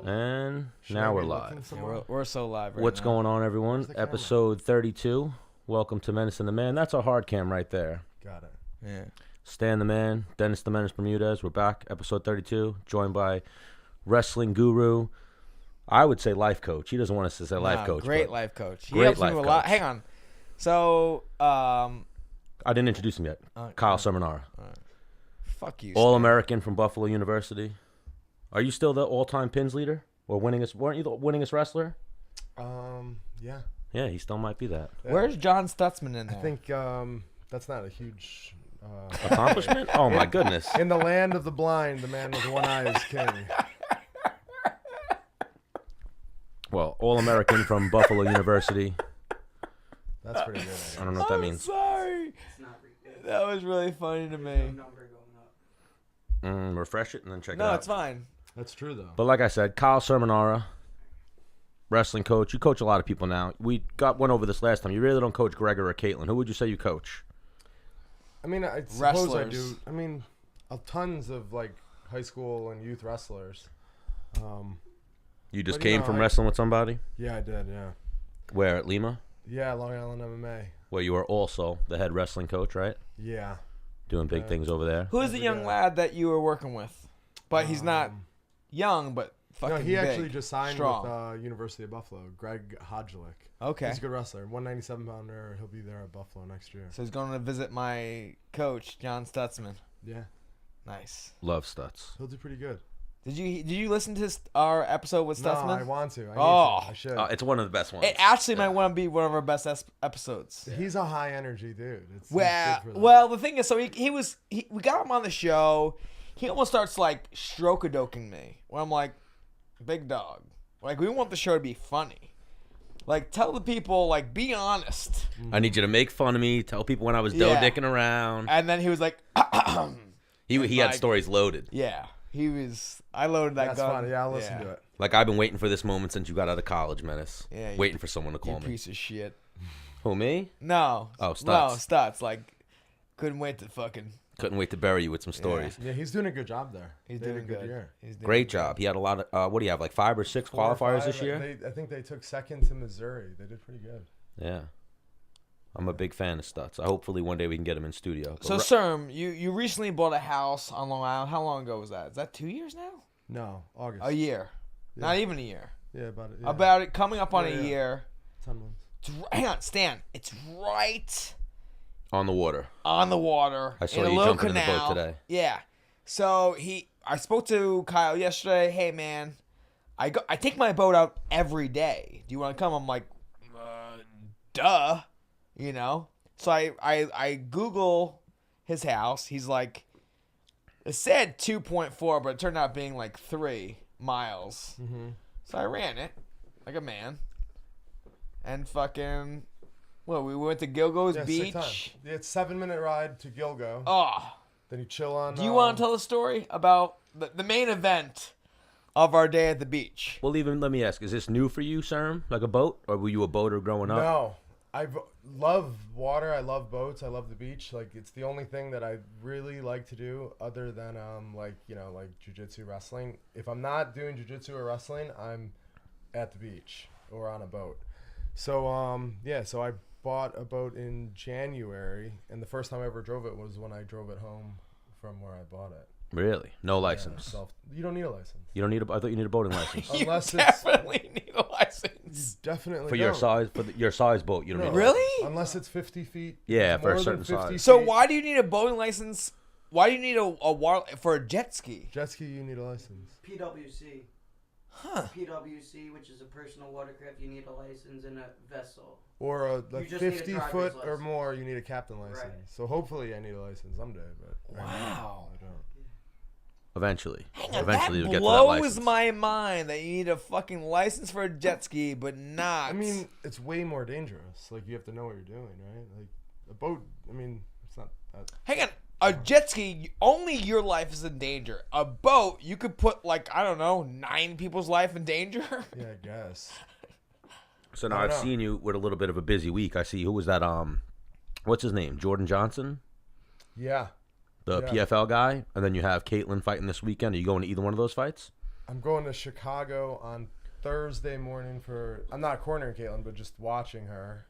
And now we're live. Yeah, we're so live right What's now. going on, everyone? Episode 32. Welcome to Menace and The Man. That's our hard cam right there. Got it. Yeah. Stan the Man, Dennis the Menace Bermudez. We're back, episode 32, joined by wrestling guru. I would say life coach. He doesn't want us to say life coach. Great life coach. He Great helps me life with a lot. coach. Hang on. So, I didn't introduce him yet. Kyle Cerminara. fuck you. All-American from Buffalo University. Are you still the all-time pins leader? Or winningest? Weren't you the winningest wrestler? Yeah. Yeah, he still might be that. Where's John Stutzman in there? I think that's not a huge Accomplishment? Oh, my goodness. in the land of the blind, the man with one eye is king. Well, All-American from Buffalo University. That's pretty good. I don't know what that I'm means. sorry. That was really funny to me. Refresh it and then check it No, out. it's fine. That's true though. But like I said, Kyle Cerminara, wrestling coach. You coach a lot of people now. We went over this last time. You really don't coach Gregor or Caitlin. Who would you say you coach? I mean, I suppose I Wrestlers. do. I mean, tons of like high school and youth wrestlers. You just But, you came know, from I- wrestling with somebody? Yeah, I did. Yeah. Where, at Lima? Yeah, Long Island MMA. Where you were also the head wrestling coach, right? Yeah. Doing big things over there. Who's the young lad that you were working with? But he's not young, but fucking No, he actually big, just signed strong. with University of Buffalo. Greg Hodgelick. Okay. He's a good wrestler. 197 pounder. He'll be there at Buffalo next year. So he's going to visit my coach, John Stutzman. Yeah. Nice. Love Stutz. He'll do pretty good. Did you listen to our episode with No, Stutzman? I want to. I need Oh. to. I should. It's one of the best ones. It actually might want to be one of our best episodes. He's a high energy dude. He's Well, good for that. well, the thing is, so we got him on the show. He almost starts like stroke-a-doking me. Where I'm like, big dog. Like, we want the show to be funny. Like, tell the people, like, be honest. I need you to make fun of me, tell people when I was Yeah. dough-dicking around. And then he was like, He had like- stories loaded. yeah. I loaded that That's gun. funny. Yeah, I'll listen to it. Like, I've been waiting for this moment since you got out of college, Menace. Yeah, you- Waiting for someone to You call me. piece of shit. Who, me? No. Oh, No, Stutz. Stutz. Like, couldn't wait to fucking. Couldn't wait to bury you with some stories. Yeah, he's doing a good job there. He's They had doing a good good. year. He's doing Great good. job. He had a lot of, what do you have, like 5 or 6 4 or qualifiers 5. this year? I think they took second to Missouri. They did pretty good. Yeah. I'm a big fan of Stutz. Hopefully one day we can get him in studio. But So, Serm, you recently bought a house on Long Island. How long ago was that? Is that 2 years now? No, August. A year. Yeah. Not even a year. Yeah, about it. Yeah. About it coming up on Yeah, a yeah. year. 10 months. Hang on, Stan. It's right on the water. on the water. I saw in a you little jumping in the boat canal. today. Yeah. So I spoke to Kyle yesterday. Hey man, I take my boat out every day. Do you want to come? I'm like, duh. You know. So I Google his house. He's like, it said 2.4, but it turned out being like 3 miles. Mm-hmm. So I ran it like a man. And fucking, well, we went to Gilgo's Yeah, Beach. 6 times. Yeah, it's 7-minute ride to Gilgo. Oh, Then you chill on. do you want to tell the story about the main event of our day at the beach? Well, even let me ask: is this new for you, Serm? Like a boat, or were you a boater growing up? No, I love water. I love boats. I love the beach. Like it's the only thing that I really like to do, other than like jujitsu, wrestling. If I'm not doing jujitsu or wrestling, I'm at the beach or on a boat. So so I bought a boat in January, and the first time I ever drove it was when I drove it home from where I bought it. Really? No license. You don't need a license. You don't need I thought you need a boating license Unless you it's- definitely need a license. Definitely for your don't. size. Your size boat, you don't No. need. Really? Unless it's 50 feet. Yeah, It's for a more certain than 50 size. So feet. why do you need a boating license? Why do you need a water for a jet ski? Jet ski, you need a license. PWC. Huh? PWC, which is a personal watercraft, you need a license and a vessel. Or a You just need a 50 driver's foot or license. more, you need a captain license. Right. So hopefully I need a license someday, but right now, Wow. I don't. Eventually. Hang on, Eventually that you'll get to that blows license. my mind that you need a fucking license for a jet ski, but not. I mean, it's way more dangerous. Like you have to know what you're doing, right? Like a boat. I mean, it's not that. hang on. A jet ski, only your life is in danger. A boat, you could put like, I don't know, 9 people's life in danger. Yeah, I guess. So now I I've don't know. seen you with a little bit of a busy week. I see who was that? What's his name? Jordan Johnson, Yeah. the Yeah. PFL guy, and then you have Caitlin fighting this weekend. Are you going to either one of those fights? I'm going to Chicago on Thursday morning for. I'm not cornering Caitlin, but just watching her.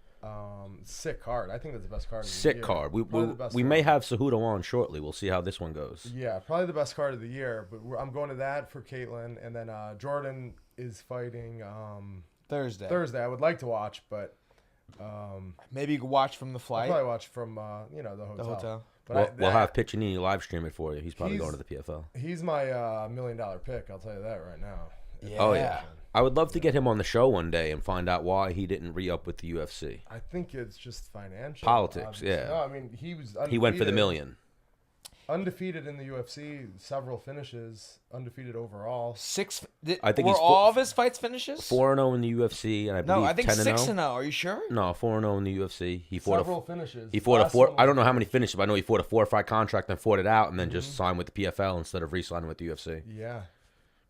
Sick card. I think that's the best card of the Sick year. card. Probably the best We one. may have Cejudo on shortly. We'll see how this one goes. Yeah, probably the best card of the year. But I'm going to that for Caitlin, and then Jordan is fighting Thursday. I would like to watch, but Maybe you can watch from the I'll flight. probably watch from the hotel. The hotel. But We'll have Piccinini live stream it for you. He's probably He's- going to the PFL. He's my $1 million pick. I'll tell you that right now. Yeah. Oh yeah. I would love to get him on the show one day and find out why he didn't re-up with the UFC. I think it's just financial. Politics, obviously. yeah. No, I mean he was. Undefeated, He went for the million. Undefeated in the UFC, several finishes, undefeated overall. I think were he's all of his fights finishes? 4-0 in the UFC, and I believe No, I think 10-0. 6-0. Are you sure? No, 4-0 in the UFC. He fought Several finishes. He fought a Last four. one I was- don't know how many finishes, but I know he fought a 4-fight contract and fought it out, and then just signed with the PFL instead of re-signing with the UFC. Yeah,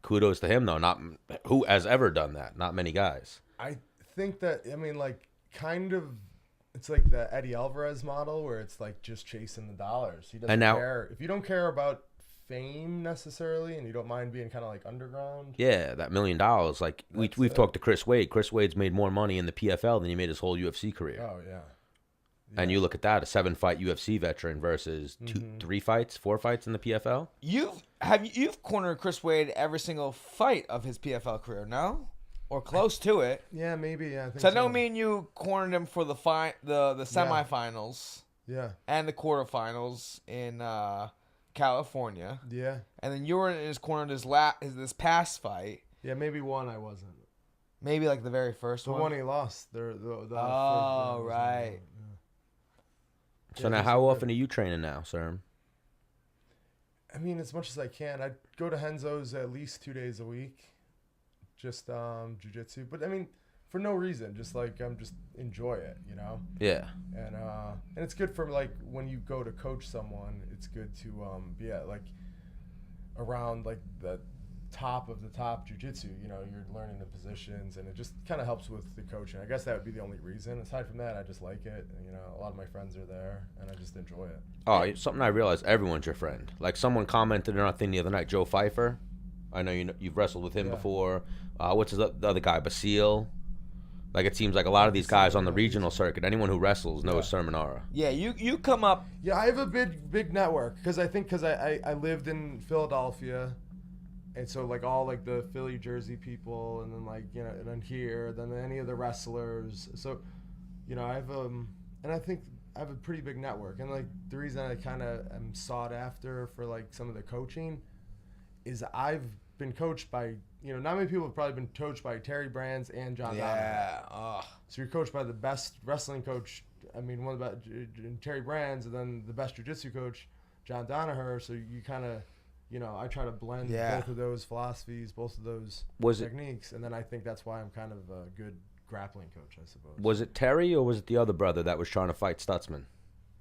Kudos to him, though. Not who has ever done that. Not many guys. I think that kind of. It's like the Eddie Alvarez model where it's like just chasing the dollars. He doesn't And now- care. If you don't care about fame necessarily and you don't mind being kind of like underground. Yeah, that $1 million. Like we've talked to Chris Wade. Chris Wade's made more money in the PFL than he made his whole UFC career. Oh, yeah. And you look at that, a 7-fight UFC veteran versus 4 fights in the PFL. You've cornered Chris Wade every single fight of his PFL career, no? Or close to it. Yeah, maybe. Yeah, I think So I know so. me and you cornered him for the semifinals Yeah. and the quarterfinals in California, Yeah. and then you were in his corner this past fight, Yeah, maybe one I wasn't. maybe like the very first The one. one he lost. The Oh, right. So Yeah, now, he's how good. often are you training now, sir? I mean, as much as I can. I go to Henzo's at least 2 days a week. Just jiu-jitsu. But, I mean, for no reason. Just, just enjoy it, you know? Yeah. And it's good for, when you go to coach someone, it's good to be at, around, the top of the top jiu-jitsu. You know, you're learning the positions, and it just kind of helps with the coaching. I guess that would be the only reason. Aside from that, I just like it. And, a lot of my friends are there, and I just enjoy it. Oh, it's something I realized. Everyone's your friend. Like someone commented on our thing the other night, Joe Pfeiffer. I know you've wrestled with him Yeah. before. What's the other guy, Basile? Like it seems like a lot of these guys on the regional circuit, anyone who wrestles knows Cerminara. Yeah, you come up. Yeah, I have a big network because I lived in Philadelphia, and so all the Philly, Jersey people, and then and then here, then any of the wrestlers. So, I have and I think I have a pretty big network, and the reason I kind of am sought after for some of the coaching is I've been coached by not many people have probably been coached by Terry Brands and John Donovan. Yeah. So you're coached by the best wrestling coach. I mean, one of the Terry Brands, and then the best jiu-jitsu coach, John Danaher. So you kind of, I try to blend both of those philosophies, both of those techniques, and then I think that's why I'm kind of a good grappling coach, I suppose. Was it Terry or was it the other brother that was trying to fight Stutzman?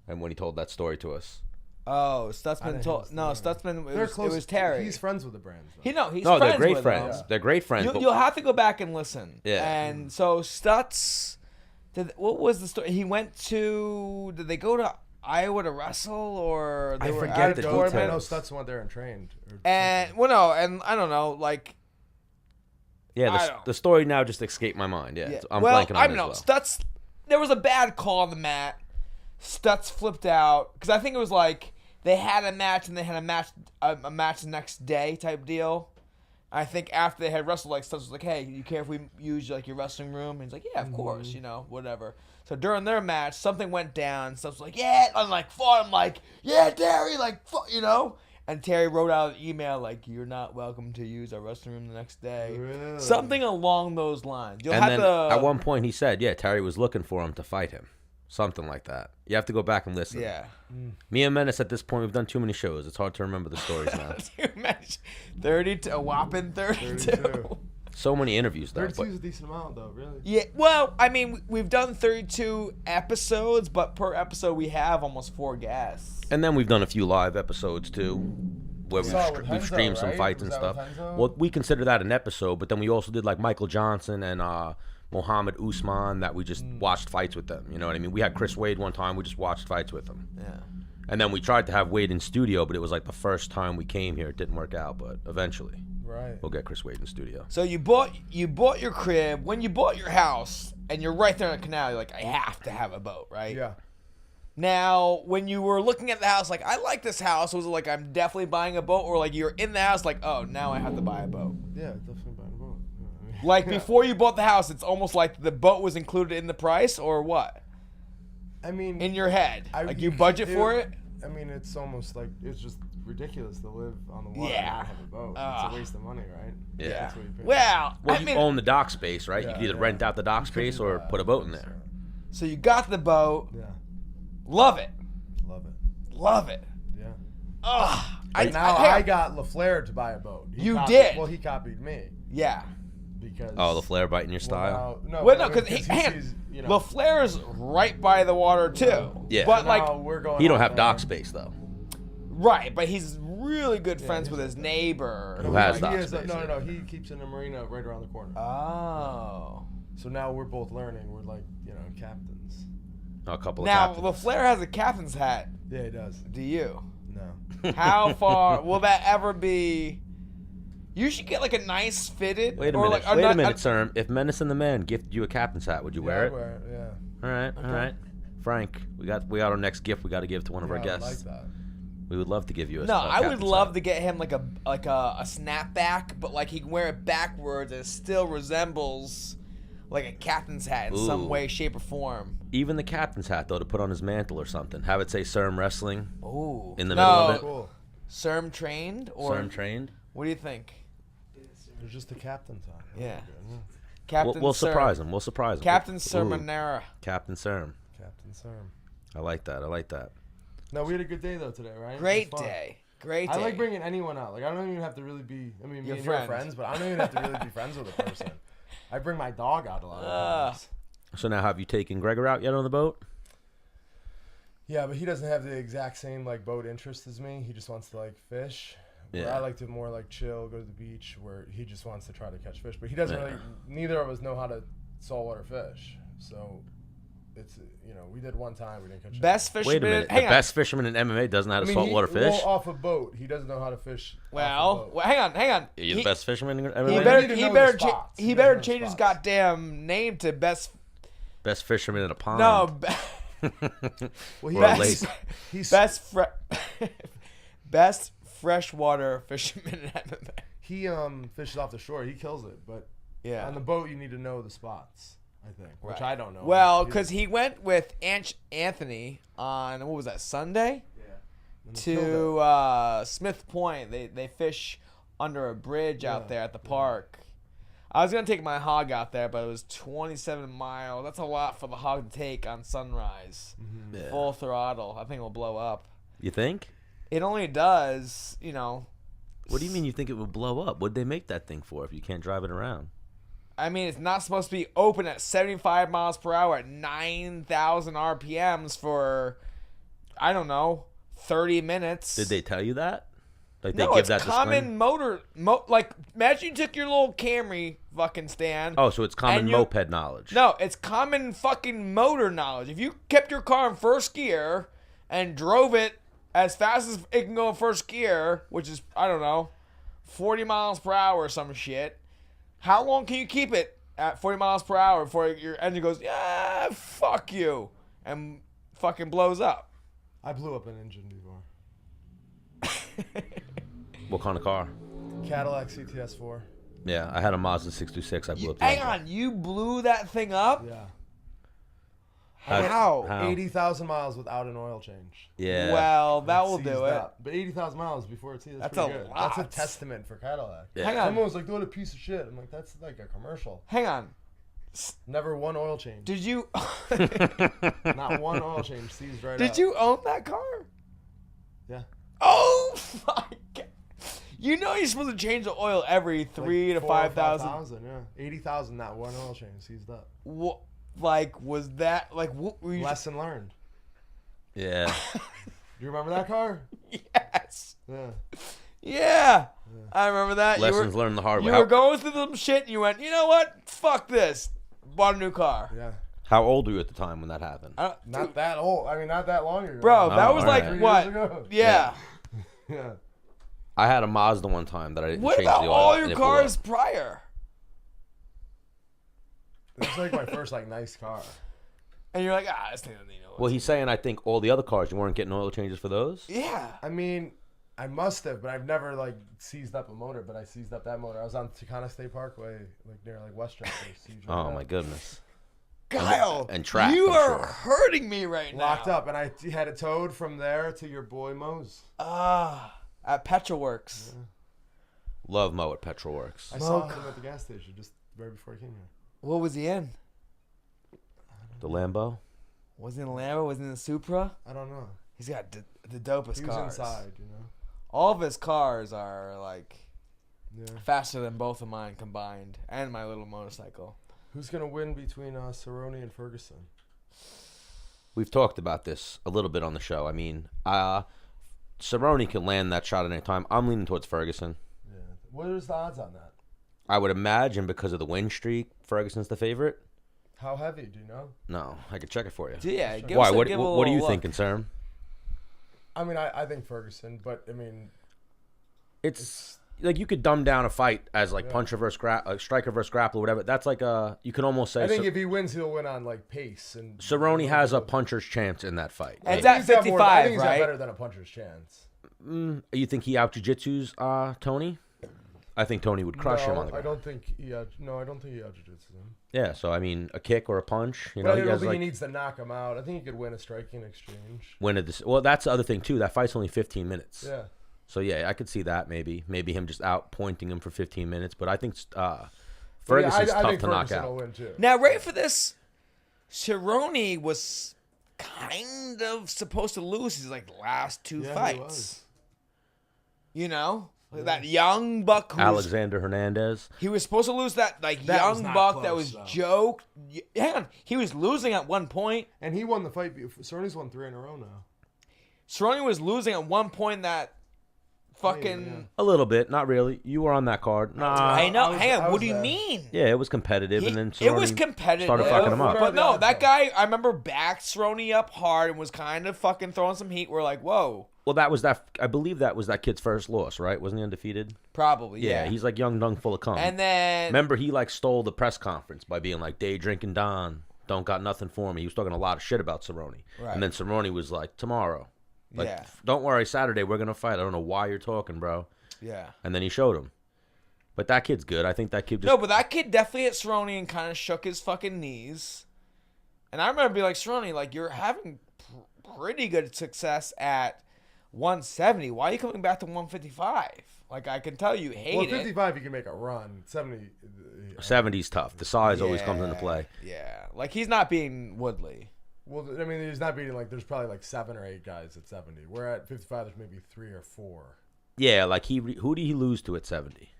And when he told that story to us. Oh, Stutzman told Stutzman. It was Terry. He's friends with the Brands. Though. He's No, friends they're great with friends. them. They're great friends. but You'll have to go back and listen. Yeah. And so Stutz, what was the story? He went to. Did they go to Iowa to wrestle, or they I were forget at the a details. I tournament? know Stutz went there and trained. And no, and I don't know, yeah, the story now just escaped my mind. Yeah, I'm blanking on I it don't as know. well. Stutz, there was a bad call on the mat. Stutz flipped out because I think it was they had a match and they had a match the next day type deal. I think after they had wrestled, Stutz was like, "Hey, you care if we use your wrestling room?" And he's like, "Yeah, of course, whatever." So during their match, something went down. Stutz was like, "Yeah," I'm fought. I'm "Yeah, Terry," And Terry wrote out an email "You're not welcome to use our wrestling room the next day." Really? Something along those lines. You'll And have then to. at one point he said, yeah, Terry was looking for him to fight him. Something like that. You have to go back and listen. Yeah. Me and Menace at this point, we've done too many shows. It's hard to remember the stories now. 32, a whopping 32. 32. So many interviews, though. 32 But is a decent amount, though, really. Yeah, well, I mean, we've done 32 episodes, but per episode we have almost 4 guests. and then we've done a few live episodes, too, where saw it with we've Henzo, streamed some right? fights Was and that stuff. with Henzo? Well, we consider that an episode, but then we also did Michael Johnson and Mohammed Usman that we just watched fights with them. You know what I mean? We had Chris Wade one time. We just watched fights with him. Yeah. And then we tried to have Wade in studio, but it was the first time we came here. It didn't work out, but eventually. Right. we'll get Chris Wade in the studio. So you bought your crib. When you bought your house and you're right there on the canal, you're like, I have to have a boat, right? Yeah. Now, when you were looking at the house, like, I like this house, was it like, I'm definitely buying a boat? Or like, you're in the house, like, oh, now I have to buy a boat? Yeah, definitely buying a boat. Yeah, I mean, Like, before you bought the house, it's almost like the boat was included in the price, or what? I mean, In your head. I- Like, you budget for it? I mean, it's almost like it's just ridiculous to live on the water Yeah. and not have a boat. It's a waste of money, right? Yeah. That's what you pay. Well, Well, I you mean, own the dock space, right? you Yeah, could either yeah. rent out the dock You could space do or that, put a boat in so, there. so you got the boat. Yeah. Love it. Love it. Love it. Yeah. Ugh. But now I got LaFleur to buy a boat. You copied, did? Well, he copied me Yeah. because. Oh, the flare biting your style. Well, no, Well, I no, mean, because he sees, you know, LaFleur's right by the water, too. Yeah. But, so like, now we're going He don't out have there. dock space though. right, but he's really good friends he's with his neighbor. Who has He dock is, space? no. He keeps in a marina right around the corner. Oh. So now we're both learning. We're like, you know, captains. A couple of Now, captains. LaFleur has a captain's hat. Yeah, he does. Do you? No. How far will that ever be? You should get like a nice fitted. Wait a or minute. Like, Wait a not- minute, sir. If Menace and the Man gifted you a captain's hat, would you wear it? Yeah. All right. All right. Frank, we got our next gift. We got to give to one of our I guests. like that. We would love to give you a. No, I would captain's love hat. to get him like a snapback, but like he can wear it backwards and it still resembles like a captain's hat in some Ooh. way, shape, or form. Even the captain's hat though, to put on his mantle or something. Have it say "Serm Wrestling" Ooh. in the middle of it. Cool. CERM trained or Serm trained. what do you think? They're just the captain's hat. Yeah. We'll, Captain we'll CERM. surprise him. We'll surprise him. Captain Ooh, Cerminara. Captain Serm. Captain Serm. I like that. I like that. No, we had a good day though today, right? It Great was fun. day. Great day. I like bringing anyone out. Like I don't even have to really be. I mean, me Your and friend. you're friends, but I don't even have to really be friends with a person. I bring my dog out a lot of times. So now, have you taken Gregor out yet on the boat? Yeah, but he doesn't have the exact same like boat interest as me. He just wants to like fish. Where Yeah. I like to more like chill, go to the beach. Where he just wants to try to catch fish, but he doesn't Yeah. really. Neither of us know how to saltwater fish, so it's we did one time, we didn't catch. Best Wait a fisherman. minute. Hang The on. best fisherman in MMA doesn't know how to saltwater fish. Well, off a boat, he doesn't know how to fish. off a Well, boat. hang on. Are you the best fisherman in He MMA? better, need to he know better, the cha- spots. he He better doesn't know change his spots. goddamn name to best. Best fisherman in a pond. No, Well, he Or a best, lake. he's best freshwater fisherman in MMA. he fishes off the shore. He kills it, but Yeah. on the boat you need to know the spots. I think, which I don't know. Well, He- because he went with Anthony on what was that Sunday and he killed to Smith Point. They fish under a bridge out Yeah, there at the park. I was gonna take my hog out there, but it was 27 miles. That's a lot for the hog to take on sunrise. Yeah. Full throttle. I think it'll blow up. You think? It only does, What do you mean you think it would blow up? What'd they make that thing for if you can't drive it around? I mean, it's not supposed to be open at 75 miles per hour at 9,000 RPMs for, I don't know, 30 minutes. Did they tell you that? Like they No, give it's that common like, imagine you took your little Camry fucking stand. Oh, so it's common and you- moped knowledge. No, it's common fucking motor knowledge. If you kept your car in first gear and drove it as fast as it can go in first gear, which is, I don't know, 40 miles per hour or some shit, how long can you keep it at 40 miles per hour before your engine goes, yeah, fuck you, and fucking blows up? I blew up an engine before. What kind of car? Cadillac CTS4. Yeah, I had a Mazda 626. I blew up. the Hang engine. on, you blew that thing up? Yeah. How? How? 80,000 miles without an oil change. Yeah. Well, that will Seized do it. up. But 80,000 miles before it's seized. That's That's a pretty good. That's a lot. testament for Cadillac. Yeah. Hang on. Someone was like, "What a piece of shit." I'm like, "That's like a commercial. Hang on. Never one oil change. Did you Not one oil change. Seized right Did up. you own that car? Yeah. Oh my god! You know you're supposed to change the oil every 3 to 4,000 or 5,000. 5,000, yeah. 80,000, not one oil change. Seized up. What? Like, was that like? What were you? Lesson learned. Yeah. Do you remember that car? Yes. Yeah. Yeah. I remember that. Lessons learned the hard way. You were going through some shit and you went, you know what? Fuck this. Bought a new car. Yeah. How old were you at the time when that happened? Not that old. I mean, not that long ago. Bro, that Oh, was all like right. what? 3 years ago. Yeah. Yeah. I had a Mazda one time that I didn't What change about the oil. all and your it blew cars up. prior? It was like my first like nice car. And you're like, this thing doesn't need no oil. Well, he's saying I think all the other cars you weren't getting oil changes for those. Yeah. I mean, I must have, but I've never like seized up a motor. But I seized up that motor. I was on Tacana State Parkway, like near like Westchester. Oh my goodness. Kyle, And track, you I'm are sure. hurting me right now. Locked up, and I had it towed from there to your boy Moe's. At Petrolworks. Love Mo at Petrol Works. I saw him at the gas station just right before I came here. What was he in? The Lambo. Was he in a Lambo? Was he in a Supra? I don't know. He's got the dopest He was cars. inside, you know. All of his cars are like Yeah. faster than both of mine combined, and my little motorcycle. Who's gonna win between Cerrone and Ferguson? We've talked about this a little bit on the show. I mean, Cerrone can land that shot at any time. I'm leaning towards Ferguson. Yeah. What is the odds on that? I would imagine because of the win streak, Ferguson's the favorite. How heavy? Do you know? No, I could check it for you. Yeah. Give Why? us a, What give a are you little thinking, Serm? I mean, I think Ferguson, but I mean, It's like you could dumb down a fight as like Yeah. puncher versus striker versus grappler, whatever. That's like you can almost say I think if he wins, he'll win on like pace and. Cerrone has a puncher's chance in that fight. And Maybe. at 55, I think he's got right? better than a puncher's chance. You think he out jiu-jitsu's Tony? I think Tony would crush him on the I ground. don't think he. I don't think he out jiu-jitsu him. Yeah, so I mean, a kick or a punch. You But know, I he don't has think like he needs to knock him out. I think he could win a striking exchange. win a well, that's the other thing too. That fight's only 15 minutes. Yeah. So yeah, I could see that maybe him just out pointing him for 15 minutes. But I think I Ferguson's tough think to knock Ferguson out. will win too. Now, ready for this? Cerrone was kind of supposed to lose his like last two Yeah, he fights. was. You know, that young buck who was, Alexander Hernandez. he was supposed to lose that like That was young not buck that close, was though. joked. Hang on, he was losing at one point. And he won the fight. Cerrone's won 3 in a row now. Cerrone was losing at one point. That fucking. A little bit, not really. You were on that card. Nah. I know. I was- hang I on. was What do you there. mean? Yeah, it was competitive, and then It was Cerrone competitive. started fucking him What up. are But the no, odds, that though? guy, I remember backed Cerrone up hard and was kind of fucking throwing some heat. We're like, whoa, Well, that was that. I believe that was that kid's first loss, right? Wasn't he undefeated? probably. Yeah, Yeah. he's like young, dung, full of cum. And then Remember, he like stole the press conference by being like, "Day drinking Don, don't got nothing for me." He was talking a lot of shit about Cerrone, Right. and then Cerrone was like, "Tomorrow, like, Yeah. don't worry, Saturday we're gonna fight. I don't know why you're talking, bro." yeah. And then he showed him. But that kid's good. I think that kid just No, but that kid definitely hit Cerrone and kind of shook his fucking knees. And I remember being like, Cerrone, like, you're having pretty good success at 170. Why are you coming back to 155? Like, I can tell you hate Well, it. 55 you can make a run. 70. 70's tough. The size always comes into play. Yeah. Like, he's not being Woodley. Well, I mean, he's not beating like there's probably like 7 or 8 guys at 70. We're at 55. There's maybe 3 or 4. Yeah, like who did he lose to at 70?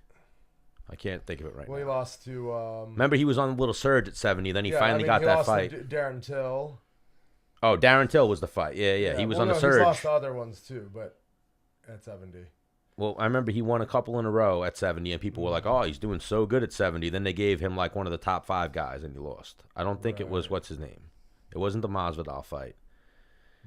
I can't think of it right Well, now. he lost to. Remember, he was on a little surge at 70. Then he finally got he that lost fight. To Darren Till. Oh, Darren Till was the fight. Yeah. He was on the He's surge. lost to other ones too, but at 70. Well, I remember he won a couple in a row at 70, and people were like, "Oh, he's doing so good at 70." Then they gave him like one of the top 5 guys, and he lost. I don't think it was what's his name. It wasn't the Masvidal fight.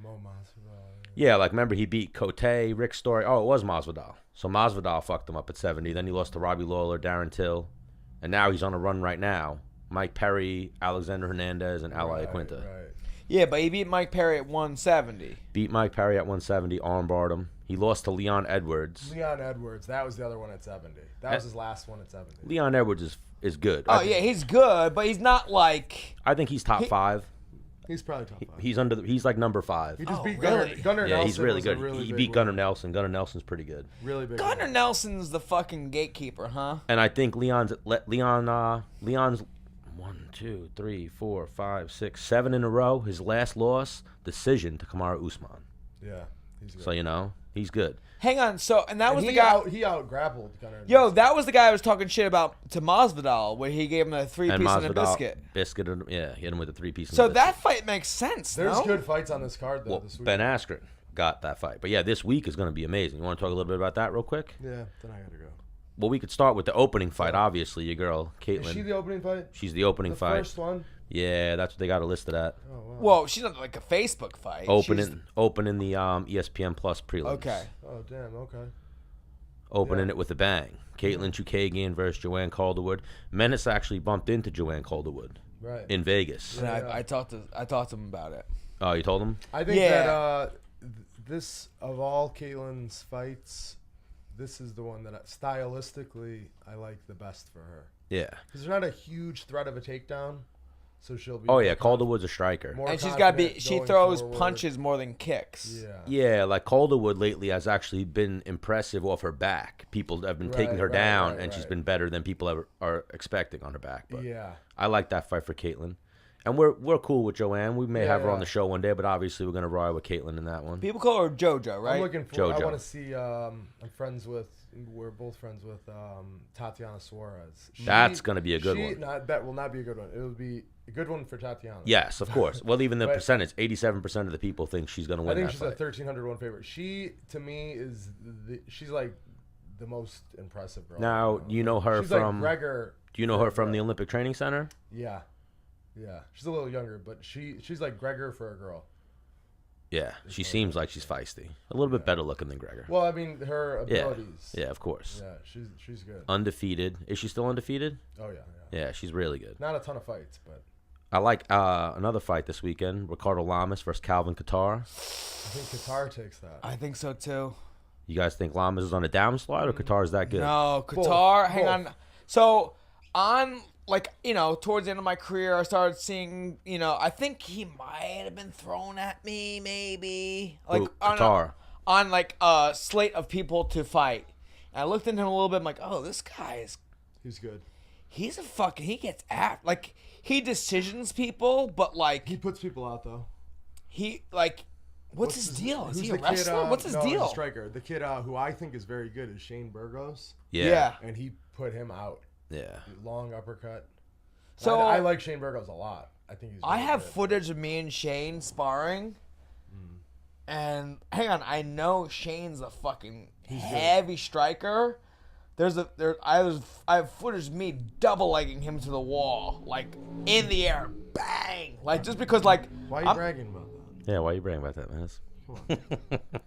Mo Masvidal. Yeah, like remember he beat Cote, Rick Story. Oh, it was Masvidal. So Masvidal fucked him up at 70. Then he lost to Robbie Lawler, Darren Till, and now he's on a run right now. Mike Perry, Alexander Hernandez, and Al Iaquinta. Right. Yeah, but he beat Mike Perry at 170. Beat Mike Perry at 170, armbarred him. He lost to Leon Edwards. Leon Edwards. That was the other one at 70. That was his last one at 70. Leon Edwards is good. Oh, yeah, he's good, but he's not like... I think he's top 5. He's probably top 5. He's like number 5. He just Oh, beat really? Gunnar Yeah, Nelson. he's really was a good. Really He big beat Gunnar win. Nelson. Gunnar Nelson's pretty good. Really big. Gunnar win. Nelson's the fucking gatekeeper, huh? And I think Leon's 1, 2, 3, 4, 5, 6, 7 in a row. His last loss, decision to Kamaru Usman. Yeah, he's good. So you know he's good. Hang on, so, and that was the he guy... he out grappled Gunnar. Yo, Nelson. that was the guy I was talking shit about to Masvidal, where he gave him a 3-piece and a Masvidal- biscuit. Yeah, hit him with a 3-piece. So and a that biscuit. fight makes sense, There's no? good fights on this card though. Well, this week. Ben Askren got that fight, but yeah, this week is going to be amazing. You want to talk a little bit about that real quick? Yeah, then I gotta go. Well, we could start with the opening fight. Obviously, your girl Caitlin. Is she the opening fight? She's the opening The fight. first one. Yeah, that's what they got it listed at. Oh wow. Well, she's not like a Facebook fight. Opening the ESPN Plus prelims. Okay. Oh damn. Okay. opening it with a bang. Caitlin Chukagian versus Joanne Calderwood. Menace actually bumped into Joanne Calderwood in Vegas. And I talked to him about it. Oh, you told him? I think that this, of all Caitlin's fights, this is the one that stylistically I like the best for her. Yeah. Because there's not a huge threat of a takedown, so she'll be. Oh yeah, Calderwood's a striker. And she's got to be. She throws punches more than kicks. Yeah, like Calderwood lately has actually been impressive off her back. People have been taking her down, and she's been better than people ever are expecting on her back. But I like that fight for Caitlin. And we're cool with Joanne. We may have her on the show one day, but obviously we're gonna ride with Caitlin in that one. People call her JoJo, right? I'm looking for. JoJo. I want to see. We're both friends with Tatiana Suarez. That's gonna be a good one. That will not be a good one. It will be a good one for Tatiana. Yes, of course. Well, even the percentage, 87% of the people think she's gonna win. I think that she's fight. a 1,301 favorite. She, to me, is she's like the most impressive girl. Now you know her she's from like Gregor. Do you know her from the Olympic Training Center? Yeah. Yeah, she's a little younger, but she's like Gregor for a girl. Yeah, she seems like she's feisty. A little bit better looking than Gregor. Well, I mean, her abilities. Yeah, of course. Yeah, she's good. Undefeated. Is she still undefeated? Oh, yeah. Yeah, she's really good. Not a ton of fights, but. I like another fight this weekend. Ricardo Lamas versus Calvin Kattar. I think Qatar takes that. I think so, too. You guys think Lamas is on a downslide or Qatar's that good? No, Qatar, hang on. So, towards the end of my career, I started seeing, I think he might have been thrown at me, maybe. Qatar. On a slate of people to fight. And I looked into him a little bit. I'm like, oh, this guy is. He's good. He gets at. He decisions people, but He puts people out, though. What's his deal? Is he a kid, wrestler? What's his deal? He's a striker. The kid who I think is very good is Shane Burgos. Yeah. And he put him out. Yeah. Long uppercut. So I like Shane Burgos a lot. I think he's. I have good. footage of me and Shane sparring, and hang on, I know Shane's a fucking heavy striker. I have footage of me double legging him to the wall, in the air, bang, just because Why are you bragging about that? Yeah, why are you bragging about that, man?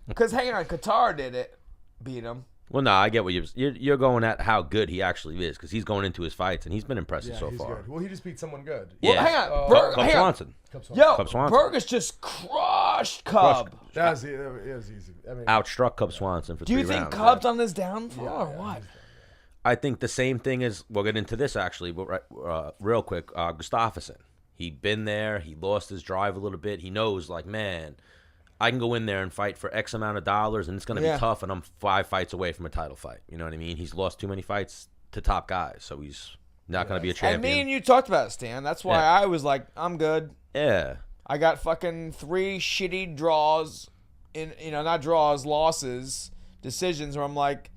Because hang on, Qatar did it, beat him. Well, no, I get what you're going at how good he actually is because he's going into his fights and he's been impressive so he's far. Good. Well, he just beat someone good. Well, Yeah. hang on, Cub Swanson. Yo, Cub Swanson. Burgess just crushed Cub. That was easy. I mean, Outstruck Cub Swanson for 3 Do rounds. you think Cub's on his downfall or what? I think the same thing is, we'll get into this actually, but real quick, Gustafsson. He'd been there. He lost his drive a little bit. He knows, man, I can go in there and fight for X amount of dollars, and it's going to be tough, and I'm 5 fights away from a title fight. You know what I mean? He's lost too many fights to top guys, so he's not going to be a champion. And me and you talked about it, Stan. That's why I was like, I'm good. Yeah. I got fucking 3 shitty draws, losses, decisions where I'm like,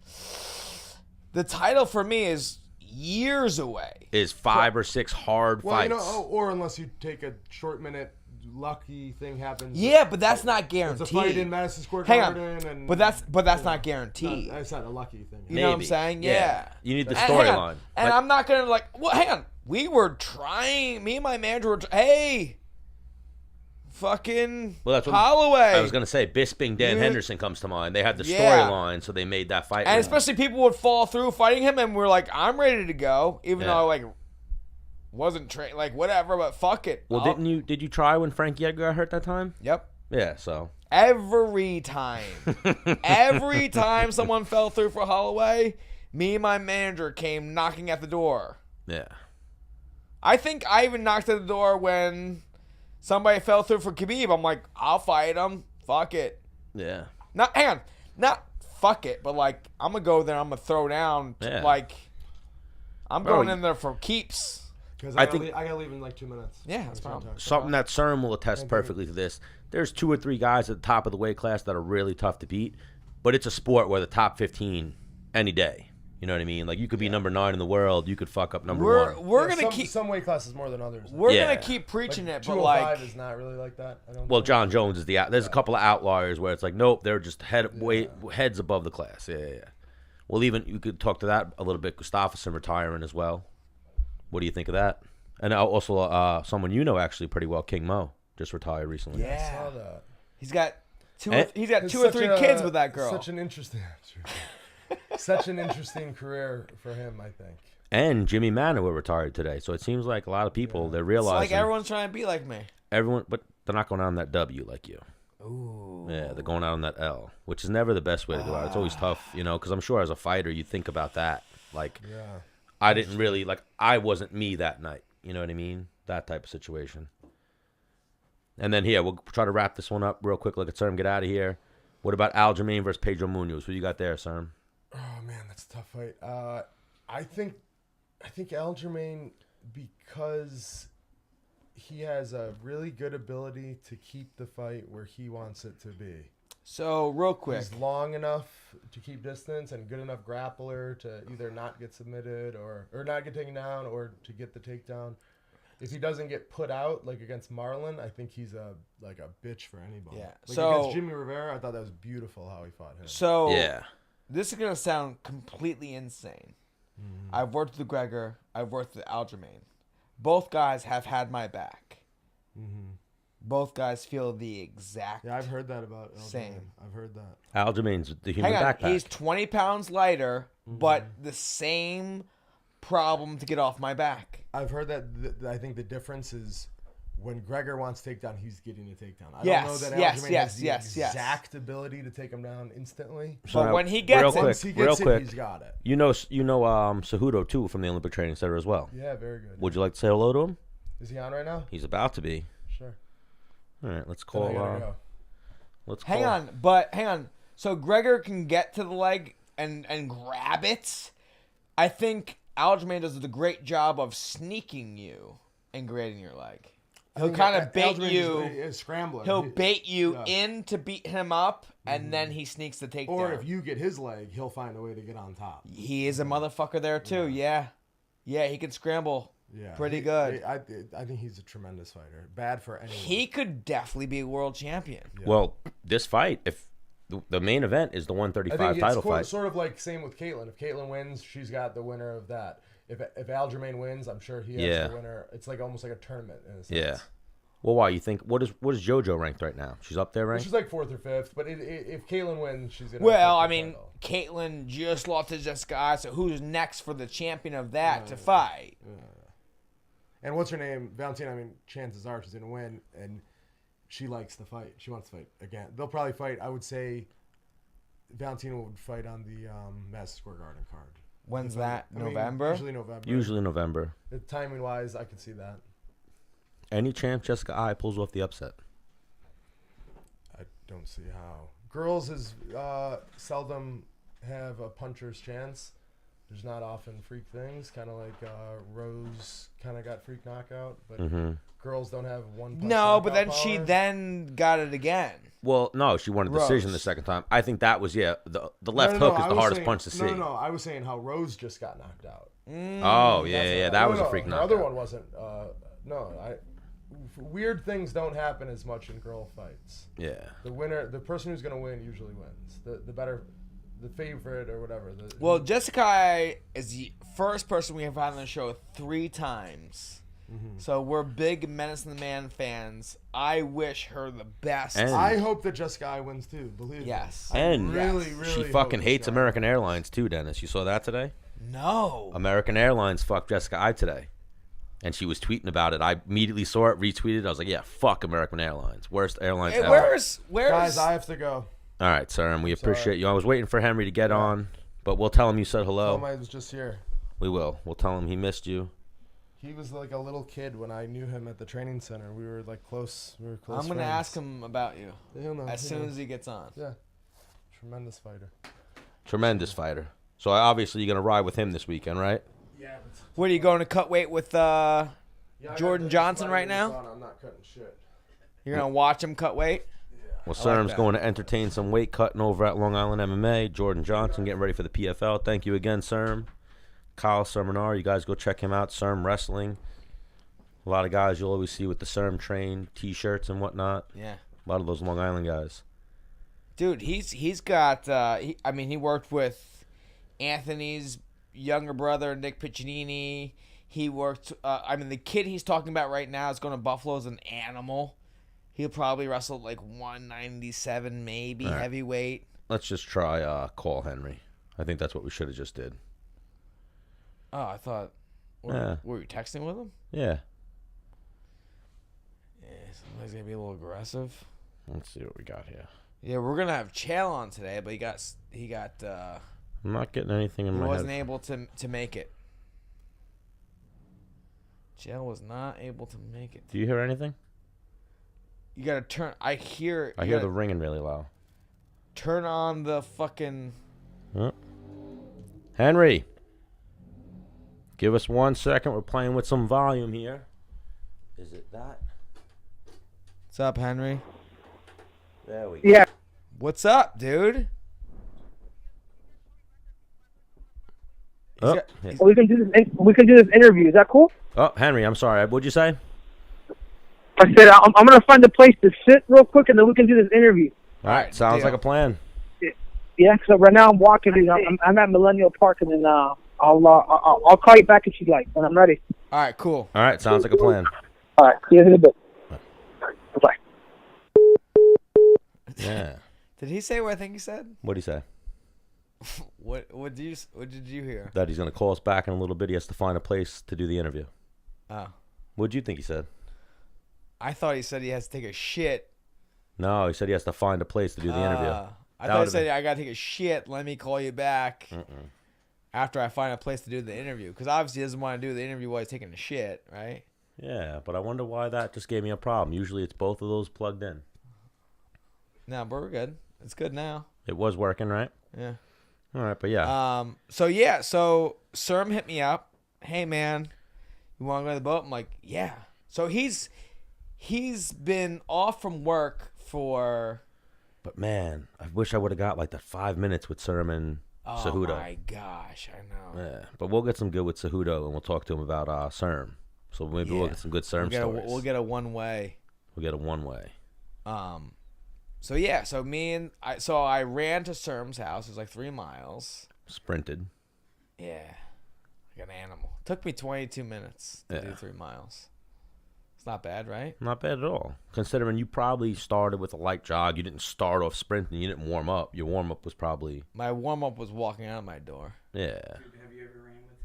the title for me is years away. Is 5 or 6 hard fights. Or unless you take a short minute lucky thing happens. Yeah, but that's not guaranteed. It's a fight in Madison Square Garden. But that's not guaranteed. It's not a lucky thing. You know what I'm saying? Yeah. You need the storyline. And I'm not going to hang on. We were trying, me and my manager were, fucking Holloway. I was going to say, Bisping, Dan Henderson comes to mind. They had the storyline, so they made that fight. And especially people would fall through fighting him, and we're like, I'm ready to go, even though I wasn't trained, whatever, but fuck it. Well, did you try when Frankie Edgar got hurt that time? Yep. Yeah, so. Every time someone fell through for Holloway, me and my manager came knocking at the door. Yeah. I think I even knocked at the door when somebody fell through for Khabib. I'm like, I'll fight him. Fuck it. Yeah. Hang on. Not fuck it, but I'm going to go there. I'm going to throw down. Yeah. I'm going in there for keeps. Because I got to leave in 2 minutes. Yeah, that's fine. Something that CERN will attest perfectly to this. There's 2 or 3 guys at the top of the weight class that are really tough to beat, but it's a sport where the top 15 any day. You know what I mean? You could be number 9 in the world. You could fuck up number 1. We're going to keep... Some weight classes more than others. We're going to keep preaching it, but 205 is not really like that. Well, John Jones is there's a couple of outliers where it's nope, they're just heads above the class. Yeah. Well, even you could talk to that a little bit. Gustafsson retiring as well. What do you think of that? And also someone you know actually pretty well, King Mo, just retired recently. Yeah. I saw that. He's got two or three kids with that girl. Such an interesting Such an interesting career for him, I think. And Jimmy Manu retired today, so it seems like a lot of people they're It's realizing like everyone's trying to be like me. everyone, but they're not going out on that W like you. Ooh. Yeah, they're going out on that L, which is never the best way to go out. It's always tough, because I'm sure as a fighter you think about that. Like, I didn't really I wasn't me that night. You know what I mean? That type of situation. And then here we'll try to wrap this one up real quick. Look at Serm, get out of here. What about Aljamain versus Pedro Munoz? Who you got there, Serm? Oh man, that's a tough fight. I think Aljamain, because he has a really good ability to keep the fight where he wants it to be. So real quick, He's long enough to keep distance and good enough grappler to either not get submitted or not get taken down or to get the takedown. If he doesn't get put out like against Marlon, I think he's a bitch for anybody. Yeah. Like So against Jimmy Rivera, I thought that was beautiful how he fought him. So Yeah. this is gonna sound completely insane. I've worked with Gregor. I've worked with Aljamain. Both guys have had my back. Both guys feel the exact. Yeah, I've heard that about Aljamain. Same. I've heard that. Aljamain's the human Hang on, backpack. he's 20 pounds lighter, but the same problem to get off my back. I've heard that. I think the difference is when Gregor wants takedown, he's getting a takedown. I Yes, don't know that yes, Aljamain yes, has the yes, yes. exact ability to take him down instantly. So But now, when he gets real it- quick, Once he real gets it, quick, he's got it. Cejudo too from the Olympic Training Center as well. Yeah, very good. Would you like to say hello to him? Is he on right now? He's about to be. Sure. All right, let's Then I call. gotta go. Let's call. Hang on. So Gregor can get to the leg and grab it. I think Aljamain does a great job of sneaking you and grabbing your leg. He'll kind of bait you. Is scrambling. He'll bait you yeah. in to beat him up, and then he sneaks the takedown. Or if you get his leg, he'll find a way to get on top. He is a motherfucker there too. Yeah, he can scramble. Yeah, Pretty good. I think he's a tremendous fighter. Bad for anyone. He could definitely be a world champion. Yeah. Well, this fight, if the main event is the I 135 think title it's fight. sort of like same with Caitlyn. If Caitlyn wins, she's got the winner of that. If Aljamain wins, I'm sure he has the winner. It's like almost like a tournament in a sense. Yeah. Well, why you think? What is JoJo ranked right now? She's up there ranked. She's like 4th or 5th, but if Caitlyn wins, she's gonna. Well, have I the mean, title. Caitlyn just lost to Jessica, so who's next for the champion of that to fight? And what's her name? Valentina. I mean, chances are she's gonna win, and she likes the fight. She wants to fight again. They'll probably fight. I would say Valentina would fight on the Madison Square Garden card. When's that? I mean, November? Usually November. November. Timing wise, I could see that. Any chance Jessica I pulls off the upset? I don't see how. Girls is seldom have a puncher's chance. There's not often freak things, kind of like Rose kind of got freak knockout, but girls don't have one punch No, but then knockout she power. then got it again. Well, no, she won a decision the Rose. second time. I think that was the left No, hook is I the was hardest saying- punch to see. No, I was saying how Rose just got knocked out. Oh yeah, that was a freak The knockout. other one wasn't. Weird things don't happen as much in girl fights. Yeah. The winner, the person who's gonna win, usually wins. The better, the favorite or whatever. Well, Jessica is the first person we have had on the show 3 times. So we're big Menace and The Man fans. I wish her the best. And- I hope that Jessica I wins too. Believe me. Yes. I And really she hope fucking hates Jessica I American wins. Airlines too, Dennis. You saw that today? No. American Airlines fucked Jessica I today. And she was tweeting about it. I immediately saw it, retweeted. I was like, yeah, fuck American Airlines. Worst airlines Hey, ever. where's Guys, I have to go. All right, sir, and we Sorry. appreciate you. I was waiting for Henry to get on, but we'll tell him you said hello. I was just here. We will. We'll tell him he missed you. He was like a little kid when I knew him at the training center. We were like close. We were close. I'm gonna friends. ask him about you He'll know. as He soon knows. as he gets on. Yeah. Tremendous fighter. Tremendous fighter. So obviously you're gonna ride with him this weekend, right? Yeah. What are you going to cut weight with? Jordan Johnson right now? I'm not cutting shit. You're gonna watch him cut weight. Well, I like Serm's that. going to entertain some weight cutting over at Long Island MMA. Jordan Johnson getting ready for the PFL. Thank you again, Serm. Kyle Cerminara, you guys go check him out. Serm Wrestling. A lot of guys you'll always see with the Serm Train T-shirts and whatnot. Yeah. A lot of those Long Island guys. Dude, he's got. He worked with Anthony's younger brother, Nick Piccinini. He worked. The kid he's talking about right now is going to Buffalo as an animal. He'll probably wrestle like 197, maybe All right. heavyweight. Let's just try call Henry. I think that's what we should have just did. Oh, I thought. Were you texting with him? Yeah. Yeah, somebody's gonna be a little aggressive. Let's see what we got here. Yeah, we're gonna have Chael on today, but he got. I'm not getting anything in He my wasn't head. able to make it. Chael was not able to make it. Do you hear anything? You gotta turn. I hear the ringing really loud. Turn on the fucking. Huh? Henry, give us 1 second. We're playing with some volume here. Is it that? What's up, Henry? There we go. Yeah. What's up, dude? Oh, got- yeah. We can do this. We can do this interview. Is that cool? Oh, Henry, I'm sorry. What'd you say? I said I'm gonna find a place to sit real quick, and then we can do this interview. All right, sounds deal. like a plan. Yeah. So right now I'm walking. I'm at Millennial Park, and then I'll call you back if you like when I'm ready. All right, cool. All right, sounds like a plan. All right. See you in a bit. Bye. Yeah. Did he say what I think he said? What'd he say? What did you hear? That he's gonna call us back in a little bit. He has to find a place to do the interview. Oh, What'd you think he said? I thought he said he has to take a shit. No, he said he has to find a place to do the interview. I That thought he would've said been- I gotta take a shit. Let me call you back after I find a place to do the interview. Because obviously he doesn't want to do the interview while he's taking a shit, right? Yeah, but I wonder why that just gave me a problem. Usually it's both of those plugged in. No, but we're good. It's good now. It was working, right? Yeah. All right, but yeah. So Serm hit me up. Hey man, you want to go to the boat? I'm like, yeah. So he's been off from work for. But man, I wish I would have got like that 5 minutes with Sermon Cejudo. Oh my gosh, I know. Yeah, but we'll get some good with Cejudo, and we'll talk to him about Serm. So maybe we'll get some good Serm stories. We'll get a one way. We'll get a one way. So yeah, I ran to Serm's house. It was like 3 miles. Sprinted. Yeah, like an animal. Took me 22 minutes to do 3 miles. It's not bad, right? Not bad at all. Considering you probably started with a light jog. You didn't start off sprinting. You didn't warm up. Your warm up was probably. My warm up was walking out of my door. Yeah. Have you ever ran with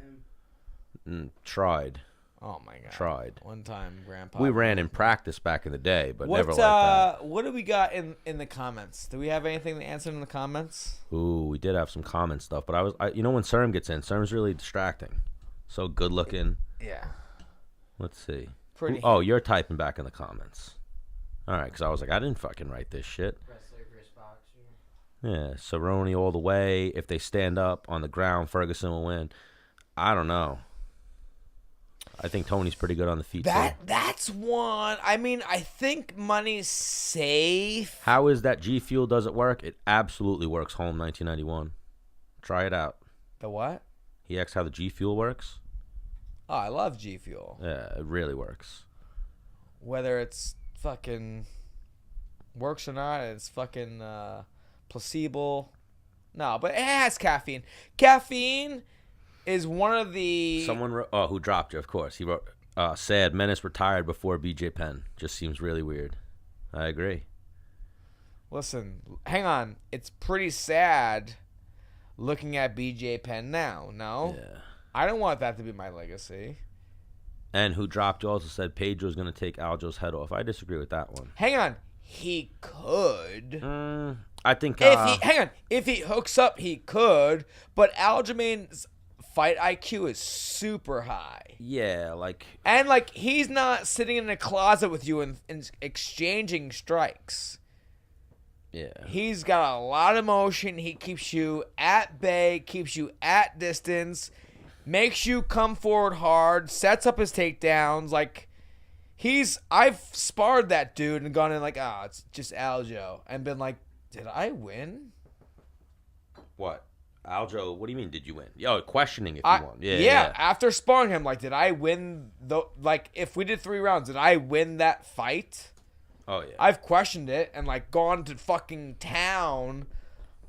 him? Tried. Oh my god. Tried. One time, Grandpa. We ran in practice back in the day, but What, never like that. What do we got in the comments? Do we have anything to answer in the comments? Ooh, we did have some comment stuff, but you know when Serm gets in, Serm's really distracting. So good looking. Yeah. Let's see. Pretty. Oh, you're typing back in the comments. All right, because I was like, I didn't fucking write this shit. Wrestler, Chris Boxer. Yeah, Cerrone all the way. If they stand up on the ground, Ferguson will win. I don't know. I think Tony's pretty good on the feet. too. That's one. I mean, I think money's safe. How is that G Fuel? Does it work? It absolutely works. Home 1991. Try it out. The what? He asks how the G Fuel works. Oh, I love G Fuel. Yeah, it really works. Whether it's fucking works or not, it's fucking placebo. No, but it has caffeine. Caffeine is one of the. Someone wrote, who dropped you, of course. He wrote, sad, Menace retired before BJ Penn. Just seems really weird. I agree. Listen, hang on. It's pretty sad looking at BJ Penn now, no? Yeah. I don't want that to be my legacy. And who dropped you also said Pedro's going to take Aljo's head off. I disagree with that one. Hang on. He could. I think... If he hooks up, he could. But Aljamain's fight IQ is super high. Yeah, like... And, like, he's not sitting in a closet with you and exchanging strikes. Yeah. He's got a lot of motion. He keeps you at bay, keeps you at distance, makes you come forward hard, sets up his takedowns. Like, I've sparred that dude and gone in like, it's just Aljo. And been like, did I win? What? Aljo, what do you mean, did you win? Yo, questioning if you won. Yeah, after sparring him, like, did I win if we did 3 rounds, did I win that fight? Oh, yeah. I've questioned it and, like, gone to fucking town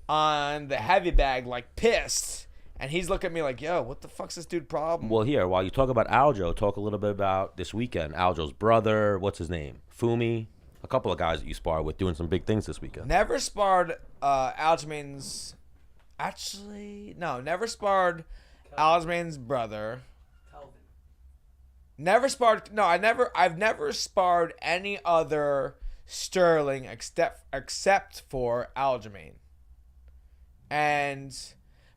on the heavy bag, like, pissed. And he's looking at me like, yo, what the fuck's this dude problem? Well, here, while you talk about Aljo, talk a little bit about this weekend. Aljo's brother, what's his name? Fumi. A couple of guys that you spar with doing some big things this weekend. Never sparred Aljamain's... Actually, no, never sparred Aljamain's brother. Calvin. Never sparred. No, I've never sparred any other Sterling except for Aljamain.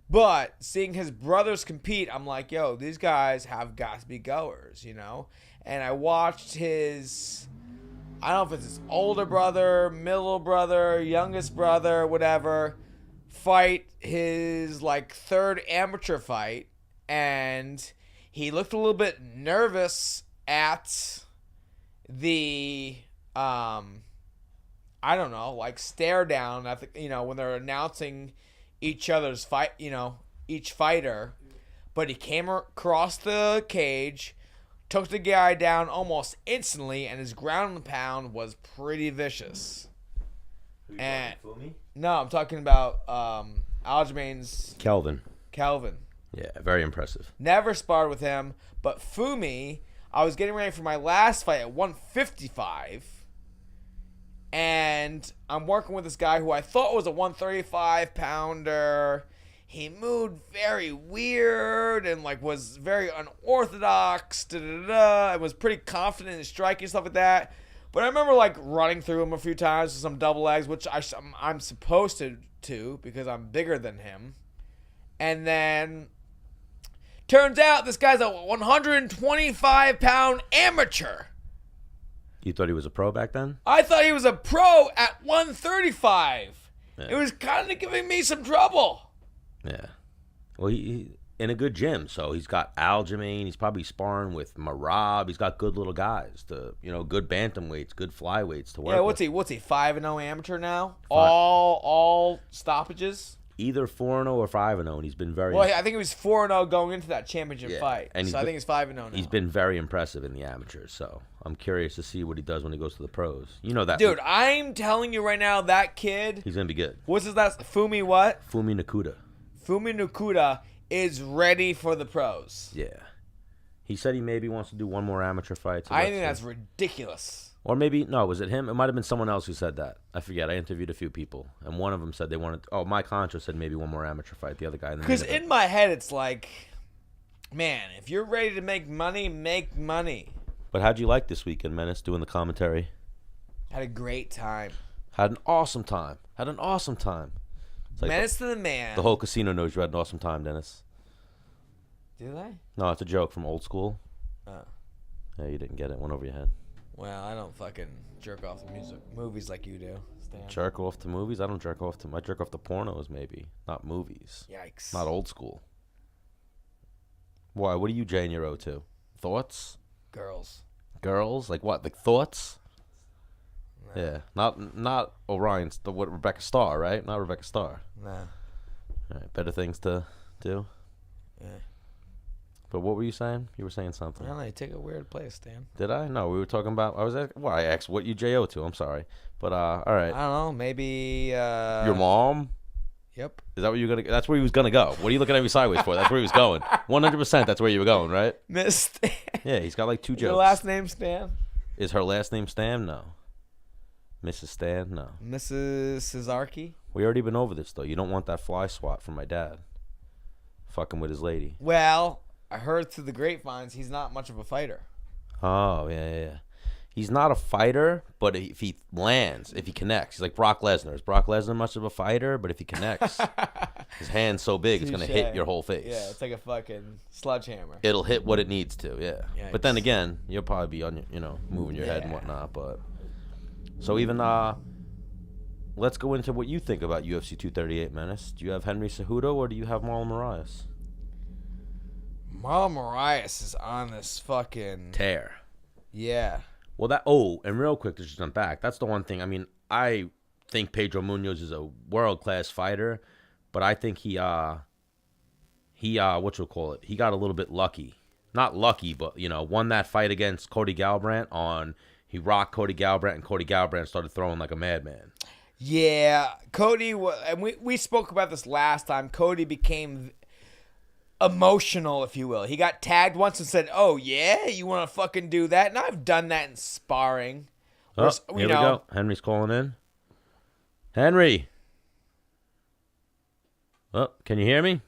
But seeing his brothers compete, I'm like, yo, these guys have got to be goers, you know? And I watched his, I don't know if it's his older brother, middle brother, youngest brother, whatever, fight his like third amateur fight. And he looked a little bit nervous at the, I don't know, like stare down at the, when they're announcing each other's fight, each fighter. But he came across the cage, took the guy down almost instantly, and his ground and pound was pretty vicious. And no, I'm talking about Aljamain's Kelvin. Yeah, very impressive. Never sparred with him, but Fumi, I was getting ready for my last fight at 155. And I'm working with this guy who I thought was a 135-pounder. He moved very weird and like was very unorthodox. I was pretty confident in his striking, stuff like that. But I remember like running through him a few times with some double legs, which I'm supposed to because I'm bigger than him. And then turns out this guy's a 125-pound amateur. You thought he was a pro back then? I thought he was a pro at 135. Yeah. It was kind of giving me some trouble. Yeah. Well, he in a good gym, so he's got Aljamain. He's probably sparring with Marab. He's got good little guys to, good bantamweights, good flyweights to work. Yeah, with. what's he 5-0 amateur now? All stoppages. Either 4-0 or 5-0, and he's been very. Well, I think he was 4-0 going into that championship Yeah, fight. and So I think he's 5-0 now. He's been very impressive in the amateurs, so I'm curious to see what he does when he goes to the pros. You know that, Dude, I'm telling you right now, that kid. he's gonna be good. What's his last? Fumi what? Fumi Nakuda. Fumi Nakuda is ready for the pros. Yeah. He said he maybe wants to do one more amateur fight. So I think that's ridiculous. Or maybe, no, was it him? It might have been someone else who said that. I forget. I interviewed a few people, and one of them said they wanted. Mike Contra said maybe one more amateur fight. The other guy. Because in my head, it's like, man, if you're ready to make money, make money. But how'd you like this weekend, Menace, doing the commentary? Had a great time. Had an awesome time. It's like Menace to the Man. the whole casino knows you had an awesome time, Dennis. Do they? No, it's a joke from old school. Oh. Yeah, you didn't get it. Went over your head. Well, I don't fucking jerk off the movies like you do, Stan. Jerk off to movies? I don't jerk off to. I jerk off to pornos, maybe, not movies. Yikes. Not old school. Why? What are you jaying your O to? Thoughts? Girls. Girls? Like what? Like thoughts? Nah. Yeah. Not Orion's. What Rebecca Starr, right? Not Rebecca Starr. Nah. All right. Better things to do. Yeah. But what were you saying? You were saying I something. don't know. You take a weird place, Stan. Did I? No, we were talking about. I asked what you JO to. I'm sorry. But all right. I don't know. Maybe. Your mom? Yep. Is that where you're gonna? That's where he was gonna go. What are you looking at me sideways for? That's where he was going. 100%. That's where you were going, right? Miss Stan. Yeah, he's got like 2 jokes. Your last name Stan? Is her last name Stan? No. Mrs. Stan? No. Mrs. Cesarki? We already been over this though. You don't want that fly swat from my dad. Fucking with his lady. Well, I heard through the grapevines he's not much of a fighter. Oh yeah. He's not a fighter, but if he lands, if he connects, he's like Brock Lesnar. Is Brock Lesnar much of a fighter? But if he connects, his hand's so big it's gonna hit your whole face. Yeah, it's like a fucking sledgehammer. It'll hit what it needs to. Yeah. Yikes. But then again, you'll probably be on moving your head and whatnot. But so even let's go into what you think about UFC 238, Menace. Do you have Henry Cejudo or do you have Marlon Moraes? Marlon Moraes is on this fucking Tear. Yeah. Well, and real quick to just jump back, that's the one thing. I mean, I think Pedro Munoz is a world-class fighter, but I think he got a little bit lucky. Not lucky, but, won that fight against Cody Garbrandt he rocked Cody Garbrandt, and Cody Garbrandt started throwing like a madman. Yeah, Cody, and we spoke about this last time. Cody became emotional, if you will. He got tagged once and said, "Oh yeah, you want to fucking do that?" And I've done that in sparring. Here we go. Henry's calling in. Henry. Oh, can you hear me?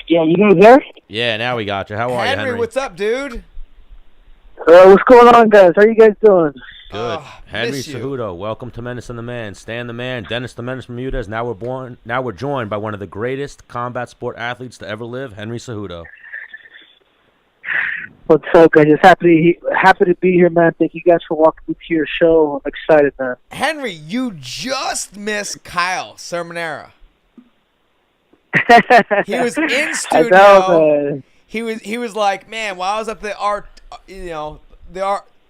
Yeah, you guys there? Yeah, now we got you. How are you, Henry? What's up, dude? What's going on, guys? How you guys doing? Good. Henry miss you. Cejudo, welcome to Menace and The Man. Stan the Man, Dennis the Menace Bermudez. Now we're joined by one of the greatest combat sport athletes to ever live, Henry Cejudo. What's up, guys? Just happy to be here, man. Thank you guys for walking me to your show. I'm excited, man. Henry, you just missed Kyle Cerminara. He was in studio. I know, man. He was like, man, while I was at the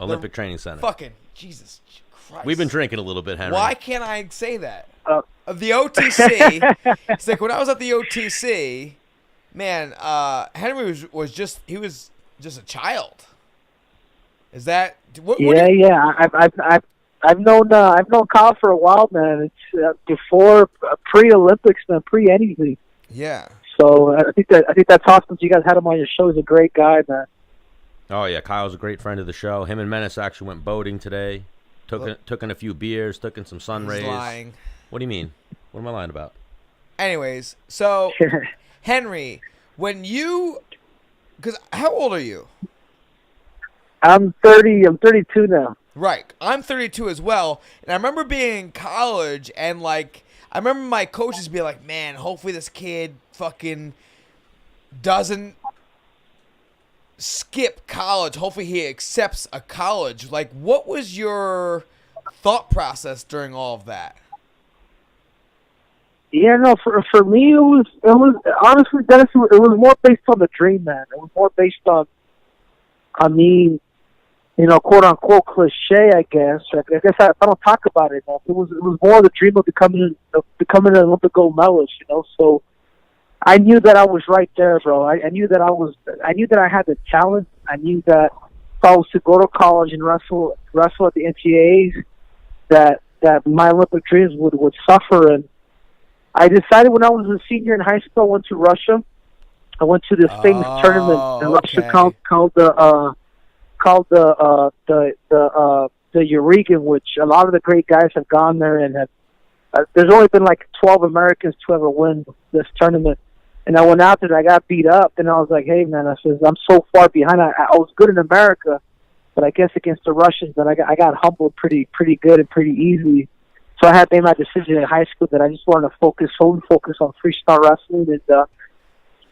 Olympic Training Center. Fucking Jesus Christ. We've been drinking a little bit, Henry. Why can't I say that? Of the OTC, it's like when I was at the OTC, man, Henry was just a child. Is that what? Yeah. I've known Kyle for a while, man. It's before pre-Olympics, man, pre-anything. Yeah. So I think that's awesome. You guys had him on your show. He's a great guy, man. Oh yeah, Kyle's a great friend of the show. Him and Menace actually went boating today. Took in a few beers, took in some sun rays. He's lying. What do you mean? What am I lying about? Anyways, so Henry, because how old are you? I'm 30. I'm 32 now. Right. I'm 32 as well. And I remember being in college and, like, I remember my coaches being like, man, hopefully this kid fucking doesn't skip college. Hopefully he accepts a college. Like, what was your thought process during all of that? Yeah, no, for me, it was honestly, Dennis, it was more based on the dream, man. It was more based on me, quote unquote cliche, I guess. I don't talk about it enough. It was more the dream of becoming an Olympic gold medalist, So I knew that I was right there, bro. I knew that I had the talent. I knew that if I was to go to college and wrestle at the NCAAs, that my Olympic dreams would suffer. And I decided when I was a senior in high school, I went to Russia. I went to this famous tournament in Russia called the Eureka, which a lot of the great guys have gone there and have. There's only been like 12 Americans to ever win this tournament, and I went out there and I got beat up, and I was like, "Hey, man," I says, "I'm so far behind. I was good in America, but I guess against the Russians, then I got humbled pretty good and pretty easily." So I had made my decision in high school that I just wanted to solely focus on freestyle wrestling, and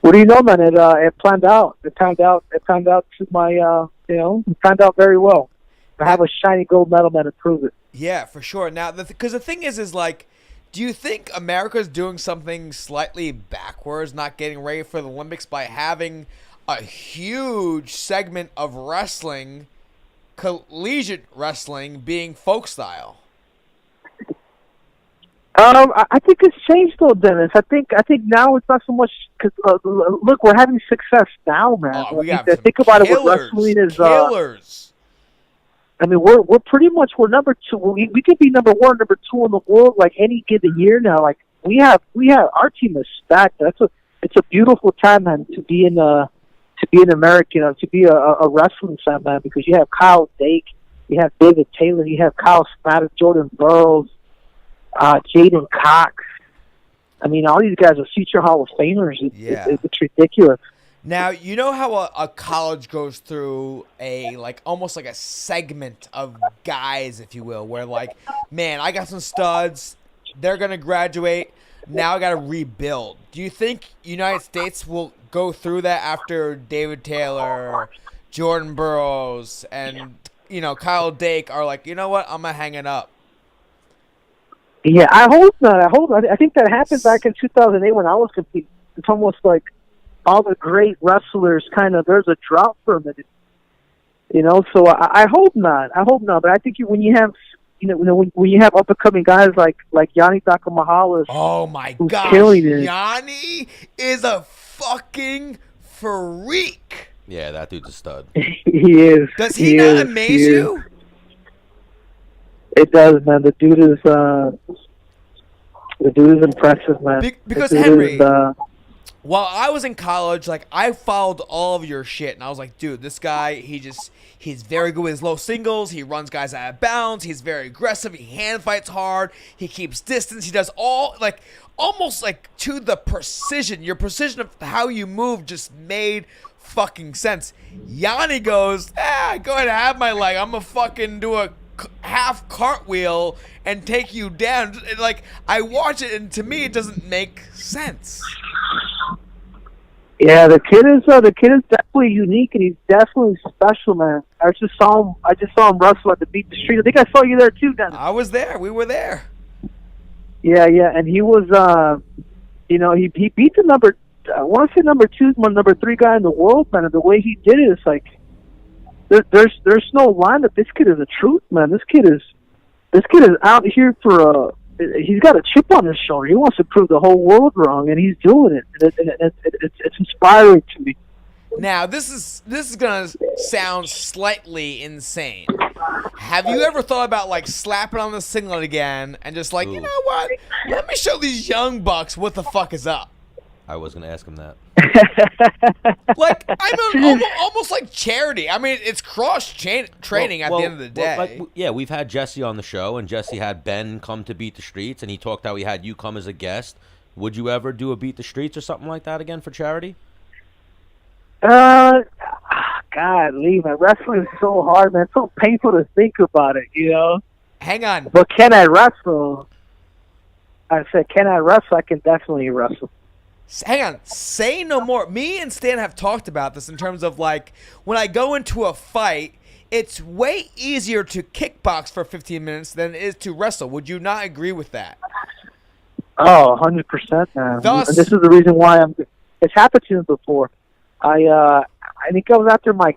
what do you know, man? It planned out. It panned out to my, it planned out very well. I have a shiny gold medal, man, to prove it. Yeah, for sure. Now, because the thing is like, do you think America's doing something slightly backwards, not getting ready for the Olympics by having a huge segment of wrestling, collegiate wrestling, being folk style? I think it's changed though, Dennis. I think now it's not so much because look, we're having success now, man. Think about it. What wrestling is. Killers. I mean, we're pretty much number two. We could be number one, number two in the world like any given year now. Like we have our team is stacked. It's a beautiful time, man, to be an American, to be a wrestling fan, man, because you have Kyle Dake, you have David Taylor, you have Kyle Smatter, Jordan Burroughs, Jaden Cox. I mean, all these guys are future Hall of Famers. It's ridiculous. Now, you know how a college goes through almost like a segment of guys, if you will, where like, man, I got some studs, they're going to graduate, now I got to rebuild. Do you think United States will go through that after David Taylor, Jordan Burroughs, and, Kyle Dake are like, you know what, I'm going to hang it up? Yeah, I hope not. I think that happened back in 2008 when I was competing. It's almost like all the great wrestlers there's a drought for a minute, So I hope not. But I think when you have, when you have up and coming guys like Yanni Takamahalis. Oh my gosh, Yanni is a fucking freak. Yeah, that dude's a stud. He is. Does he not amaze you? It does, man. The dude is impressive, man. Because Henry, while I was in college, like, I followed all of your shit, and I was like, dude, this guy, he's very good with his low singles. He runs guys out of bounds. He's very aggressive. He hand fights hard. He keeps distance. He does all, like, almost, like, to the precision. Your precision of how you move just made fucking sense. Yanni goes, go ahead and have my leg. I'm gonna fucking do a half cartwheel and take you down. Like, I watch it, and to me, it doesn't make sense. Yeah, the kid is definitely unique, and he's definitely special, man. I just saw him wrestle at the Beat the Street. I think I saw you there too, Dennis. I was there. We were there. Yeah, and he was, he beat the number 3 guy in the world, man. And the way he did it, it's like there's no line that this kid is the truth, man. This kid is out here for he's got a chip on his shoulder. He wants to prove the whole world wrong, and he's doing it. It's inspiring to me. Now, this is gonna sound slightly insane. Have you ever thought about, like, slapping on the singlet again and just like, you know what? Let me show these young bucks what the fuck is up. I was gonna ask him that. Like, I mean, almost like charity. I mean, it's training at the end of the day. We've had Jesse on the show, and Jesse had Ben come to Beat the Streets, and he talked how he had you come as a guest. Would you ever do a Beat the Streets or something like that again for charity? God, Lee, man, wrestling is so hard, man. It's so painful to think about it, you know? Hang on. But can I wrestle? I said, can I wrestle? I can definitely wrestle. Hang on. Say no more. Me and Stan have talked about this in terms of, like, when I go into a fight, it's way easier to kickbox for 15 minutes than it is to wrestle. Would you not agree with that? Oh, 100%, man. Thus, and this is the reason why it's happened to me before. I think I was after my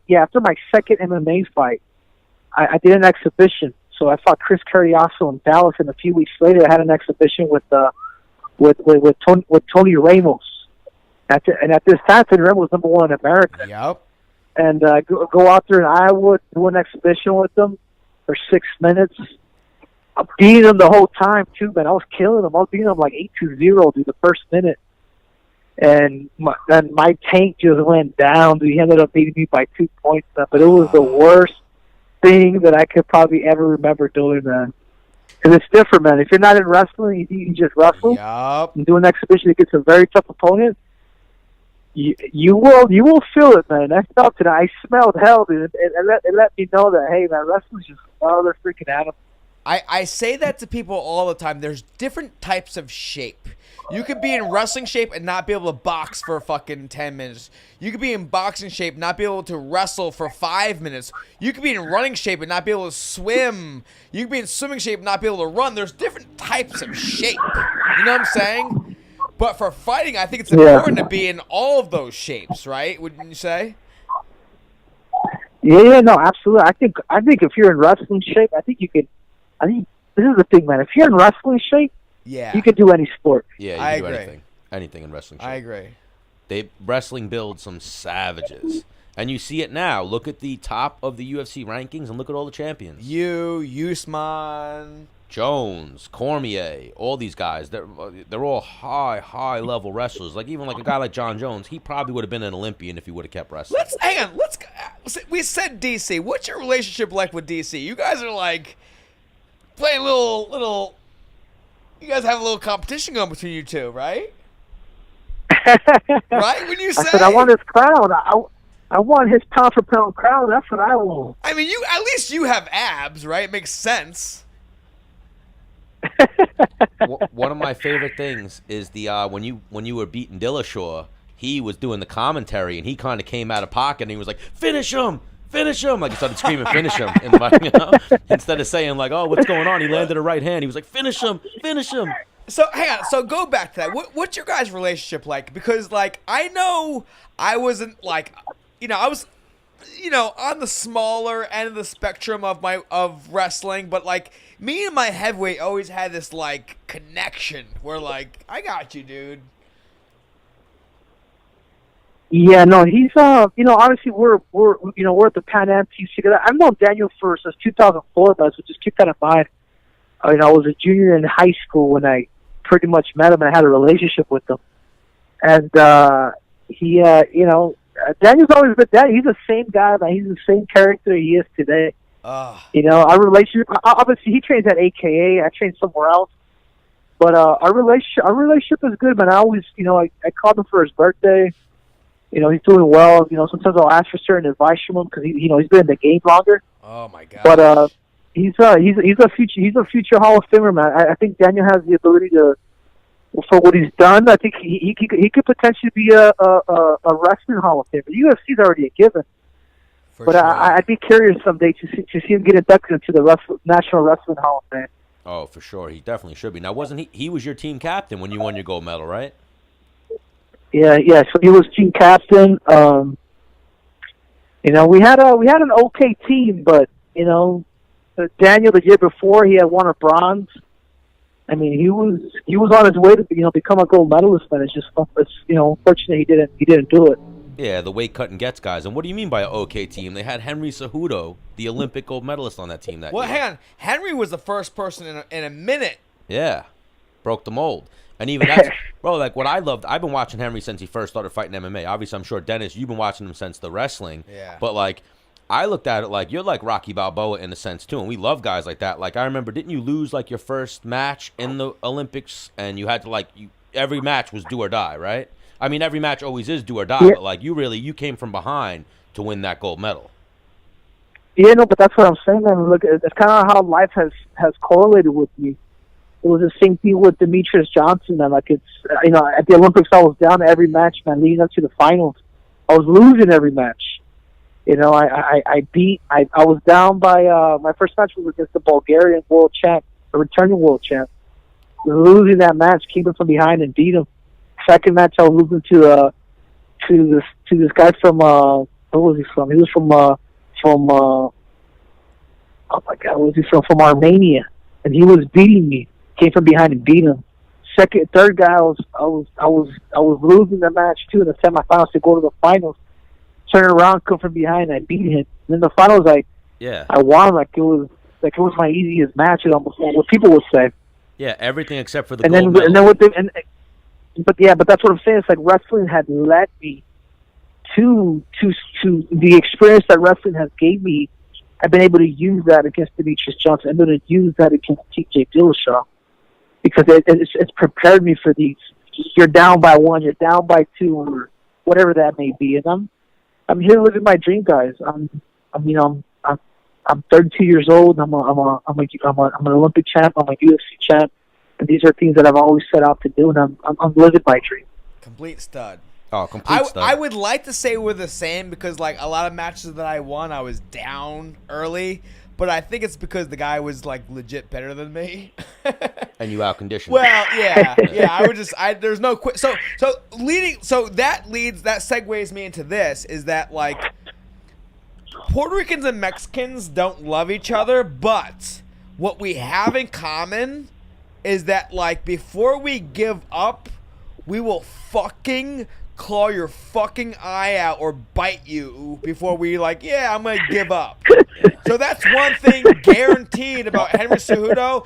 second MMA fight. I did an exhibition. So I fought Chris Carriazo in Dallas, and a few weeks later I had an exhibition with Tony Ramos. At this time, Tony Ramos was #1 in America. Yep. And go out there in Iowa, do an exhibition with them for 6 minutes. I'm beating them the whole time too, man. I was killing them. I was beating them like 8-0 through the first minute. And my tank just went down. He ended up beating me by 2 points, but it was the worst thing that I could probably ever remember doing, man. Because it's different, man. If you're not in wrestling, you just wrestle. Yup. You do an exhibition against a very tough opponent. You will feel it, man. I felt it. I smelled hell, dude. It let me know that, hey, man, wrestling's just another freaking animal. I say that to people all the time. There's different types of shape. You could be in wrestling shape and not be able to box for fucking 10 minutes. You could be in boxing shape and not be able to wrestle for 5 minutes. You could be in running shape and not be able to swim. You could be in swimming shape and not be able to run. There's different types of shape. You know what I'm saying? But for fighting, I think it's important to be in all of those shapes, right? Wouldn't you say? Yeah, no, absolutely. I think if you're in wrestling shape, I think this is the thing, man. If you're in wrestling shape, you can do any sport. Yeah, you can do anything. Anything in wrestling shape. I agree. Wrestling builds some savages. And you see it now. Look at the top of the UFC rankings and look at all the champions. Usman, Jones, Cormier, all these guys. They're all high level wrestlers. Like even like a guy like John Jones, he probably would have been an Olympian if he would have kept wrestling. We said DC. What's your relationship like with DC? You guys are like playing little. You guys have a little competition going between you two, right? Right? When you say, I said I want his crown. I want his pound for pound crown. That's what I want. I mean, at least you have abs, right? It makes sense. One of my favorite things is the when you were beating Dillashaw, he was doing the commentary and he kind of came out of pocket and he was like, "Finish him! Finish him!" Like he started screaming, "Finish him!" And instead of saying like, "Oh, what's going on?" He landed a right hand. He was like, "Finish him! Finish him!" So hang on. So go back to that. What's your guys' relationship like? Because like I know I wasn't like, I was, on the smaller end of the spectrum of wrestling, but like me and my heavyweight always had this like connection where like I got you, dude. Yeah, no, he's obviously we're at the Pan Am piece together. I've known Daniel since 2004, but so just keep that in mind. I was a junior in high school when I pretty much met him and I had a relationship with him. and Daniel's always been that. He's the same guy, man. He's the same character he is today. Our relationship. Obviously, he trains at AKA. I train somewhere else. But our relationship is good, man. I always, I called him for his birthday. He's doing well. Sometimes I'll ask for certain advice from him because he's been in the game longer. Oh my god! But he's a future Hall of Famer, man. I think Daniel has the ability to, for what he's done. I think he could potentially be a wrestling Hall of Famer. The UFC's already a given. But sure. I'd be curious someday to see him get inducted into the National Wrestling Hall of Fame. Oh, for sure. He definitely should be. Now, wasn't he? He was your team captain when you won your gold medal, right? Yeah. So he was team captain. We had an okay team, but Daniel the year before he had won a bronze. I mean, he was on his way to become a gold medalist, but it's unfortunate he didn't do it. Yeah, the weight cutting gets guys. And what do you mean by an okay team? They had Henry Cejudo, the Olympic gold medalist, on that team that year. Well, hang on. Henry was the first person in a minute. Yeah, broke the mold. And even that's, bro, like what I loved, I've been watching Henry since he first started fighting MMA. Obviously, I'm sure, Dennis, you've been watching him since the wrestling. Yeah. But, like, I looked at it like you're like Rocky Balboa in a sense, too. And we love guys like that. Like, I remember, didn't you lose, like, your first match in the Olympics? And you had to, like, every match was do or die, right? I mean, every match always is do or die, but like you came from behind to win that gold medal. Yeah, no, but that's what I'm saying, man. Look, it's kind of how life has correlated with me. It was the same thing with Demetrius Johnson, man. Like at the Olympics, I was down every match, man. Leading up to the finals, I was losing every match. I was down by my first match was against the Bulgarian world champ, a returning world champ. Losing that match, came in from behind and beat him. Second match, I was losing to this guy from where was he from? He was from oh my god, where was he from? From Armenia, and he was beating me. Came from behind and beat him. Third guy, I was losing the match too in the semifinals to go to the finals. Turn around, come from behind, and I beat him. And then the finals, I won like it was my easiest match. Almost what people would say. Yeah, everything except for the gold medal. But that's what I'm saying. It's like wrestling had led me to the experience that wrestling has gave me. I've been able to use that against Demetrius Johnson. I've been able to use that against TJ Dillashaw because it's prepared me for these. You're down by 1, you're down by 2, or whatever that may be. And I'm here living my dream, guys. I'm 32 years old. I'm an Olympic champ. I'm a UFC champ. And these are things that I've always set out to do, and I'm living my dream. Complete stud. Oh, complete stud. I would like to say we're the same because, like, a lot of matches that I won, I was down early. But I think it's because the guy was, like, legit better than me. And you outconditioned. Well, yeah. There's no quick. So that segues me into this is that, like, Puerto Ricans and Mexicans don't love each other, but what we have in common is that, like, before we give up, we will fucking claw your fucking eye out or bite you before we, like, I'm going to give up. So that's one thing guaranteed about Henry Cejudo.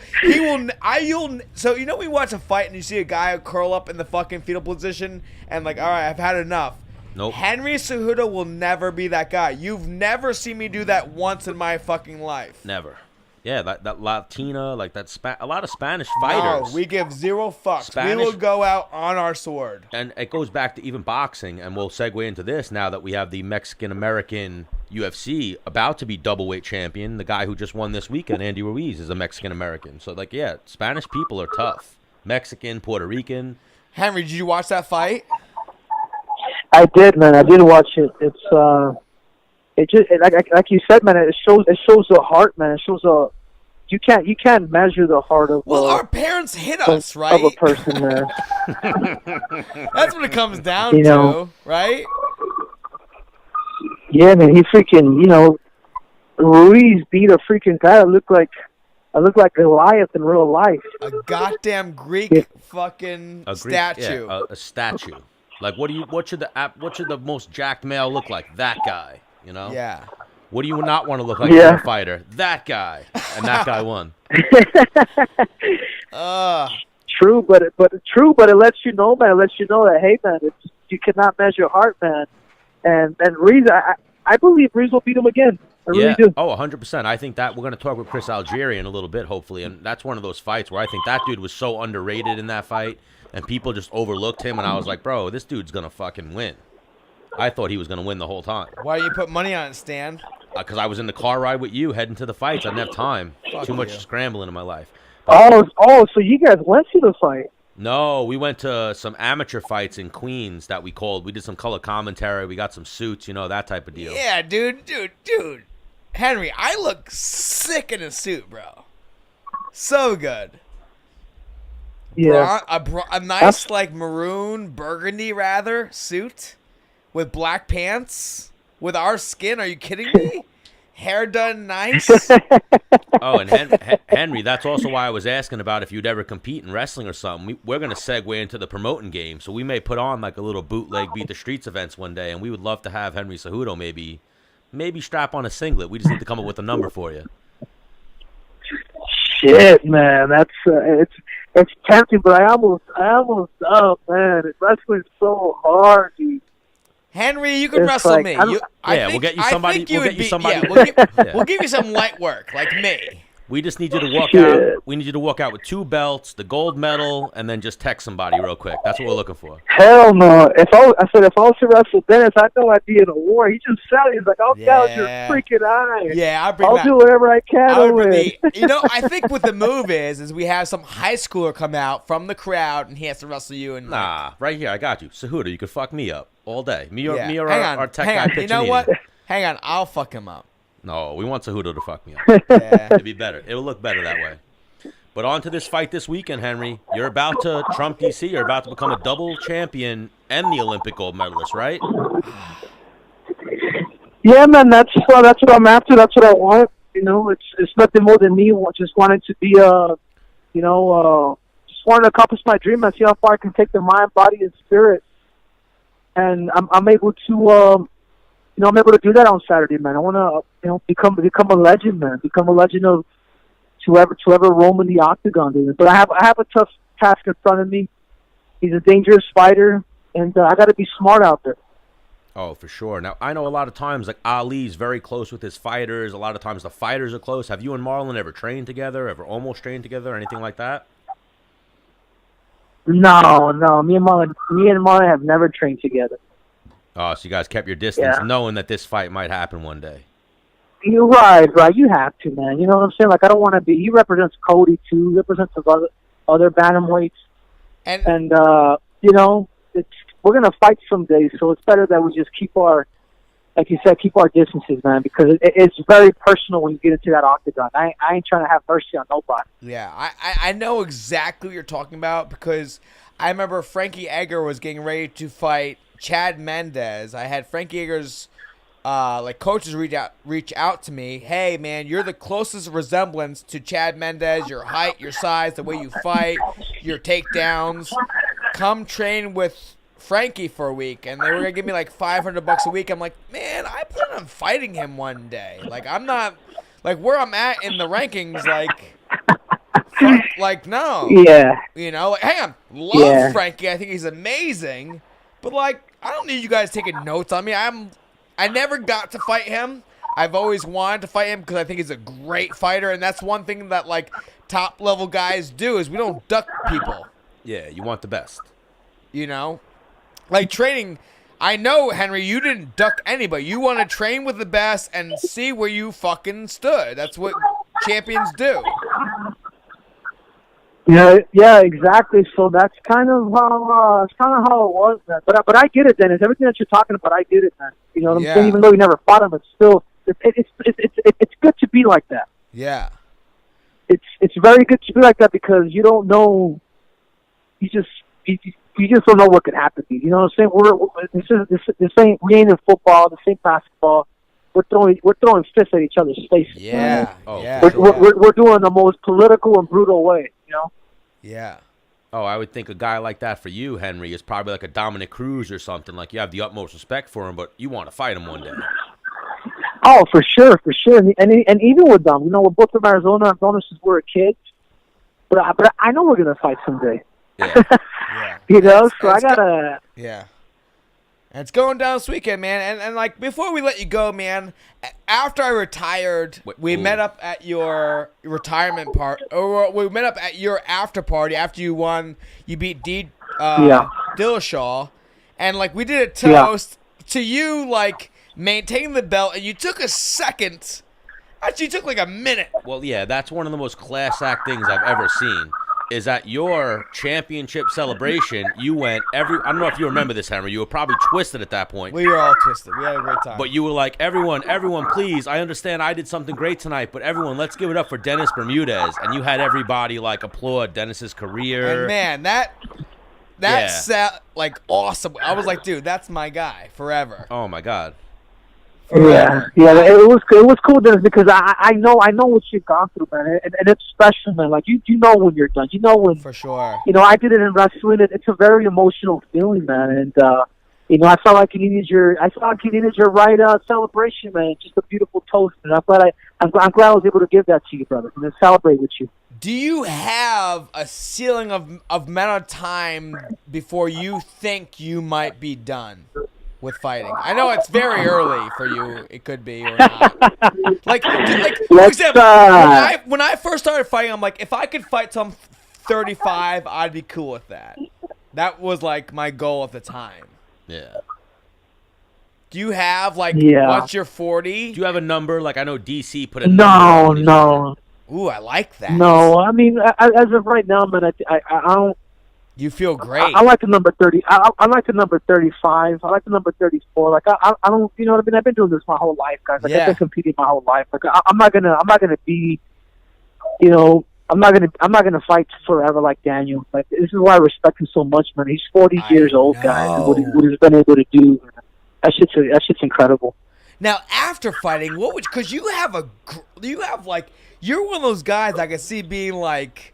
So, we watch a fight and you see a guy curl up in the fucking fetal position and, like, all right, I've had enough. Nope. Henry Cejudo will never be that guy. You've never seen me do that once in my fucking life. Never. Yeah, that Latina, like a lot of Spanish fighters. No, we give zero fucks. Spanish, we will go out on our sword. And it goes back to even boxing, and we'll segue into this now that we have the Mexican-American UFC about to be doubleweight champion. The guy who just won this weekend, Andy Ruiz, is a Mexican-American. So, like, yeah, Spanish people are tough. Mexican, Puerto Rican. Henry, did you watch that fight? I did, man. I did watch it. It just like you said, man. It shows the heart, man. It shows you can't measure the heart of. Well, our parents hit us, right? Of a person, man. That's what it comes down to, right? Yeah, man. He freaking, Ruiz beat a freaking guy that looked like Goliath in real life. A goddamn Greek fucking statue. Yeah, a statue. Like, what should the most jacked male look like? That guy, Yeah. What do you not want to look like in a fighter? That guy. And that guy won. true, but it lets you know, man. It lets you know that, hey, man, you cannot measure heart, man. And Reese, I believe Reese will beat him again. I really do. Oh, 100%. I think that we're going to talk with Chris Algieri in a little bit, hopefully, and that's one of those fights where I think that dude was so underrated in that fight, and people just overlooked him, and I was like, bro, this dude's going to fucking win. I thought he was going to win the whole time. Why do you put money on it, Stan? Because I was in the car ride with you heading to the fights. I didn't have time. Too much scrambling in my life. So you guys went to the fight? No, we went to some amateur fights in Queens that we called. We did some color commentary. We got some suits, that type of deal. Yeah, dude. Henry, I look sick in a suit, bro. So good. Yeah. A nice, maroon, burgundy, rather, suit with black pants with our skin. Are you kidding me? Hair done nice. Oh, and Henry, that's also why I was asking about if you'd ever compete in wrestling or something. We're going to segue into the promoting game, so we may put on a little bootleg Beat the Streets events one day, and we would love to have Henry Cejudo maybe strap on a singlet. We just need to come up with a number for you. Shit, man, that's it's tempting, but I almost man. Wrestling's so hard, dude. Henry, you can wrestle me. We'll get you somebody. We'll give you some light work, like me. We just need you to walk out. We need you to walk out with 2 belts, the gold medal, and then just text somebody real quick. That's what we're looking for. Hell no! If I was to wrestle Dennis, I know I'd be in a war. He just said, he's like, "I'll gouge your freaking eye." Yeah, I'll do whatever I can to win. I think what the move is we have some high schooler come out from the crowd, and he has to wrestle you. And right here, I got you, Cejudo. You could fuck me up all day. Me or our tech guy. pitching. You know what? Hang on, I'll fuck him up. No, we want Cejudo to fuck me up. Yeah. It'd be better. It will look better that way. But on to this fight this weekend, Henry. You're about to trump DC. You're about to become a double champion and the Olympic gold medalist, right? Yeah, man. That's what I'm after. That's what I want. It's nothing more than me. Just wanted to be just wanted to accomplish my dream and see how far I can take the mind, body, and spirit. And I'm able to. I'm able to do that on Saturday, man. I want to, become a legend, man. Become a legend of to ever roam in the octagon, dude. But I have a tough task in front of me. He's a dangerous fighter, and I got to be smart out there. Oh, for sure. Now, I know a lot of times, Ali's very close with his fighters. A lot of times the fighters are close. Have you and Marlon ever trained together, ever almost trained together, anything like that? No. Me and Marlon have never trained together. Oh, so you guys kept your distance, knowing that this fight might happen one day. You're right. You have to, man. You know what I'm saying? I don't want to be. He represents Cody too. He represents other bantamweights, and we're gonna fight someday. So it's better that we just keep our, like you said, keep our distances, man, because it's very personal when you get into that octagon. I ain't trying to have mercy on nobody. Yeah, I know exactly what you're talking about because I remember Frankie Edgar was getting ready to fight Chad Mendez. I had Frankie Edgar's coaches reach out to me. Hey man, you're the closest resemblance to Chad Mendez. Your height, your size, the way you fight, your takedowns. Come train with Frankie for a week, and they were gonna give me $500 a week. I'm like, man, I plan on fighting him one day. I'm not where I'm at in the rankings. No. Yeah. Hang on. Love Frankie. I think he's amazing. But I don't need you guys taking notes on me. I never got to fight him. I've always wanted to fight him because I think he's a great fighter, and that's one thing that top level guys do is we don't duck people. Yeah, you want the best. Training. I know, Henry, you didn't duck anybody. You want to train with the best and see where you fucking stood. That's what champions do. Yeah, exactly. So that's kind of how it was, man. But I get it, Dennis. Everything that you're talking about, I get it, man. You know what I'm saying? Even though you never fought him, it's still it's good to be like that. Yeah. It's very good to be like that because you don't know. You just don't know what could happen to you. You know what I'm saying? We ain't in football. This ain't basketball. We're throwing fists at each other's faces. Yeah. We're doing the most political and brutal way. Yeah. Oh, I would think a guy like that for you, Henry, is probably like a Dominic Cruz or something. You have the utmost respect for him, but you want to fight him one day. Oh, for sure. And even with them, we're both from Arizona. I've known us since we were kids. But I know we're gonna fight someday. Yeah. Yeah. You know, It's- so I it's go- gotta. Yeah. And it's going down this weekend, man. And like before we let you go, man, after I retired, we ooh. met up at your retirement part, or we met up at your after party after you won. You beat Yeah. Dillashaw, and like we did a Yeah. toast to you, like maintaining the belt, and you took a second. Actually, you took like a minute. Well, yeah, that's one of the most class act things I've ever seen. Is at your championship celebration, you went I don't know if you remember this, Henry. You were probably twisted at that point. We were all twisted. We had a great time. But you were like, everyone, please. I understand I did something great tonight, but everyone, let's give it up for Dennis Bermudez. And you had everybody like applaud Dennis's career. And man, that Yeah. set like awesome. I was like, dude, that's my guy forever. Oh my God. Yeah, it was cool, Dennis, because I know what you've gone through, man, and it's special, man. Like you know when you're done, you know when. For sure. You know, I did it in wrestling. It's a very emotional feeling, man, and you know, I felt like you needed your right celebration, man. Just a beautiful toast, and I'm glad I was able to give that to you, brother, and to celebrate with you. Do you have a ceiling of amount of time before you think you might be done with fighting? I know it's very early for you. It could be or not. like for Let's, example, when I first started fighting, I'm like, if I could fight till I'm 35, I'd be cool with that. That was like my goal at the time. Yeah. Do you have like Yeah. once you're 40? Do you have a number? Like I know DC put a number on No. Ooh, I like that. No, I mean, as of right now, man, I don't. You feel great. I like the number 30. I like the number 35. I like the number 34. Like I don't. You know what I mean? I've been doing this my whole life, guys. Like Yeah. I've been competing my whole life. Like I'm not gonna be. You know, I'm not gonna fight forever like Daniel. Like this is why I respect him so much, man. He's 40 years old, guys. And what he's been able to do. That shit's incredible. Now, after fighting, because you have you're one of those guys I can see being like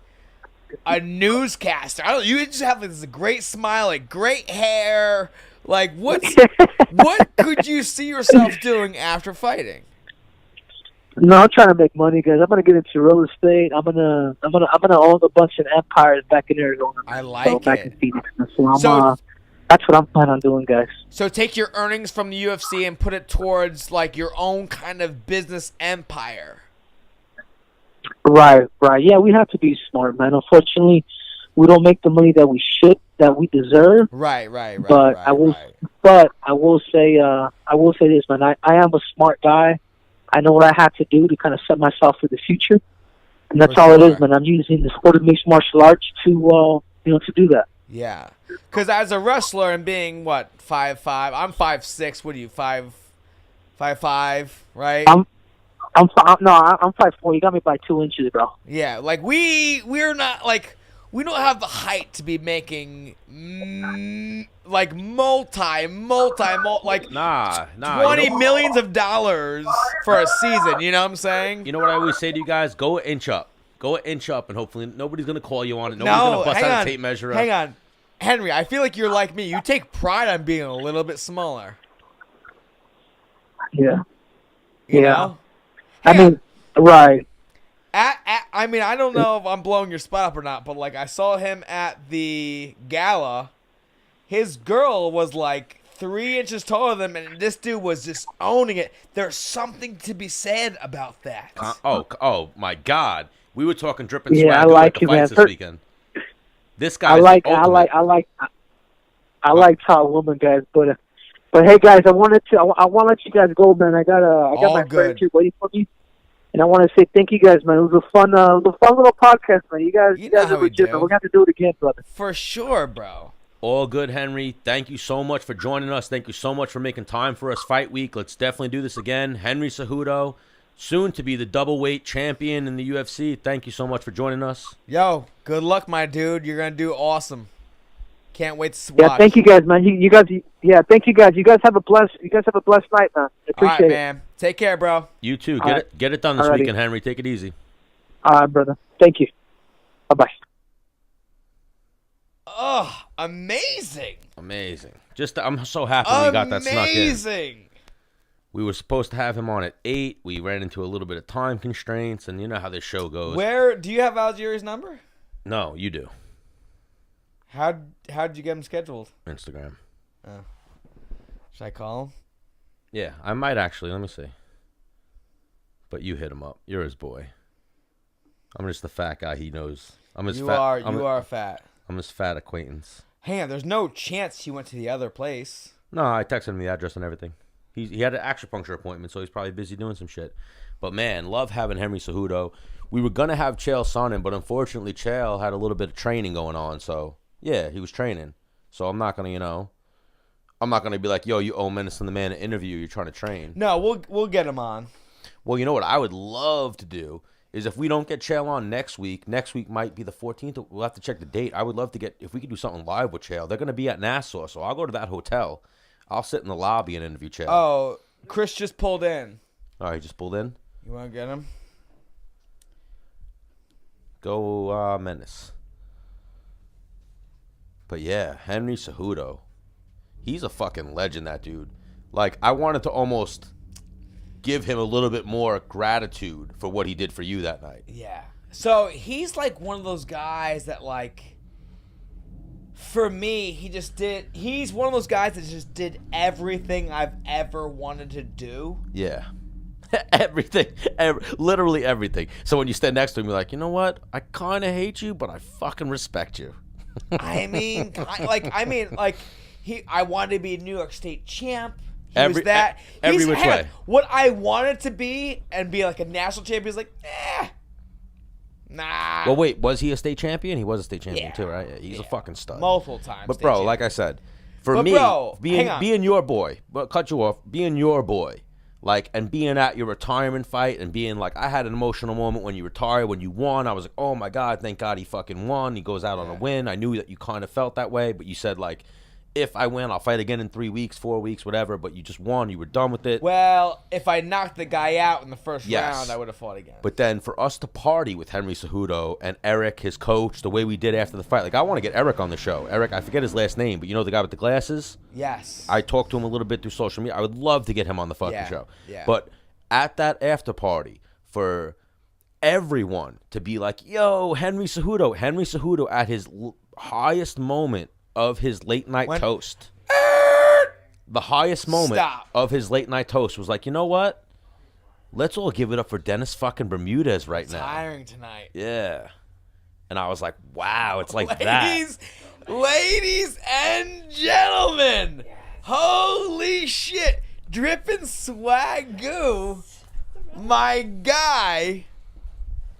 a newscaster. You just have like this great smile, like great hair. Like what could you see yourself doing after fighting? No, I'm trying to make money, guys. I'm gonna get into real estate. I'm gonna own a bunch of empires back in Arizona. I like back it. in Phoenix. So that's what I'm planning on doing, guys. So take your earnings from the UFC and put it towards like your own kind of business empire. Right. Yeah, we have to be smart, man. Unfortunately, we don't make the money that we deserve. Right. But I will say this, man. I am a smart guy. I know what I have to do to kind of set myself for the future, and that's all it is, man. I'm using the sport of mixed martial arts to do that. Yeah, because as a wrestler and being what 5'5", I'm 5'6". What are you 5'5", right? I'm 5'4". You got me by 2 inches, bro. Yeah, like we're not like we don't have the height to be making like multi like Nah. $20 million of dollars for a season. You know what I'm saying? You know what I always say to you guys? Go an inch up. Go an inch up, and hopefully nobody's gonna call you on it. Nobody's gonna bust out a tape measure. Hang on, Henry. I feel like you're like me. You take pride on being a little bit smaller. Yeah. You know? I mean, right. I mean, I don't know if I'm blowing your spot up or not, but like I saw him at the gala. His girl was like 3 inches taller than him, and this dude was just owning it. There's something to be said about that. Oh my God. We were talking dripping Yeah, swag I like at the you, fights man. this weekend. This guy. I like tall women, guys. But hey, guys, I want to let you guys go, man. I got my friends here waiting for me, and I want to say thank you, guys, man. It was a fun little podcast, man. You guys are legit, man. We're gonna have to do it again, brother. For sure, bro. All good, Henry. Thank you so much for joining us. Thank you so much for making time for us fight week. Let's definitely do this again. Henry Cejudo, soon to be the double-weight champion in the UFC. Thank you so much for joining us. Yo, good luck, my dude. You're going to do awesome. Can't wait to watch. Yeah, thank you, guys, man. You guys, thank you, guys. You guys have a blessed night, man. I appreciate all right, it. man. Take care, bro. You too. All right. Get it done this Alrighty. weekend, Henry. Take it easy. All right, brother. Thank you. Bye-bye. Oh, amazing. Amazing. I'm so happy we got that snuck in. Amazing. We were supposed to have him on at 8. We ran into a little bit of time constraints, and you know how this show goes. Where do you have Algieri's number? No, you do. How'd you get him scheduled? Instagram. Oh. Should I call him? Yeah, I might actually. Let me see. But you hit him up. You're his boy. I'm just the fat guy he knows. I'm his You fat. are fat. I'm his fat acquaintance. Hang on, there's no chance he went to the other place. No, I texted him the address and everything. He had an acupuncture appointment, so he's probably busy doing some shit. But man, love having Henry Cejudo. We were gonna have Chael Sonnen, but unfortunately Chael had a little bit of training going on. So yeah, he was training. So I'm not gonna, I'm not gonna be like, yo, you owe Menace and the Man an interview. You're trying to train. No, we'll get him on. Well, you know what I would love to do is if we don't get Chael on next week might be the 14th. We'll have to check the date. I would love to get, if we could do something live with Chael. They're going to be at Nassau, so I'll go to that hotel. I'll sit in the lobby and interview Chael. Oh, Chris just pulled in. All right, he just pulled in. You want to get him? Go Menace. But yeah, Henry Cejudo. He's a fucking legend, that dude. Like, I wanted to almost give him a little bit more gratitude for what he did for you that night. Yeah. So he's like one of those guys that, like, for me, he's one of those guys that just did everything I've ever wanted to do. Yeah. Everything. Literally everything. So when you stand next to him, you're like, you know what? I kind of hate you, but I fucking respect you. I wanted to be a New York State champ. Every which way. What I wanted to be and be like a national champion is like, nah. Well, wait, was he a state champion? He was a state champion Yeah. too, right? Yeah, he's a fucking stud. Multiple times. But state bro, champion. like I said, for But me, bro, hang on. being your boy, but cut you off, being your boy, like, and being at your retirement fight and being like, I had an emotional moment when you retired, when you won. I was like, oh my God, thank God he fucking won. He goes out on a win. I knew that you kind of felt that way, but you said like, if I win, I'll fight again in 3 weeks, 4 weeks, whatever. But you just won. You were done with it. Well, if I knocked the guy out in the first Yes. round, I would have fought again. But then for us to party with Henry Cejudo and Eric, his coach, the way we did after the fight, like I want to get Eric on the show. Eric, I forget his last name, but you know the guy with the glasses? Yes. I talked to him a little bit through social media. I would love to get him on the fucking Yeah, show. yeah. But at that after party, for everyone to be like, yo, Henry Cejudo at his highest moment of his late night toast. The highest moment of his late night toast was like, you know what? Let's all give it up for Dennis fucking Bermudez right now. Tiring tonight. Yeah. And I was like, wow, it's like that. Ladies and gentlemen. Holy shit. Drippin' Swagoo. My guy.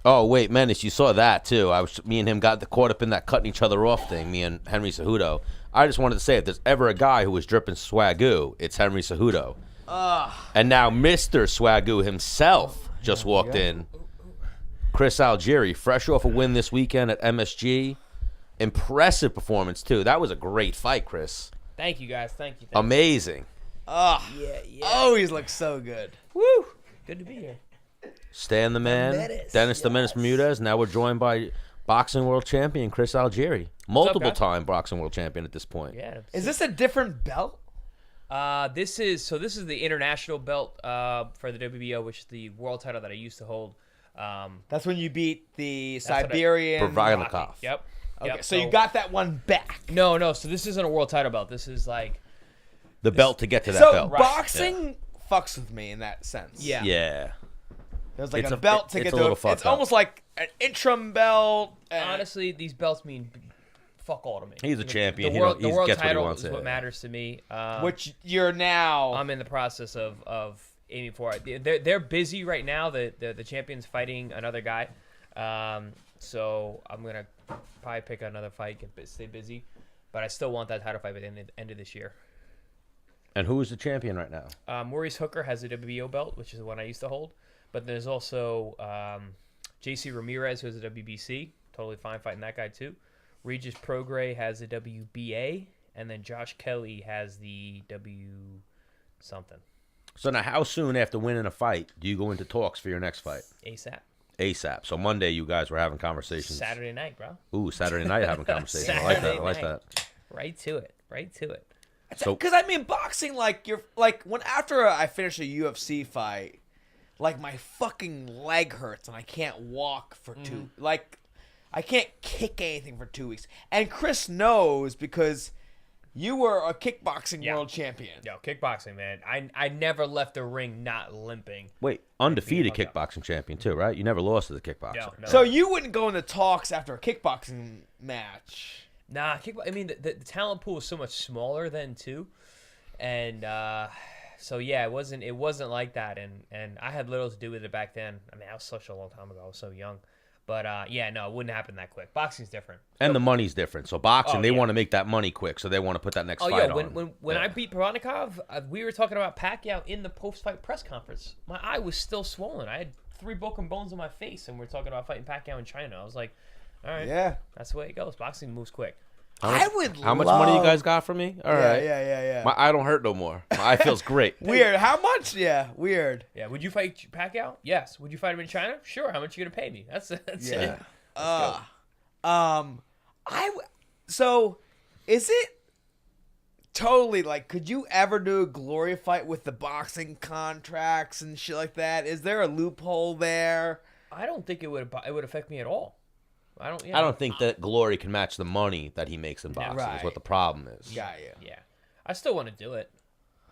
Oh, wait, Menace, you saw that too. Me and him got caught up in that cutting each other off thing, me and Henry Cejudo. I just wanted to say, if there's ever a guy who was dripping Swagoo, it's Henry Cejudo. And now Mr. Swagoo himself just walked in. Chris Algieri, fresh off a win this weekend at MSG. Impressive performance, too. That was a great fight, Chris. Thank you, guys. Thank you. Amazing. Yeah. Always looks so good. Woo. Good to be here. Stan the Man, Dennis the Menace Bermudez. Now we're joined by boxing world champion Chris Algieri. Multiple-time boxing world champion at this point. Yeah. Is this a different belt? This is the international belt for the WBO, which is the world title that I used to hold. That's when you beat the That's what Siberian. Provodnikov. Yep. Okay, Yep. so you got that one back. No. So this isn't a world title belt. This is like The belt to get to that So belt. boxing fucks with me in that sense. Yeah. Yeah. There's like It's a belt to it's get a to. little fucked It's up. almost like an interim belt. honestly, these belts mean fuck all to me. He's a champion. The world, He the world gets what he title wants, is what yeah. matters to me. Which you're now. I'm in the process of aiming for. They're busy right now. The champion's fighting another guy. So I'm gonna probably pick another fight, stay busy, but I still want that title fight by the end of this year. And who is the champion right now? Maurice Hooker has the WBO belt, which is the one I used to hold. But there's also J.C. Ramirez, who has the WBC. Totally fine fighting that guy, too. Regis Prograis has the WBA. And then Josh Kelly has the W something. So now, how soon after winning a fight do you go into talks for your next fight? ASAP. ASAP. So Monday, you guys were having conversations. Saturday night, bro. Ooh, Saturday night having conversations. I like that. I Saturday like night. that. Right to it. So, Because I mean, boxing, like you're like when after I finish a UFC fight, like my fucking leg hurts and I can't walk for two. Like I can't kick anything for 2 weeks. And Chris knows because you were a kickboxing world champion. Yo, kickboxing, man. I never left the ring not limping. Wait, undefeated kickboxing champion too, right? You never lost to the kickboxer. No. So you wouldn't go into talks after a kickboxing match. Nah, I mean, the talent pool was so much smaller then, too. And so, yeah, it wasn't like that. And I had little to do with it back then. I mean, that was such a long time ago. I was so young. But, yeah, no, it wouldn't happen that quick. Boxing's different. And the money's different. So boxing, they want to make that money quick, so they want to put that next fight on. When I beat Provodnikov, we were talking about Pacquiao in the post-fight press conference. My eye was still swollen. I had 3 broken bones in my face, and we're talking about fighting Pacquiao in China. I was like, all right, that's the way it goes. Boxing moves quick. How much money you guys got for me? All right. Yeah. My eye don't hurt no more. My eye feels great. Weird. How much? Yeah, weird. Yeah. Would you fight Pacquiao? Yes. Would you fight him in China? Sure. How much are you gonna pay me? That's it. So, is it totally like? Could you ever do a glory fight with the boxing contracts and shit like that? Is there a loophole there? I don't think it would affect me at all. I don't think that Glory can match the money that he makes in boxing. Right. Is what the problem is. Got you. Yeah. I still want to do it.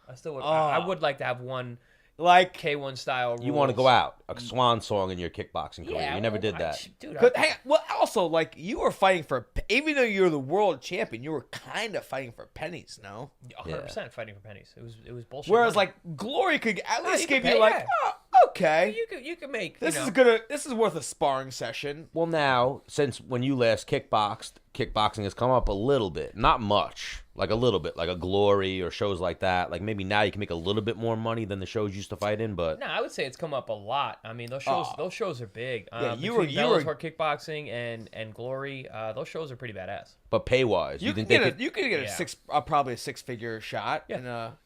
I still would. I would like to have one like K1 style. You want to go out a swan song in your kickboxing career. Yeah, You never did that. Dude, hang on. Well, also, like you were fighting for, even though you're the world champion, you were kind of fighting for pennies. No, 100% fighting for pennies. It was bullshit. Whereas, money. like Glory could at least you give could you pay, like, oh, okay, you could make this you is know, gonna, this is worth a sparring session. Well, now, since when you last kickboxed, kickboxing has come up a little bit. Not much. Like a little bit. Like a Glory or shows like that. Like maybe now you can make a little bit more money than the shows you used to fight in, but... No, I would say it's come up a lot. I mean, those shows are big. Yeah, you were Bellator kickboxing and Glory. Those shows are pretty badass. But pay-wise, You think could they get you could get probably a 6-figure shot. Yeah.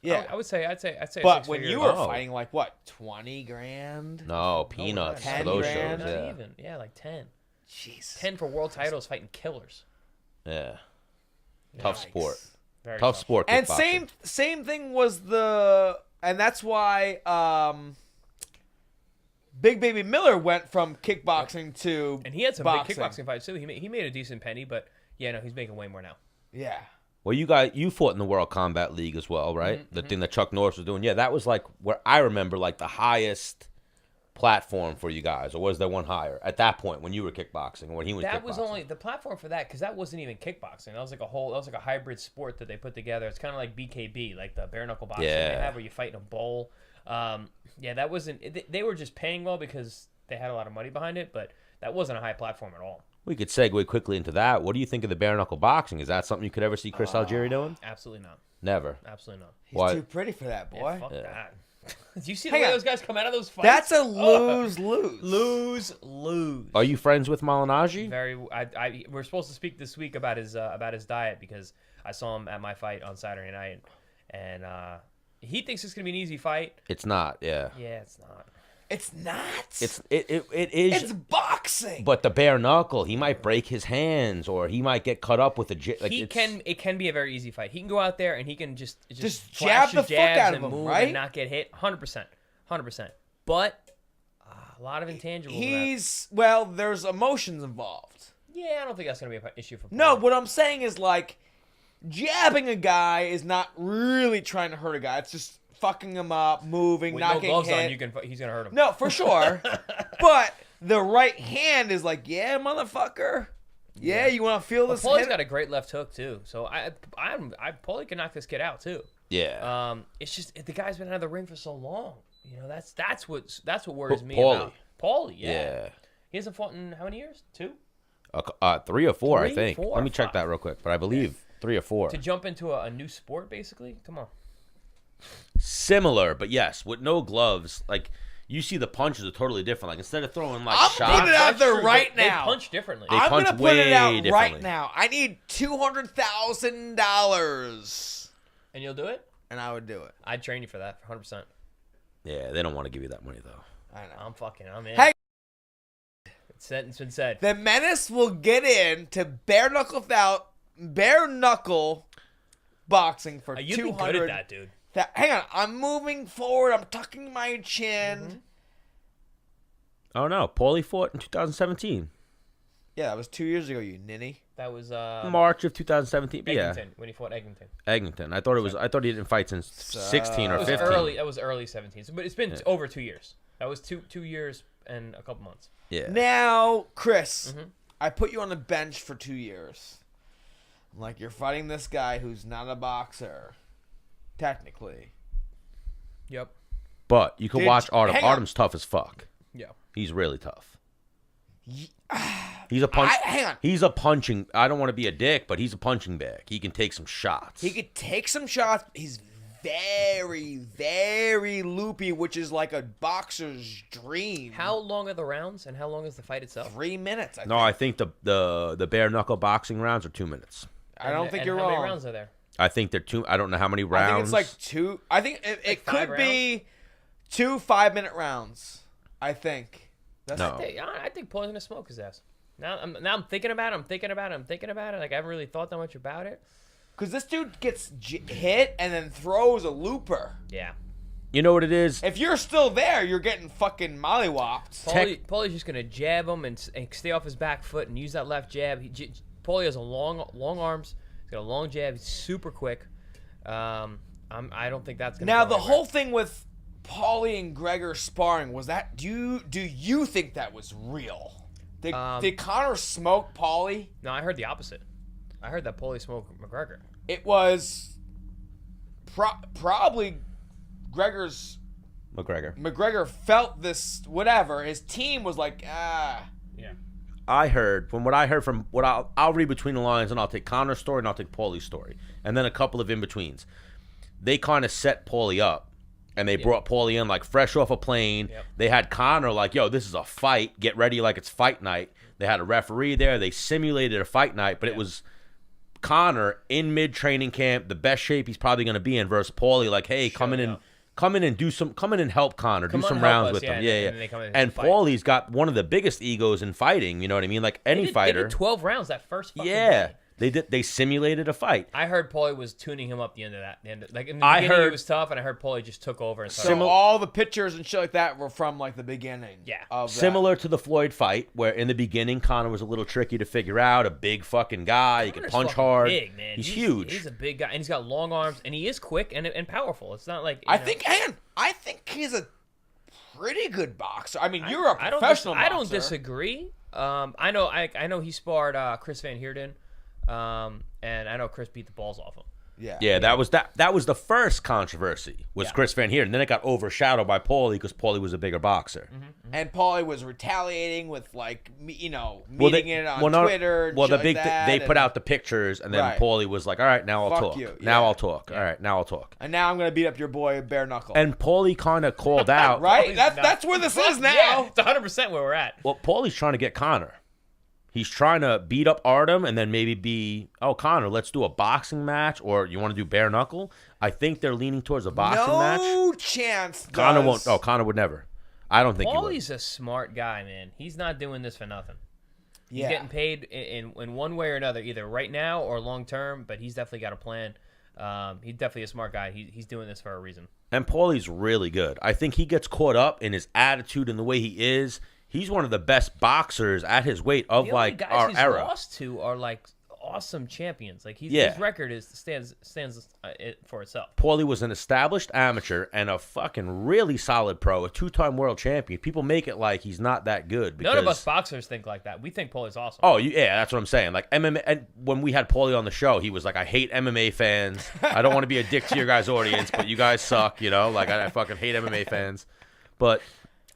And, I would say. I'd say. But when you were Oh. fighting, like what, 20 grand? No, peanuts for 10 those grand? shows, yeah. Not even. Yeah, like 10. Jesus. 10 for world titles fighting killers. Yeah. Tough Yikes. sport. Very Tough sport, And kickboxing. same thing was and that's why Big Baby Miller went from kickboxing to And he had some boxing. big kickboxing fights too. He made a decent penny, but yeah, no, he's making way more now. Yeah. Well, you fought in the World Combat League as well, right? Mm-hmm, The thing that Chuck Norris was doing. Yeah, that was like where I remember like the highest platform for you guys, or was there one higher at that point when you were kickboxing, or when he was That kickboxing? was only the platform for that because that wasn't even kickboxing. That was like a hybrid sport that they put together. It's kind of like BKB, like the bare knuckle boxing they have, where you fight in a bowl. Yeah, that wasn't. They were just paying well because they had a lot of money behind it, but that wasn't a high platform at all. We could segue quickly into that. What do you think of the bare knuckle boxing? Is that something you could ever see Chris Algieri doing? Absolutely not. Never. Absolutely not. He's Why? too pretty for that, boy. Yeah, fuck that. Do you see the Hang way on. those guys come out of those fights? That's a lose-lose. Lose. Are you friends with Malinaji? We're supposed to speak this week about his diet because I saw him at my fight on Saturday night, and he thinks it's gonna be an easy fight. It's not. Yeah. Yeah, it's not. It's not. It is. It's boxing. But the bare knuckle, he might break his hands, or he might get cut up with a like. It can be a very easy fight. He can go out there and he can just jab flash the his fuck jabs out of and him, move right? and not get hit. 100%. But a lot of intangibles. There's emotions involved. Yeah, I don't think that's gonna be an issue for. No, Paul. what I'm saying is like jabbing a guy is not really trying to hurt a guy. It's just fucking him up, moving, with not no getting gloves hit. on, he's gonna hurt him. No, for sure. But the right hand is like, yeah, motherfucker. Yeah, you want to feel this? Paulie's hit? got a great left hook too, so Paulie can knock this kid out too. Yeah. It's just the guy's been out of the ring for so long. You know, that's what worries me Paulie. about Paulie. Yeah. Yeah. He hasn't fought in how many years? 2? 3 or 4, I 3, think. 4, Let me check 5. that real quick, but I believe 3 or 4. To jump into a new sport, basically. Come on. Similar, but yes, with no gloves. Like you see, the punches are totally different. Like instead of throwing like I'm shots, putting it out there right They now. punch differently. They I'm punch gonna put it out way right differently. now. I need $200,000, And you'll do it? and I would do it. I'd train you for that, 100%. Yeah, they don't want to give you that money though. I know. I'm in. Hey. It's been said. The Menace will get into bare knuckle boxing for You'd be 200. good at that, dude. Hang on, I'm moving forward. I'm tucking my chin. Oh no, Paulie fought in 2017. Yeah, that was 2 years ago, you ninny. That was March of 2017. Yeah, Eglinton, when he fought Eglinton. Eglinton. I thought he didn't fight since 16 or It was 15. early. That was early 17. But it's been over 2 years. That was two years and a couple months. Yeah. Now, Chris, Mhm. I put you on the bench for 2 years. I'm like, you're fighting this guy who's not a boxer, technically. Yep. But you can Dude, watch Artem. hang on. Artem's tough as fuck. Yeah. He's really tough. He's a punch. Hang on. He's a punching. I don't want to be a dick, but he's a punching bag. He can take some shots. He could take some shots. He's very, very loopy, which is like a boxer's dream. How long are the rounds, and how long is the fight itself? 3 minutes. I think the bare knuckle boxing rounds are 2 minutes. I don't think you're how wrong. How many rounds are there? I think they're two. I don't know how many I rounds. think it's like two. I think it five could be 2 5-minute rounds. I think. That's No. I think Paul's gonna smoke his ass. Now I'm thinking about it. I'm thinking about it. Like I haven't really thought that much about it. Because this dude gets hit and then throws a looper. Yeah. You know what it is? If you're still there, you're getting fucking mollywopped. Paulie's just gonna jab him and stay off his back foot and use that left jab. Paulie has a long arms. He's got a long jab. He's super quick. I don't think that's gonna. Now go the anywhere. whole thing with Paulie and Gregor sparring was that. Do you think that was real? Did Conor smoke Paulie? No, I heard the opposite. I heard that Paulie smoked McGregor. It was probably McGregor felt this. Whatever his team was like. Yeah. I heard from what I'll read between the lines, and I'll take Conor's story and I'll take Paulie's story, and then a couple of in betweens. They kind of set Paulie up, and they brought Paulie in like fresh off a plane. Yep. They had Conor like, yo, this is a fight. Get ready like it's fight night. They had a referee there. They simulated a fight night, but it was Conor in mid training camp, the best shape he's probably going to be in, versus Paulie like, hey, come in and help Conor, do some rounds with him. And Paulie's got one of the biggest egos in fighting. You know what I mean? Like any fighter. They did 12 rounds that first fucking Yeah. day. They simulated a fight. I heard Paulie was tuning him up the end of that. Like in the beginning, it was tough, and I heard Paulie just took over and started. So all the pictures and shit like that were from like the beginning. Yeah. Of Similar to the Floyd fight, where in the beginning Conor was a little tricky to figure out. A big fucking guy, he can Conor's punch fucking hard. Big, man. He's huge. He's a big guy, and he's got long arms, and he is quick and powerful. It's not like I think he's a pretty good boxer. I mean, you're a professional boxer. I don't disagree. I know he sparred Chris Van Heerden, and I know Chris beat the balls off him. Yeah. That was the first controversy was Chris Van Heerden. Then it got overshadowed by Paulie because Paulie was a bigger boxer. Mm-hmm. And Paulie was retaliating with like meeting it on Twitter. Well, the shit big like that, they put out the pictures, and then Right. Paulie was like, "All right, now I'll Fuck talk. you. Now Yeah. I'll talk. All right, now I'll talk." And now I'm gonna beat up your boy bare knuckle. And Paulie kind of called out, right? Paulie's That's where this is now. Yeah, it's 100% where we're at. Well, Paulie's trying to get Conor. He's trying to beat up Artem and then maybe Conor, let's do a boxing match, or you want to do bare knuckle? I think they're leaning towards a boxing match. No chance. Conor does. won't. Oh, Conor would never. I don't think he would. Paulie's a smart guy, man. He's not doing this for nothing. He's Yeah. getting paid in one way or another, either right now or long term. But he's definitely got a plan. He's definitely a smart guy. He's doing this for a reason. And Paulie's really good. I think he gets caught up in his attitude and the way he is. He's one of the best boxers at his weight of The like only guys our he's era. lost to are like awesome champions. Like his record stands for itself. Paulie was an established amateur and a fucking really solid pro, a 2-time world champion. People make it like he's not that good. Because, None of us boxers think like that. We think Paulie's awesome. Oh, yeah, that's what I'm saying. Like MMA, and when we had Paulie on the show, he was like, "I hate MMA fans. I don't want to be a dick to your guys' audience, but you guys suck." You know, like I fucking hate MMA fans. But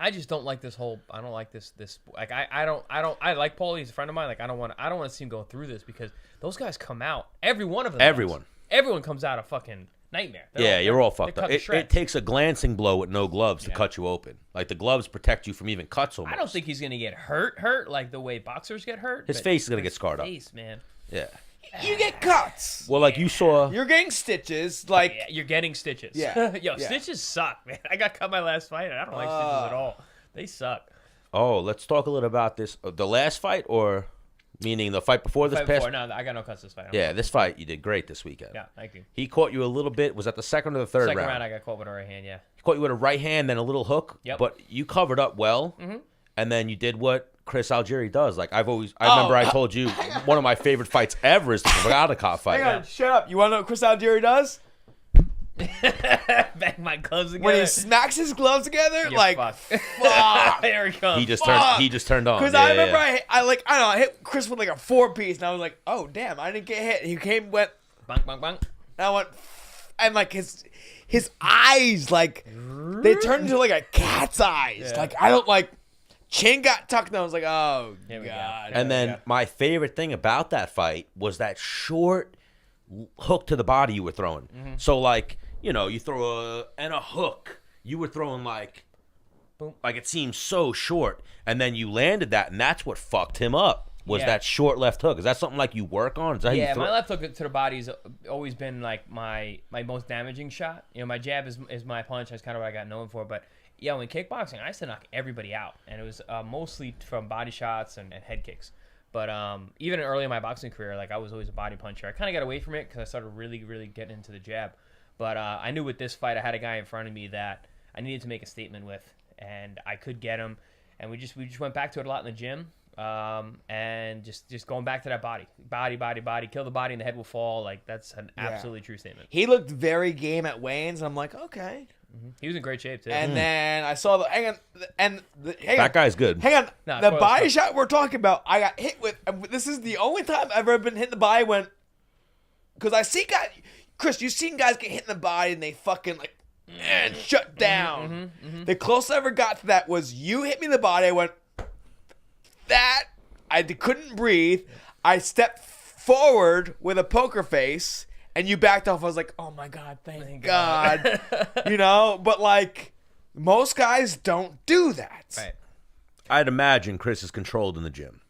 I just don't like this whole. I don't like this. Like I don't. I like Paulie. He's a friend of mine. Like I don't want to see him go through this because those guys come out. Every one of them. Everyone comes out a fucking nightmare. You're all fucked up. It It takes a glancing blow with no gloves to cut you open. Like the gloves protect you from even cuts almost. I don't think he's gonna get hurt like the way boxers get hurt. His face is gonna get scarred up. Face, man. Yeah. You get cuts. Well, like you saw. You're getting stitches. Like Yeah, you're getting stitches. Yeah. Yo, Yeah. stitches suck, man. I got cut my last fight, and I don't like stitches at all. They suck. Oh, let's talk a little about this. The last fight, or meaning the fight before this Fight past. before, no, I got no cuts this fight. Yeah, this fight you did great this weekend. Yeah, thank you. He caught you a little bit. Was that the second or the third Second round? round, I got caught with a right hand. Yeah. He caught you with a right hand, then a little hook. Yep. But you covered up well, and then you did what Chris Algieri does. Like I remember I told you one of my favorite fights ever is the Bogotá fight. Hang on, shut up. You want to know what Chris Algieri does? Bang my gloves together. When he smacks his gloves together, You're like, fucked. fuck. There he comes. He just turned on. Because I remember I hit Chris with like a 4-piece, and I was like, oh damn, I didn't get hit. And he went, bang, bang, bang. and I went, and like his eyes, like they turned into like a cat's eyes. Yeah. Like I don't like. Chin got tucked, and I was like, oh Here we go. god. And then my favorite thing about that fight was that short hook to the body you were throwing. So like, you throw a hook. You were throwing like, boom, like it seemed so short, and then you landed that, and that's what fucked him up. Was that short left hook? Is that something like you work on? Is that how you throw? My left hook to the body's always been like my most damaging shot. My jab is my punch. That's kind of what I got known for. But yeah, in kickboxing, I used to knock everybody out, and it was mostly from body shots and head kicks. But even early in my boxing career, like I was always a body puncher. I kind of got away from it because I started really, really getting into the jab. But I knew with this fight, I had a guy in front of me that I needed to make a statement with, and I could get him. And we just went back to it a lot in the gym, and just going back to that body, kill the body, and the head will fall. Like that's an absolutely true statement. He looked very game at weigh-ins, and I'm like, okay. He was in great shape too. And then I saw That guy's good. Hang on, Nah, the spoil body stuff. shot we're talking about, I got hit with. This is the only time I've ever been hit in the body when, because I see guys, Chris, you've seen guys get hit in the body and they fucking like and shut down. The closest I ever got to that was you hit me in the body. I went that I couldn't breathe. I stepped forward with a poker face. And you backed off. I was like, oh my God, thank God. But like, most guys don't do that. Right. I'd imagine Chris is controlled in the gym.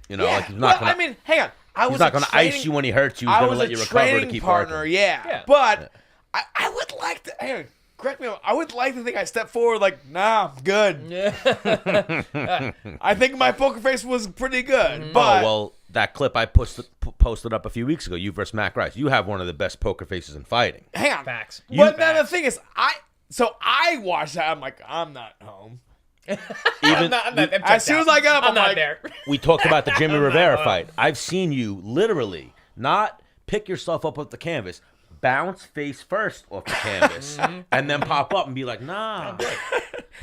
Like he's Well, not gonna. I mean, hang on. He's not gonna ice you when he hurts you. He's gonna let you recover to keep partner, working. yeah. But I would like to. Hang on, correct me. I would like to think I stepped forward like, nah, I'm good. Yeah. I think my poker face was pretty good. But well, that clip I posted up a few weeks ago, you versus Mac Rice. You have one of the best poker faces in fighting. hang on. Facts. But then the thing is, I watched that. I'm like, I'm not home. Even As soon as I got up, I'm not like, there. we talked about the Jimmy Rivera fight. I've seen you literally not pick yourself up off the canvas, bounce face first off the canvas, and then pop up and be like, nah,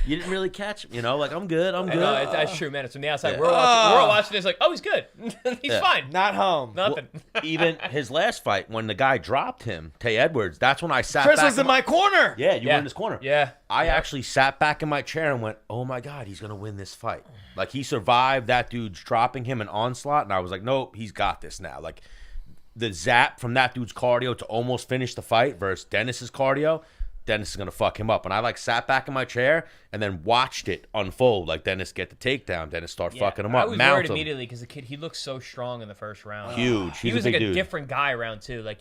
you didn't really catch me. Like, I'm good. I'm good. No, that's true, man. It's from the outside. Yeah. We're all watching this like, oh, he's good. He's fine. not home. Nothing. Even his last fight, when the guy dropped him, Tay Edwards, that's when I sat Chris back. was in my corner. Yeah, you were in his corner. Yeah. I actually sat back in my chair and went, oh my God, he's going to win this fight. Like, he survived that dude's dropping him an onslaught, and I was like, nope, he's got this now. Like, the zap from that dude's cardio to almost finish the fight versus Dennis's cardio, Dennis is going to fuck him up. And I, sat back in my chair and then watched it unfold. Like, Dennis get the takedown. Dennis start fucking him up. I was mount worried him. immediately because the kid, he looked so strong in the first round. Huge. He He's was a big like a dude. different guy round two. Like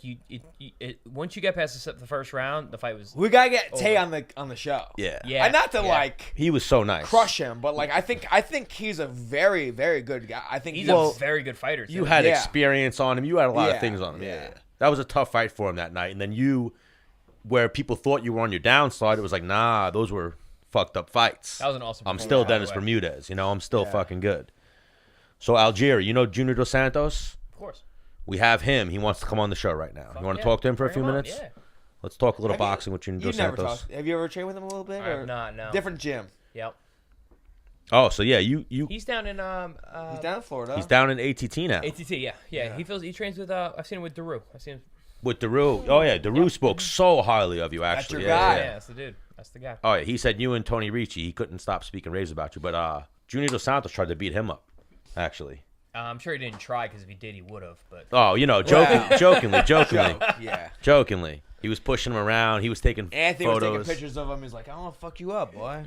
once you get past the first round, the fight was. We gotta get Tay on the show. Yeah. Yeah. And not to He was so nice. crush him, but I think he's a very, very good guy. I think He's a very good fighter. Too. You had Yeah. experience on him. You had a lot Yeah. of things on him. Yeah. That was a tough fight for him that night. And then you, where people thought you were on your downside, it was like, nah, those were fucked up fights. That was an awesome I'm performance, still by the Dennis way. Bermudez. I'm still fucking good. So Algieri, Junior Dos Santos? Of course. We have him. He wants to come on the show right now. You want to talk to him for a few minutes? Yeah. Let's talk a little Have you- boxing with Junior You've Dos never Santos. talked. Have you ever trained with him a little bit? I Or have not. No. different gym. Yep. Oh, so yeah, you He's down in He's down in Florida. he's down in ATT now. ATT. Yeah. He trains with. I've seen him with Daru. I've seen him. With Daru. Oh yeah, Daru spoke so highly of you actually. your Yeah, guy. yeah. Yeah, that's the dude. That's the guy. Oh yeah, he said you and Tony Ricci, he couldn't stop speaking raves about you. But Junior Dos Santos tried to beat him up, actually. I'm sure he didn't try because if he did, he would have. But Oh, jokingly. Yeah. Jokingly. He was pushing him around. He was taking Anthony was photos. taking pictures of him. He's like, I want to fuck you up, boy.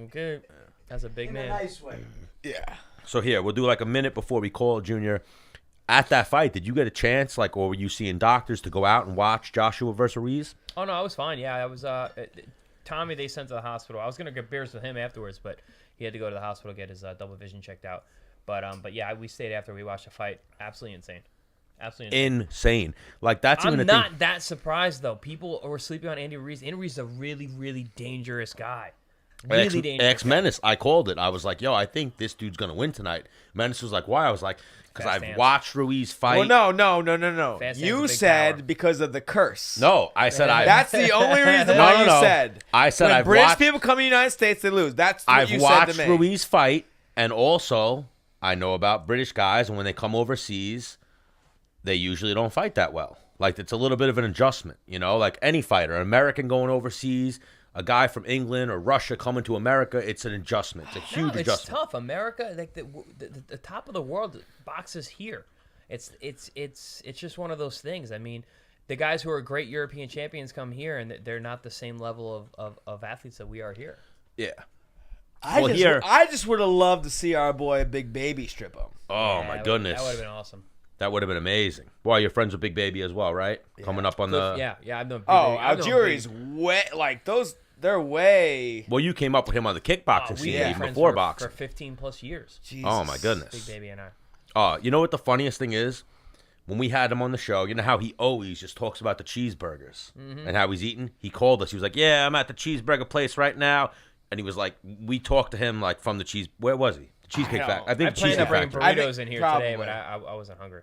okay, that's a big In man. a nice way. Yeah. So here, we'll do like a minute before we call Junior. At that fight, did you get a chance, or were you seeing doctors to go out and watch Joshua versus Ruiz? Oh no, I was fine. Yeah, I was. Tommy, they sent to the hospital. I was gonna get beers with him afterwards, but he had to go to the hospital to get his double vision checked out. But yeah, we stayed after we watched the fight. Absolutely insane. Absolutely Insane. Like that's even I'm a not thing. that surprised though. People were sleeping on Andy Ruiz. Andy Ruiz is a really, really dangerous guy. Really dangerous. Ex Menace, I called it. I was like, yo, I think this dude's going to win tonight. Menace was like, why? I was like, because Fast I've hands. watched Ruiz fight. Well, no. Fast hands You is big said power. because of the curse. No, I said I. That's the only reason No, why no, you no. said. I said when I've British watched. people come to the United States, they lose. That's what I've you watched said to me. Ruiz fight, and also I know about British guys, and when they come overseas, they usually don't fight that well. Like, it's a little bit of an adjustment, you know? Like any fighter, an American going overseas, a guy from England or Russia coming to America, it's an adjustment. It's a huge It's adjustment. tough. America, like the top of the world boxes here. It's just one of those things. I mean, the guys who are great European champions come here, and they're not the same level of athletes that we are here. Yeah. I just would have loved to see our boy Big Baby strip him. Oh, Yeah, my that goodness. That would have been awesome. That would have been amazing. Boy, you're friends with Big Baby as well, right? Coming up on the... Yeah, I've known. Oh, Algieri's way like those. They're way. Well, you came up with him on the kickboxing scene even friends before for boxing. 15 plus years. Jesus. Oh, my goodness. Big Baby and I. You know what the funniest thing is? When we had him on the show, you know how he always just talks about the cheeseburgers and how he's eating? He called us. He was like, yeah, I'm at the cheeseburger place right now. And he was like, we talked to him like from the cheese. Where was he? The Cheesecake I Factory. know. I think I planned on Cheesecake bringing Factory. burritos in here Probably. today, but I wasn't hungry.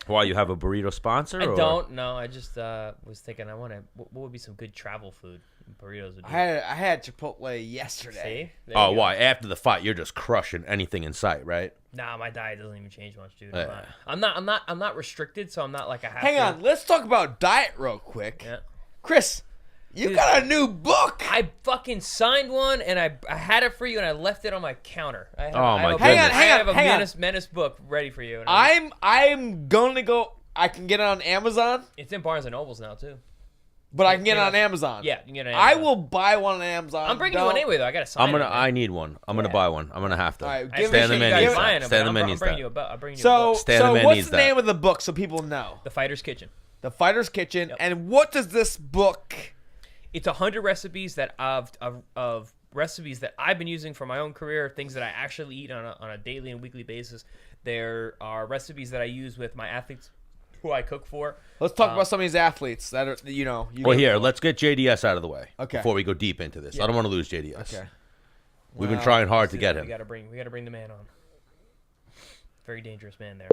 Why, you have a burrito sponsor? I or? don't. No, I just was thinking what would be some good travel food? Burritos would be. I had Chipotle yesterday. See? There you Oh, go. why? After the fight, you're just crushing anything in sight, right? Nah, my diet doesn't even change much, dude. Yeah. I'm not restricted, so I'm not like I have Hang to. on, let's talk about diet real quick. Yeah. Chris, you Dude. got a new book. I fucking signed one, and I had it for you, and I left it on my counter. I have, Oh, I my have a- goodness. I have a hang on. Menace book ready for you. And I'm going to go. I can get it on Amazon, It's in Barnes and Nobles now too. but I can get it Yeah. on Amazon. Yeah, you can get it on I Amazon. will buy one on Amazon. I'm bringing you one anyway, though. I got to sign it. man. I need one. I'm gonna Yeah. buy one. I'm gonna have to. All right, I give Stan me- the appreciate man you guys needs buying that. them, Stan but the man I'm needs bringing that. you a book. I'm bringing you a So, book. Stan the man what's needs the that. name of the book so people know? The Fighter's Kitchen. The Fighter's Kitchen. Yep. And what does this book? It's 100 recipes that of recipes that I've been using for my own career, things that I actually eat on a daily and weekly basis. There are recipes that I use with my athletes who I cook for. Let's talk about some of these athletes that are, you know. Well, here, let's get JDS out of the way Okay. before we go deep into this. I don't want to lose JDS. Okay. We've been Well, trying hard to get We him. gotta bring the man on. Very dangerous man there.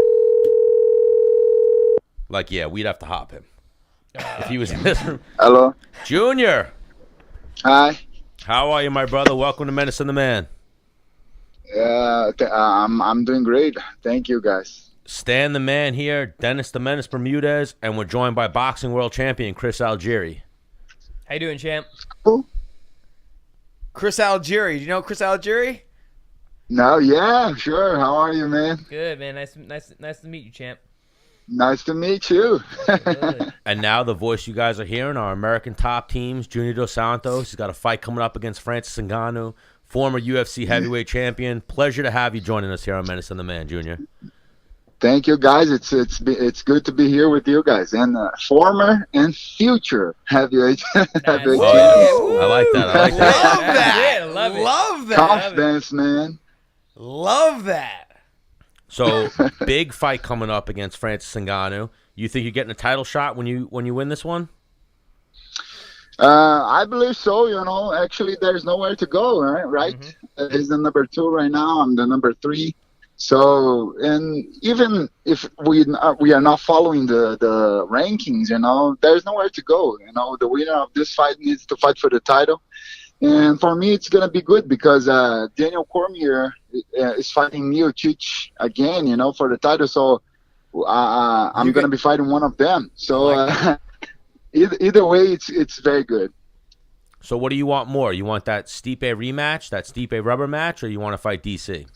Like, yeah, we'd have to hop him if he was in this room. Hello. Junior, Hi. how are you, my brother? Welcome to Menace and the Man. I'm doing great. Thank you, guys. Stan the Man here, Dennis the Menace Bermudez, and we're joined by boxing world champion Chris Algieri. How you doing, champ? Cool. Chris Algieri. Do you know Chris Algieri? No, yeah, sure. How are you, man? Good, man. Nice to meet you, champ. Nice to meet you. Good. And now the voice you guys are hearing, our American top teams, Junior Dos Santos. He's got a fight coming up against Francis Ngannou, former UFC heavyweight champion. Pleasure to have you joining us here on Menace and the Man, Junior. Thank you, guys. It's good to be here with you guys, and former and future heavyweight heavyweight Oh, champions. yeah. I like that. I like Love that. that. Yeah, love it. Love that. Confidence, man. Love that. So, big fight coming up against Francis Ngannou. You think you're getting a title shot when you win this one? I believe so. You know, actually, there's nowhere to go. Right? He's the number 2 right now. I'm the number 3. So, and even if we are not following the rankings, you know, there's nowhere to go. You know, the winner of this fight needs to fight for the title. And for me, it's going to be good because Daniel Cormier is fighting Miocic again, you know, for the title. So I'm going to be fighting one of them. So either way, it's very good. So what do you want more? You want that Stipe rematch, that Stipe rubber match, or you want to fight DC?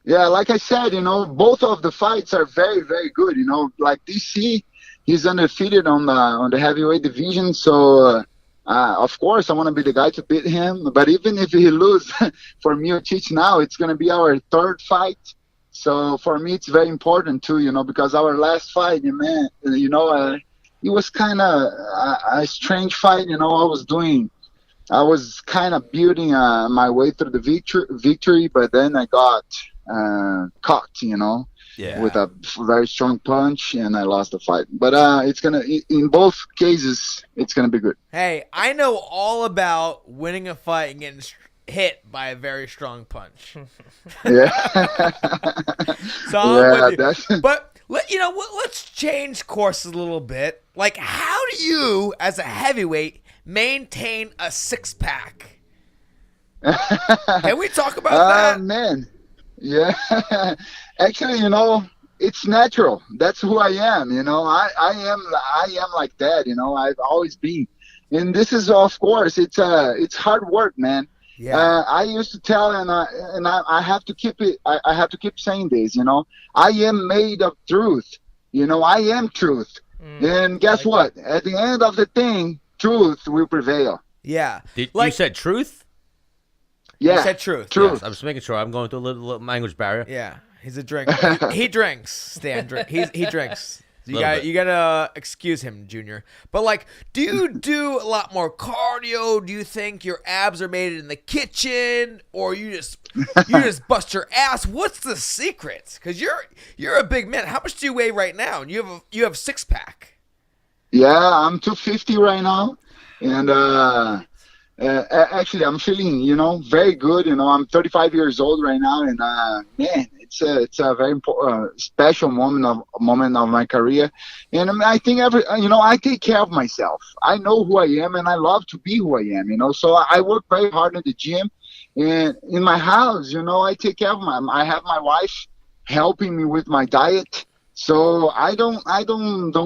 Yeah, like I said, you know, both of the fights are very, very good. You know, like DC, he's undefeated on the heavyweight division. So, of course, I want to be the guy to beat him. But even if he loses for Miocic now, it's going to be our 3rd fight. So for me, it's very important too, you know, because our last fight, man, you know, it was kind of a strange fight. You know, I was kind of building my way through the victory, but then I got caught, you know. Yeah. with a very strong punch, and I lost the fight. But it's gonna, in both cases, it's gonna be good. Hey, I know all about winning a fight and getting hit by a very strong punch. Yeah. So I'm with you. That's But let's change courses a little bit. Like, how do you, as a heavyweight, maintain a 6-pack? Can we talk about that? Man. Yeah. Actually, it's natural. That's who I am. I am like that. I've always been. And this is, of course, it's hard work, man. Yeah. I used to tell, and I have to keep it. I have to keep saying this. I am made of truth. I am truth. And guess what? At the end of the thing, truth will prevail. Yeah. You said truth? Yeah. You said truth. Truth. Yes, I'm just making sure. I'm going through a little language barrier. Yeah. He's a drinker. He drinks, Stan. He drinks. You gotta excuse him, Junior. But like, do you do a lot more cardio? Do you think your abs are made in the kitchen, or you just bust your ass? What's the secret? Because you're a big man. How much do you weigh right now? And you have 6-pack. Yeah, I'm 250 right now, and actually I'm feeling very good. I'm 35 years old right now, and man, it's a very important, special moment of my career. And I think I take care of myself. I know who I am, and I love to be who I am. So I work very hard at the gym, and in my house, I take care of I have my wife helping me with my diet. So I don't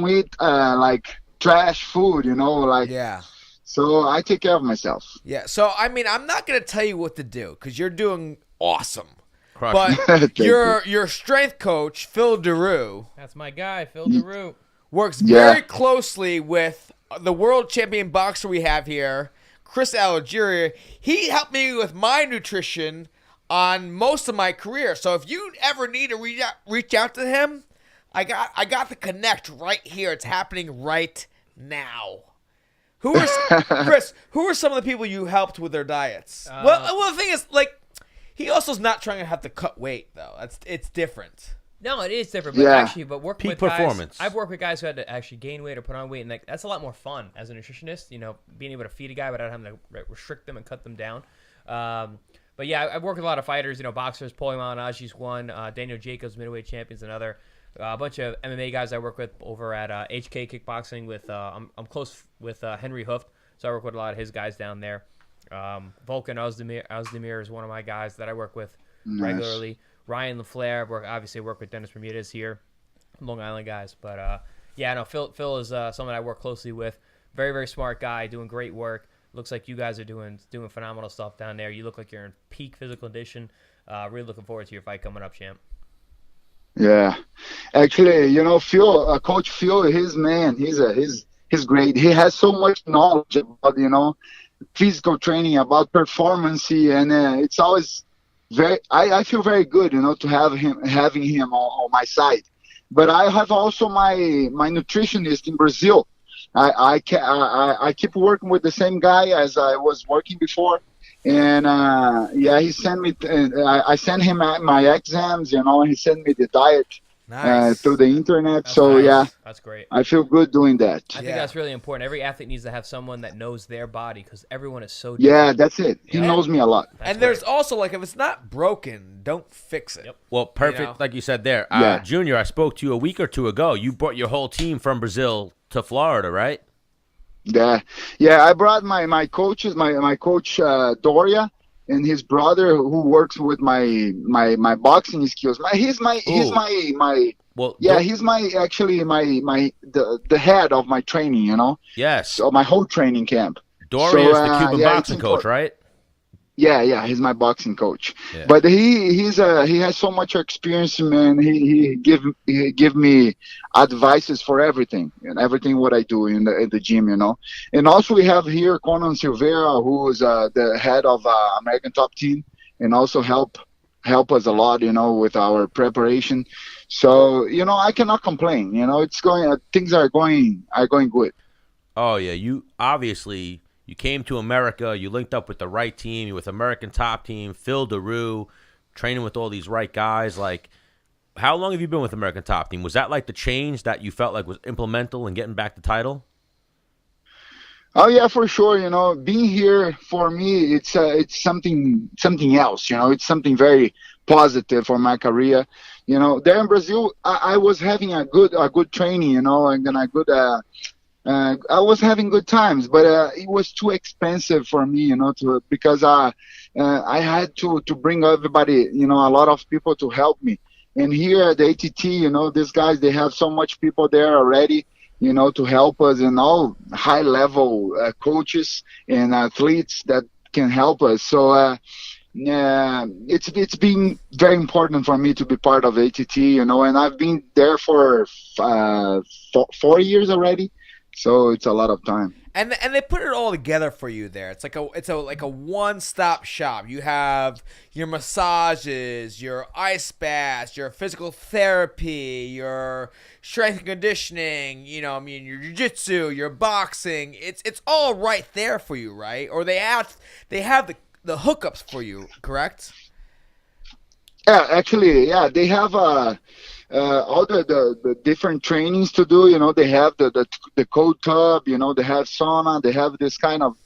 eat like trash food, Yeah. So I take care of myself. Yeah. So I mean, I'm not gonna tell you what to do because you're doing awesome. Crush. But your strength coach, Phil Baroni, That's my guy, Phil Baroni. works very closely with the world champion boxer we have here, Chris Algieri. He helped me with my nutrition on most of my career. So if you ever need to reach out to him, I got the connect right here. It's happening right now. Chris, who are some of the people you helped with their diets? Well, the thing is, like, he also's not trying to have to cut weight though. It's different. No, it is different, but working Peak with performance. guys, I've worked with guys who had to actually gain weight or put on weight, and that's a lot more fun as a nutritionist. Being able to feed a guy without having to restrict them and cut them down. But yeah, I've worked with a lot of fighters. Boxers. Paulie Malignaggi's one. Daniel Jacobs, middleweight champion's another. A bunch of MMA guys I work with over at HK Kickboxing. With I'm close with Henry Hooft, so I work with a lot of his guys down there. Volkan Ozdemir is one of my guys that I work with regularly. Ryan LaFleur, obviously work with Dennis Bermudez here, Long Island guys. But Phil is someone I work closely with. Very, very smart guy, doing great work. Looks like you guys are doing phenomenal stuff down there. You look like you're in peak physical condition. Really looking forward to your fight coming up, champ. Yeah, actually, Phil, Coach Phil, he's great. He has so much knowledge about physical training, about performance, and it's always I feel very good, to having him on my side. But I have also my nutritionist in Brazil. I keep working with the same guy as I was working before. And he sent me. I sent him my exams. He sent me the diet through the internet. That's great. I feel good doing that. I think that's really important. Every athlete needs to have someone that knows their body because everyone is so different. Yeah, that's it. He knows me a lot. And there's also, like, if it's not broken, don't fix it. Yep. Well, perfect, like you said there. Junior, I spoke to you a week or two ago. You brought your whole team from Brazil to Florida, right? Yeah. I brought my coaches, my coach Doria, and his brother who works with my boxing skills. He's my the head of my training. Yes. So my whole training camp. Doria is the Cuban boxing coach, right? Yeah, he's my boxing coach. Yeah. But he has so much experience, man. He give me advices for everything and everything what I do in the gym, And also we have here Conan Silveira, who is the head of American Top Team, and also help us a lot, with our preparation. So I cannot complain. It's going things are going good. Oh yeah, you obviously. You came to America. You linked up with the right team. You're with American Top Team, Phil Baroni, training with all these right guys. Like, how long have you been with American Top Team? Was that like the change that you felt like was implemental in getting back the title? Oh yeah, for sure. You know, being here for me, it's something else. You know, it's something very positive for my career. You know, there in Brazil, I was having a good training. You know, and then I was having good times, but it was too expensive for me. You know, because I had to bring everybody. You know, a lot of people to help me. And here at the ATT, you know, these guys, they have so much people there already, you know, to help us, and all high-level coaches and athletes that can help us. So it's been very important for me to be part of ATT, you know, and I've been there for 4 years already, so it's a lot of time. And they put it all together for you there. It's like a one-stop shop. You have your massages, your ice baths, your physical therapy, your strength and conditioning, you know, I mean, your jiu-jitsu, your boxing. It's all right there for you, right? Or they have the hookups for you, correct? Yeah, actually, yeah, they have all the different trainings to do. You know, they have the cold tub. You know, they have sauna. They have this kind of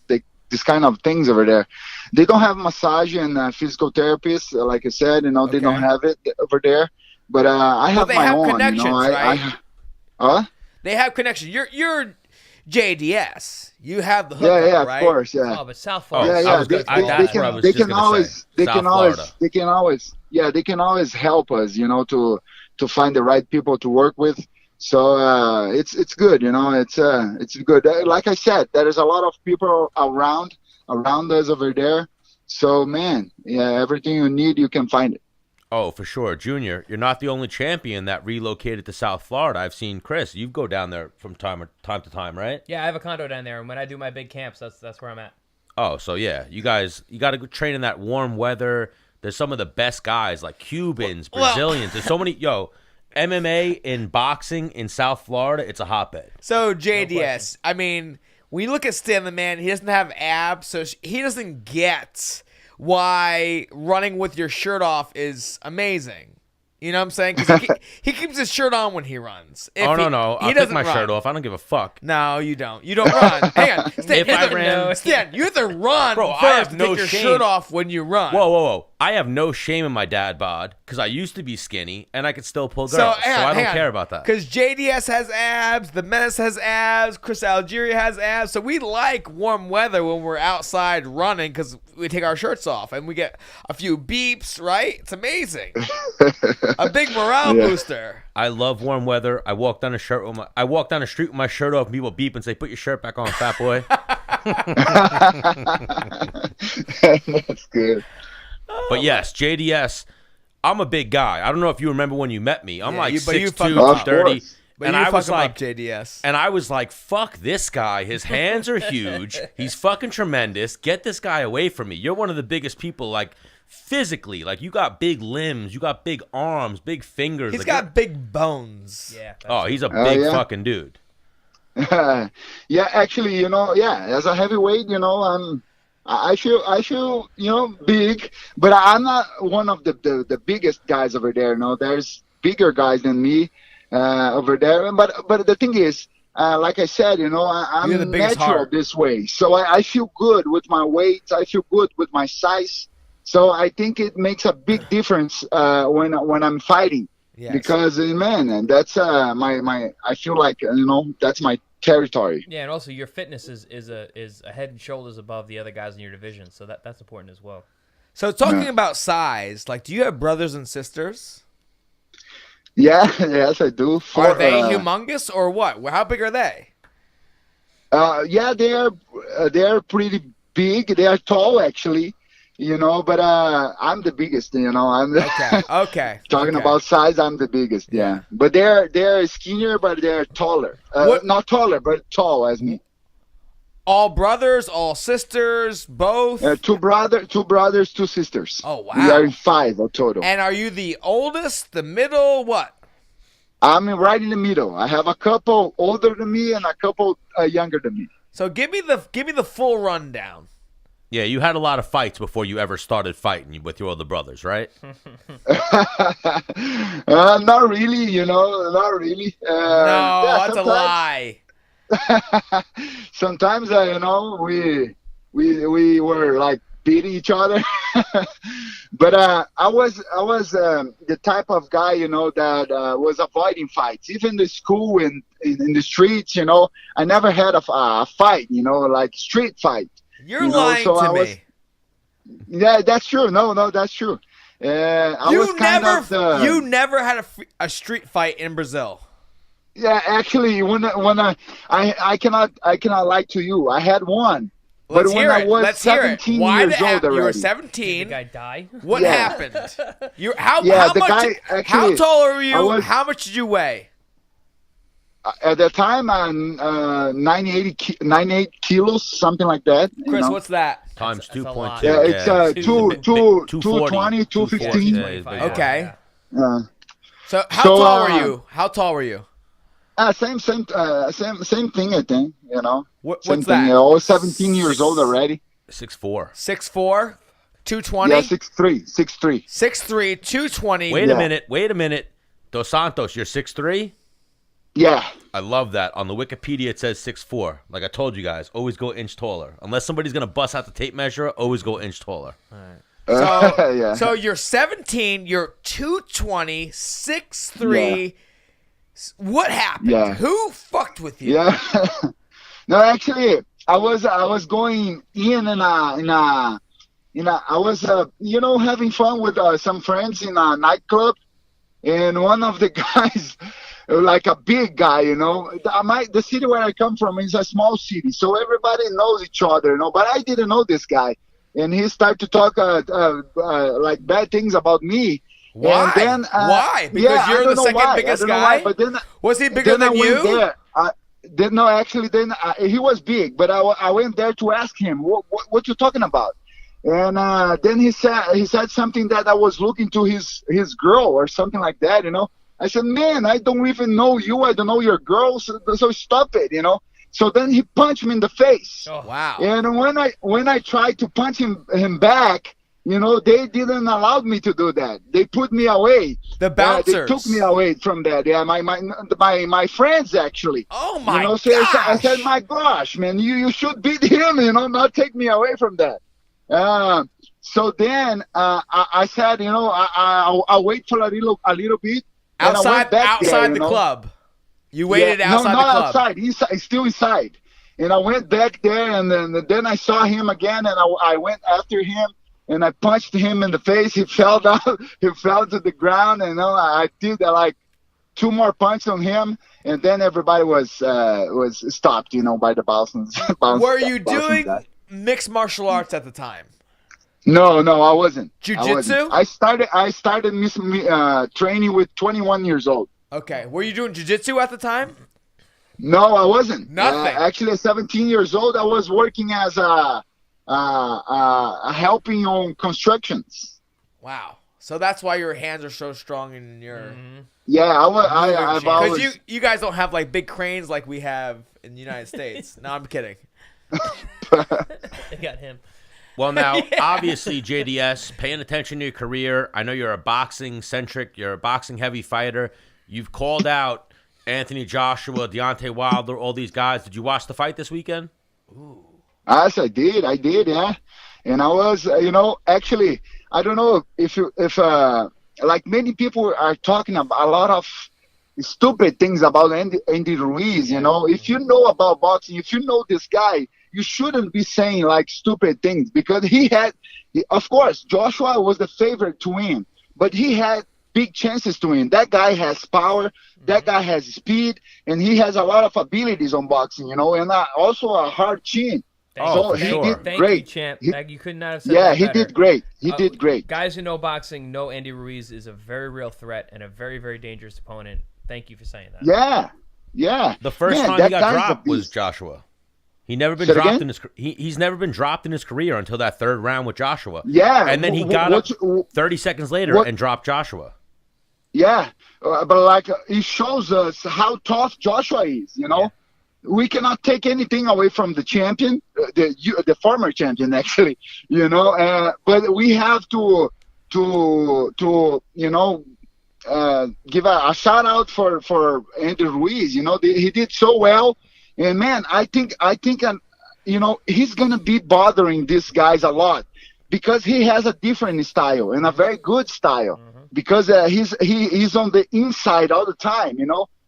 things over there. They don't have massage and physical therapists, like I said. You know, they don't have it over there. But I have my own. Connections, you know, right? They have connections. You're JDS. You have the hookup, yeah, right? Of course, yeah. Oh, but South Florida. They can always help us, you know, to find the right people to work with. So it's good, you know. It's good. Like I said, there is a lot of people around us over there. So man, yeah, everything you need, you can find it. Oh, for sure. Junior, you're not the only champion that relocated to South Florida. I've seen Chris. You go down there from time to time, right? Yeah, I have a condo down there, and when I do my big camps, that's where I'm at. Oh, so yeah. You guys, you got to go train in that warm weather. There's some of the best guys, like Cubans, Brazilians. There's so many, MMA and boxing in South Florida, it's a hotbed. So, JDS, I mean, when you look at Stan the Man, he doesn't have abs, so he doesn't get why running with your shirt off is amazing. You know what I'm saying? Because he keeps his shirt on when he runs. No. I'll take my shirt off. I don't give a fuck. No, you don't. You don't run. Hang on. Stan, you have to run first. I have to no take your shame. shirt off when you run. Whoa. I have no shame in my dad bod because I used to be skinny and I could still pull girls. So I don't care about that. Because JDS has abs, the Menace has abs, Chris Algieri has abs. So we like warm weather when we're outside running because we take our shirts off and we get a few beeps, right? It's amazing. A big morale booster. I love warm weather. I walk down the street with my shirt off and people beep and say, "Put your shirt back on, fat boy." That's good. But yes, JDS, I'm a big guy. I don't know if you remember when you met me. I'm like 6'2", 230. But I was like JDS. And I was like, fuck this guy. His hands are huge. He's fucking tremendous. Get this guy away from me. You're one of the biggest people, like, physically. Like, you got big limbs. You got big arms, big fingers. He's got big bones. Yeah. He's a big fucking dude. Yeah, actually, you know, as a heavyweight, you know, I feel, you know, big, but I'm not one of the biggest guys over there. You know, there's bigger guys than me over there. But the thing is, like I said, you know, I'm natural this way. So I feel good with my weight. I feel good with my size. So I think it makes a big difference when I'm fighting. Yes. Because, man, and that's my I feel like, you know, that's my territory. Yeah, and also your fitness is a head and shoulders above the other guys in your division, so that's important as well. So talking about size, like, do you have brothers and sisters? Yeah, yes, I do. Are they humongous or what? How big are they? Yeah, they are pretty big. They are tall, actually. You know, but I'm the biggest. You know, I'm okay. Talking about size, I'm the biggest. Yeah, but they're skinnier, but they're taller. Not taller, but tall as me. All brothers, all sisters, both. Two brothers, two sisters. Oh wow! We are 5 total. And are you the oldest, the middle, what? I'm right in the middle. I have a couple older than me and a couple younger than me. So give me the full rundown. Yeah, you had a lot of fights before you ever started fighting with your older brothers, right? Not really, not really. No, Yeah, that's a lie. sometimes, we were like beating each other. But I was the type of guy, that was avoiding fights, even in the school and in the streets. I never had a fight, like street fight. You're lying to me. Yeah, that's true. No, that's true. You never had a street fight in Brazil. Yeah, actually, when I cannot lie to you. I had one. Let's but when hear I it. was Let's hear it. 17 Why years old already. You were 17. Did the guy die? What happened? How Actually, tall are you? was, how much did you weigh? At the time, 98 kilos, something like that. Chris, what's that? Times 2.2. Yeah, it's 220, 215. Yeah. Okay. Yeah. So how tall were you? How tall were you? Same thing, I think. What's same that? Thing. I was 17 years old already. 6'4". 6'4", 220. Yeah, 6'3", 6'3". 6'3", 220. Wait a minute. Dos Santos, you're 6'3"? Yeah. I love that. On the Wikipedia, it says 6'4". Like I told you guys, always go inch taller. Unless somebody's going to bust out the tape measure, always go inch taller. All right. Yeah. So you're 17, you're 220, 6'3". Yeah. What happened? Yeah. Who fucked with you? Yeah. No, actually, I was going in I was having fun with some friends in a nightclub, and one of the guys, like a big guy, the city where I come from is a small city, so everybody knows each other, but I didn't know this guy, and he started to talk like bad things about me. Why? And then, why? Because you're the second biggest guy? Why, but then, was he bigger than you? Then he was big, but I went there to ask him, what you talking about? And then he said something that I was looking to his girl or something like that, I said, man, I don't even know you. I don't know your girl, so stop it, So then he punched me in the face. Oh, wow. And when I tried to punch him back, they didn't allow me to do that. They put me away. The bouncers. They took me away from that. Yeah, my friends actually. Oh my gosh. So I said, my gosh, man, you should beat him, not take me away from that. So then I said, I'll wait for a little bit. Outside the club. You waited outside the club. No, not outside. Still inside. And I went back there, and then I saw him again, and I went after him. And I punched him in the face. He fell down. He fell to the ground. And I did like 2 more punches on him. And then everybody was stopped, by the bouncers. Were you doing mixed martial arts at the time? No, I wasn't. Jiu-jitsu? I started training with 21 years old. Okay. Were you doing jiu-jitsu at the time? No, I wasn't. Nothing. Actually, at 17 years old, I was working as helping on constructions. Wow. So that's why your hands are so strong in your... Mm-hmm. Yeah, I've always... Because you guys don't have like big cranes like we have in the United States. No, I'm kidding. They got him. Well, now, obviously, JDS, paying attention to your career. I know you're a boxing-centric, you're a boxing-heavy fighter. You've called out Anthony Joshua, Deontay Wilder, all these guys. Did you watch the fight this weekend? Ooh. Yes, I did, yeah. And I was, actually, I don't know if like many people are talking about a lot of stupid things about Andy Ruiz, If you know about boxing, if you know this guy, you shouldn't be saying like stupid things, because of course, Joshua was the favorite to win, but he had big chances to win. That guy has power, that guy has speed, and he has a lot of abilities on boxing, and also a hard chin. He did Thank great. you, champ. You could not have said Yeah, that he better. did great. He did great. Guys who know boxing know Andy Ruiz is a very real threat and a very, very dangerous opponent. Thank you for saying that. Yeah. The first time he got dropped was Joshua. He's never been dropped in his career until that 3rd round with Joshua. Yeah. And then he got up 30 seconds later and dropped Joshua. Yeah, but like it shows us how tough Joshua is, we cannot take anything away from the champion, the former champion, actually, but we have to give a shout out for Andrew Ruiz. He did so well, and man, I think he's gonna be bothering these guys a lot because he has a different style and a very good style. Because he's on the inside all the time,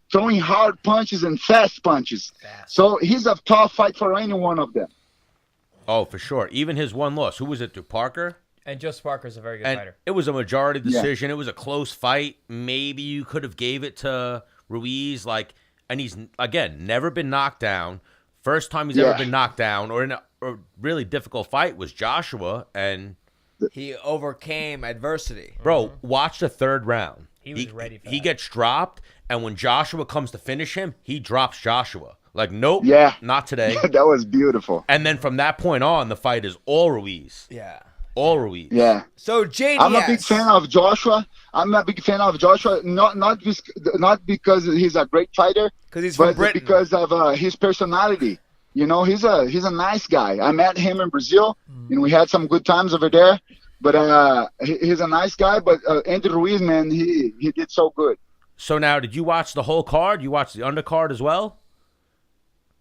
throwing hard punches and fast punches. So he's a tough fight for any one of them. Oh, for sure. Even his one loss. Who was it to Parker? And Joseph Parker's a very good fighter. It was a majority decision. It was a close fight. Maybe you could have gave it to Ruiz. And he's, again, never been knocked down. First time he's ever been knocked down or in a really difficult fight was Joshua, and he overcame adversity. Bro, watch the third round. He was ready for that. He gets dropped, and when Joshua comes to finish him, he drops Joshua. Nope, not today. That was beautiful. And then from that point on, the fight is all Ruiz. Yeah. All Ruiz. Yeah. So, JDS. I'm a big fan of Joshua. Not because he's a great fighter, but because of his personality. He's a nice guy. I met him in Brazil, and we had some good times over there. But he's a nice guy. But Andy Ruiz, man, he did so good. So now, did you watch the whole card? You watched the undercard as well?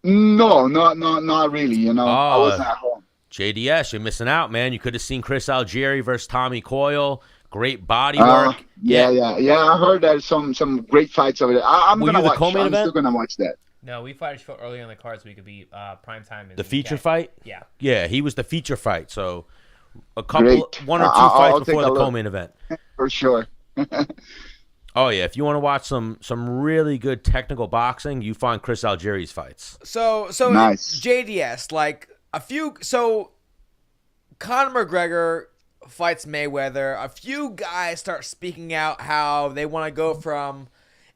No, not really. I wasn't at home. JDS, you're missing out, man. You could have seen Chris Algieri versus Tommy Coyle. Great body work. Yeah. I heard there's some great fights over there. I'm gonna watch. I'm still gonna watch that. No, we fought early on the card so we could be prime time. The feature fight? Yeah. Yeah, he was the feature fight. So one or two fights before the co-main event. For sure. Oh, yeah. If you want to watch some really good technical boxing, you find Chris Algieri's fights. So nice. JDS, so Conor McGregor fights Mayweather. A few guys start speaking out how they want to go from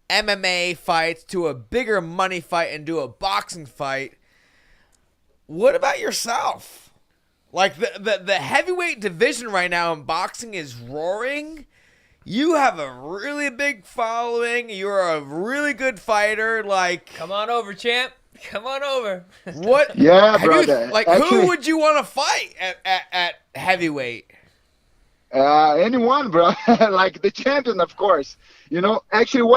MMA fights to a bigger money fight and do a boxing fight. What about yourself? The heavyweight division right now in boxing is roaring. You have a really big following. You're a really good fighter. Come on over, champ. Come on over. What? Yeah, brother. Who would you want to fight at heavyweight? Anyone, bro. The champion, of course. Actually,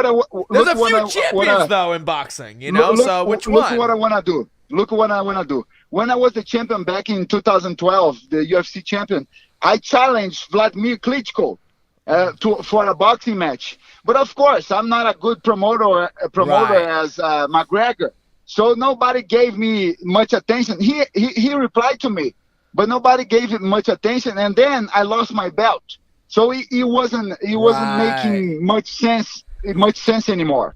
there's a few champions though in boxing. So which one? Look what I want to do. When I was the champion back in 2012, the UFC champion, I challenged Vladimir Klitschko for a boxing match. But of course, I'm not a good promoter as McGregor. So nobody gave me much attention. He replied to me, but nobody gave it much attention. And then I lost my belt. So it wasn't making much sense anymore.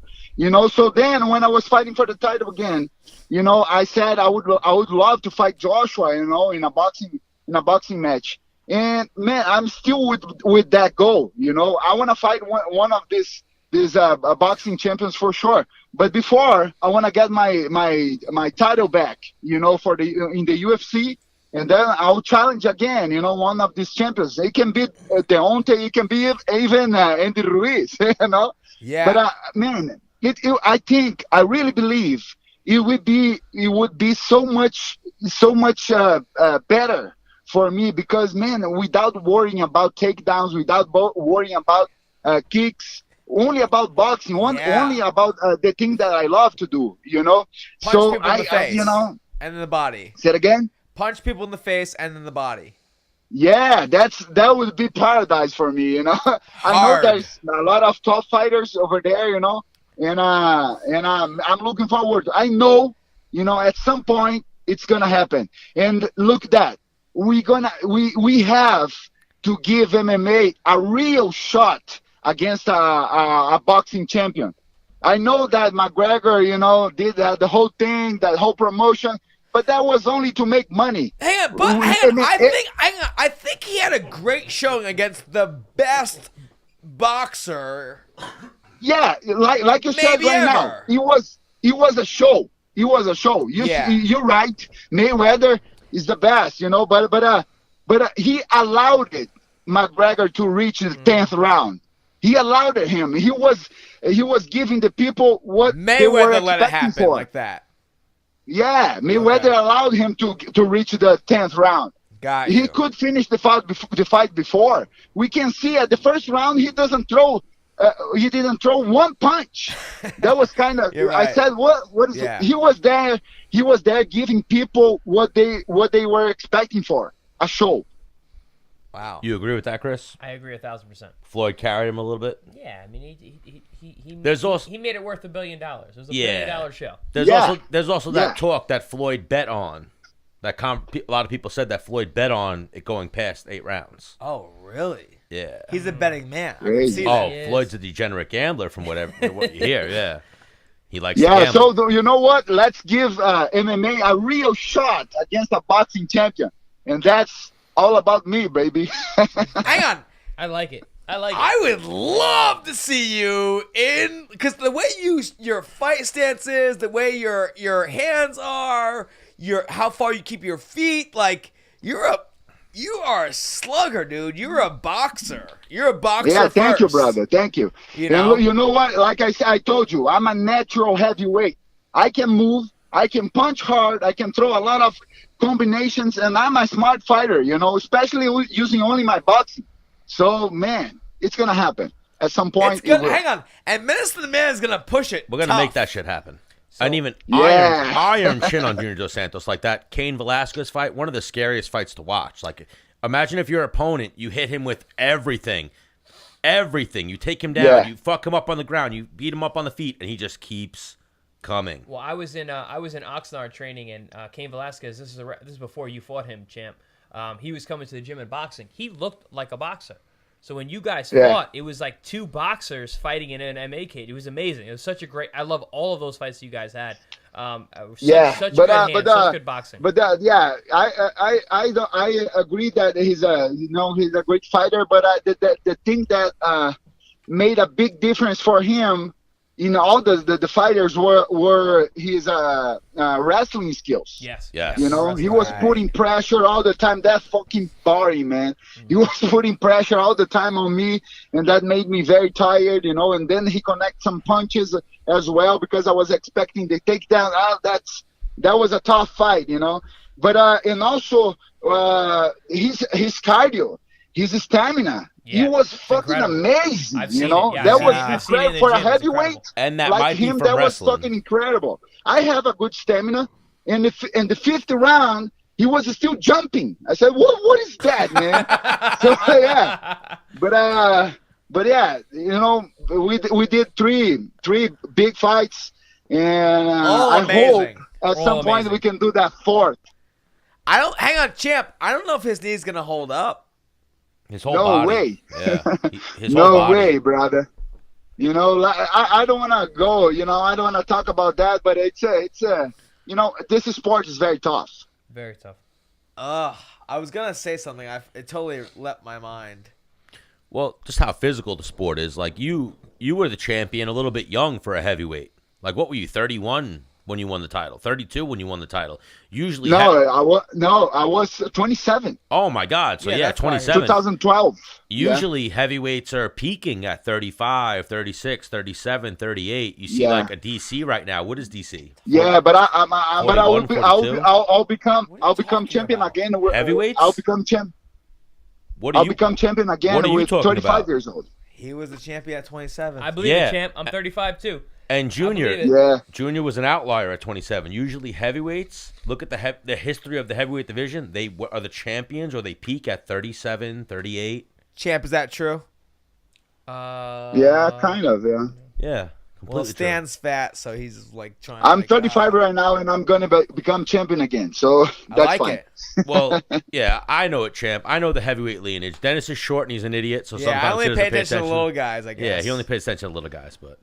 So then when I was fighting for the title again, I said I would love to fight Joshua, in a boxing match. And man, I'm still with that goal. I want to fight one of these boxing champions for sure. But before, I want to get my title back, in the UFC. And then I'll challenge again, one of these champions. It can be Deontay, it can be even Andy Ruiz, Yeah. But man, I really believe it would be so much better for me because, man, without worrying about takedowns, without worrying about kicks, only about boxing, only about the thing that I love to do, Punch people in the face, and in the body. Say it again. Punch people in the face and in the body. Yeah, that would be paradise for me, I know there's a lot of top fighters over there, and I'm looking forward. I know, at some point it's gonna happen. And look at that. We have to give MMA a real shot against a boxing champion. I know that McGregor, did the whole thing, that whole promotion. But that was only to make money. Hang on. I think he had a great showing against the best boxer. Yeah, like you said right now, it was a show. It was a show. You're right. Mayweather is the best, but he allowed McGregor to reach the 10th round. He allowed him. He was giving the people what Mayweather they were let it happen for. like that. Yeah, Mayweather allowed him to reach the 10th round. Got He you. could finish the fight before. We can see at the first round he didn't throw one punch. That was kind of. You're right. I said, what is Yeah. it? He was there giving people what they were expecting for a show. Wow. You agree with that, Chris? I agree 1,000%. Floyd carried him a little bit. Yeah, I mean, he made it worth $1 billion. It was a $1 billion show. There's also that talk that Floyd bet on. A lot of people said that Floyd bet on it going past 8 rounds. Oh, really? Yeah. He's a betting man. I can Crazy. see Oh, that. Floyd's a degenerate gambler from what you hear. Yeah. He likes Yeah, to gamble. so you know what? Let's give MMA a real shot against a boxing champion, and that's all about me, baby. Hang on. I like it. I would love to see you in, because the way your fight stance is, the way your hands are, how far you keep your feet, like you are a slugger, dude. You're a boxer. You're a boxer. Yeah, thank you, first. brother. Thank you. You know? And you know what? Like I said, I told you, I'm a natural heavyweight. I can move. I can punch hard. I can throw a lot of combinations, and I'm a smart fighter. Especially using only my boxing. So, man, it's gonna happen at some point. Hang on, and Menace and The Man is gonna push it. We're gonna tough. make that shit happen. And even Yeah. iron chin on Junior Dos Santos, like that Cain Velasquez fight, one of the scariest fights to watch. Like, imagine if your opponent, you hit him with everything. You take him down, you fuck him up on the ground, you beat him up on the feet, and he just keeps coming. Well, I was in Oxnard training, and Cain Velasquez. This is before you fought him, champ. He was coming to the gym and boxing. He looked like a boxer. So when you guys fought, it was like 2 boxers fighting in an MMA cage. It was amazing. It was such a great. I love all of those fights you guys had. Such good boxing. I agree that he's a great fighter. But the thing that made a big difference for him, all the fighters were his wrestling skills. Yes. He was putting pressure all the time. That fucking Barry, man. He was putting pressure all the time on me, and that made me very tired, And then he connected some punches as well because I was expecting the takedown. That was a tough fight, But and also his cardio, his stamina. Yeah, he was fucking incredible. amazing, I've seen it. Yeah, that I've was seen it in incredible the for a gym. It's heavyweight. incredible. And that like might him, be that from was wrestling. fucking incredible. I have a good stamina. In the 5th round, he was still jumping. I said, "What is that, man?" So yeah, but yeah, we did three big fights, and I hope at some point we can do that 4th. Hang on, champ. I don't know if his knee's gonna hold up. His whole No body. way. Yeah. His whole No body. way, brother. I don't want to go. I don't want to talk about that. But it's this sport is very tough. Very tough. I was gonna say something. It totally left my mind. Well, just how physical the sport is. Like, you were the champion a little bit young for a heavyweight. Like, what were you, 31 when you won the title? 32 when you won the title? Usually I was 27. Oh my God. So Yeah, yeah, that's why. 27. 2012. Usually heavyweights are peaking at 35, 36, 37, 38. You see Yeah. like a DC right now. What is DC? Yeah, but I'll become champion about? again. Heavyweights? I'll become champion. What become champion again what are you with talking 35 about? years old. He was the champion at 27. I believe Yeah. it, champ. I'm 35 too. And Junior, believe it. Yeah. Junior was an outlier at 27. Usually heavyweights, look at the history of the heavyweight division. They are the champions or they peak at 37, 38. Champ, is that true? Yeah, kind of. Yeah. Yeah. Well, Completely Stan's fat, so he's like trying. I'm to 35 right now, and I'm gonna become champion again. So that's I like fine. it. Well, yeah, I know it, champ. I know the heavyweight lineage. Dennis is short and he's an idiot, so Yeah, sometimes I only he doesn't pay attention to little guys. I guess. Yeah, he only pays attention to little guys, but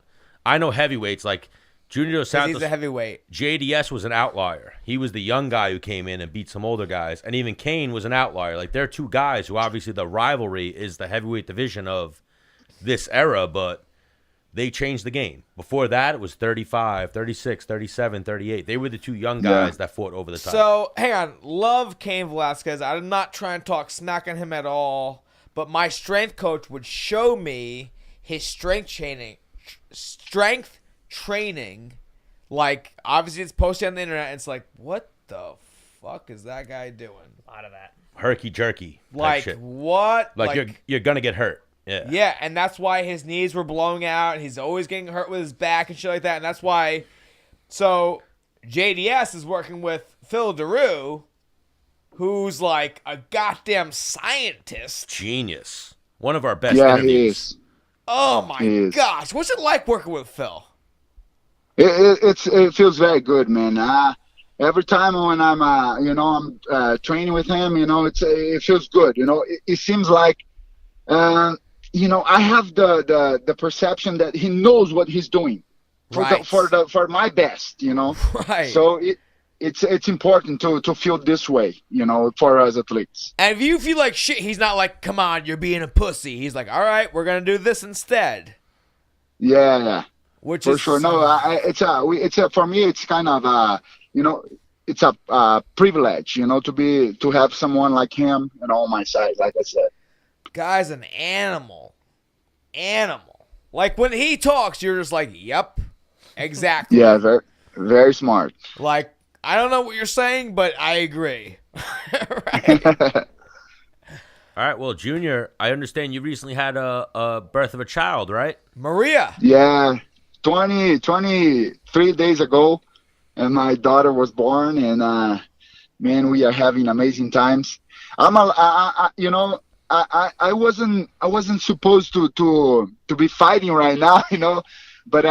I know heavyweights like Junior Dos 'Cause Santos. he's a heavyweight. JDS was an outlier. He was the young guy who came in and beat some older guys, and even Kane was an outlier. Like, they're two guys who obviously the rivalry is the heavyweight division of this era, but they changed the game. Before that, it was 35, 36, 37, 38. They were the two young guys that fought over the title. So, hang on. Love Cain Velasquez. I'm not trying to talk smack on him at all, but my strength coach would show me his strength training Like, obviously, it's posted on the internet. And it's like, what the fuck is that guy doing? A lot of that. Herky jerky. Like, shit. what? Like you're gonna get hurt. Yeah. Yeah, and that's why his knees were blowing out. And he's always getting hurt with his back and shit like that. And that's why. So, JDS is working with Phil Daru, who's like a goddamn scientist. Genius. One of our best Yeah, interviews. he is. Oh my He is. gosh. What's it like working with Phil? It feels very good, man. Every time when I'm I'm training with him, it feels good. It seems like I have the perception that he knows what he's doing for my best. Right. So it's important to feel this way, for us athletes. And if you feel like shit, he's not like, come on, you're being a pussy. He's like, all right, we're gonna do this instead. Yeah. Which For is sure. No, for me, it's kind of it's a privilege, to have someone like him on my side. Like I said, guy's an animal. Like when he talks, you're just like, yep, exactly. yeah, very, very smart. Like, I don't know what you're saying, but I agree. Right? All right. Well, Junior, I understand you recently had a birth of a child, right? Maria. Yeah, 23 days ago, and my daughter was born, and man, we are having amazing times. I wasn't supposed to be fighting right now, but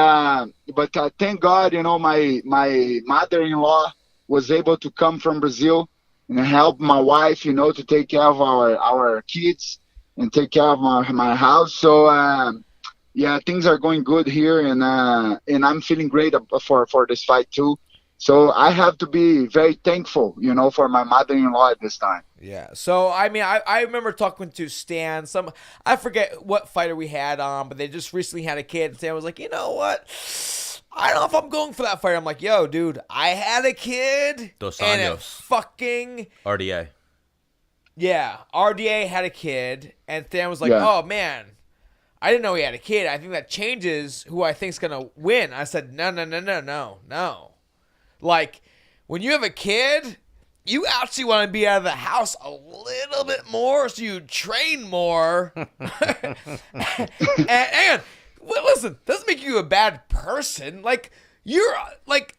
thank God, my mother-in-law was able to come from Brazil and help my wife, to take care of our kids and take care of my house. So yeah, things are going good here, and I'm feeling great for this fight too. So I have to be very thankful, for my mother-in-law at this time. Yeah. So I mean, I remember talking to Stan. I forget what fighter we had on, but they just recently had a kid. And Stan was like, you know what? I don't know if I'm going for that fight. I'm like, yo, dude, I had a kid. Dos and it Anjos. fucking RDA. yeah, RDA had a kid, and Stan was like, Yeah. oh man, I didn't know he had a kid. I think that changes who I think's gonna win. I said, no. Like, when you have a kid, you actually want to be out of the house a little bit more, so you train more. and listen, doesn't make you a bad person. Like, you're like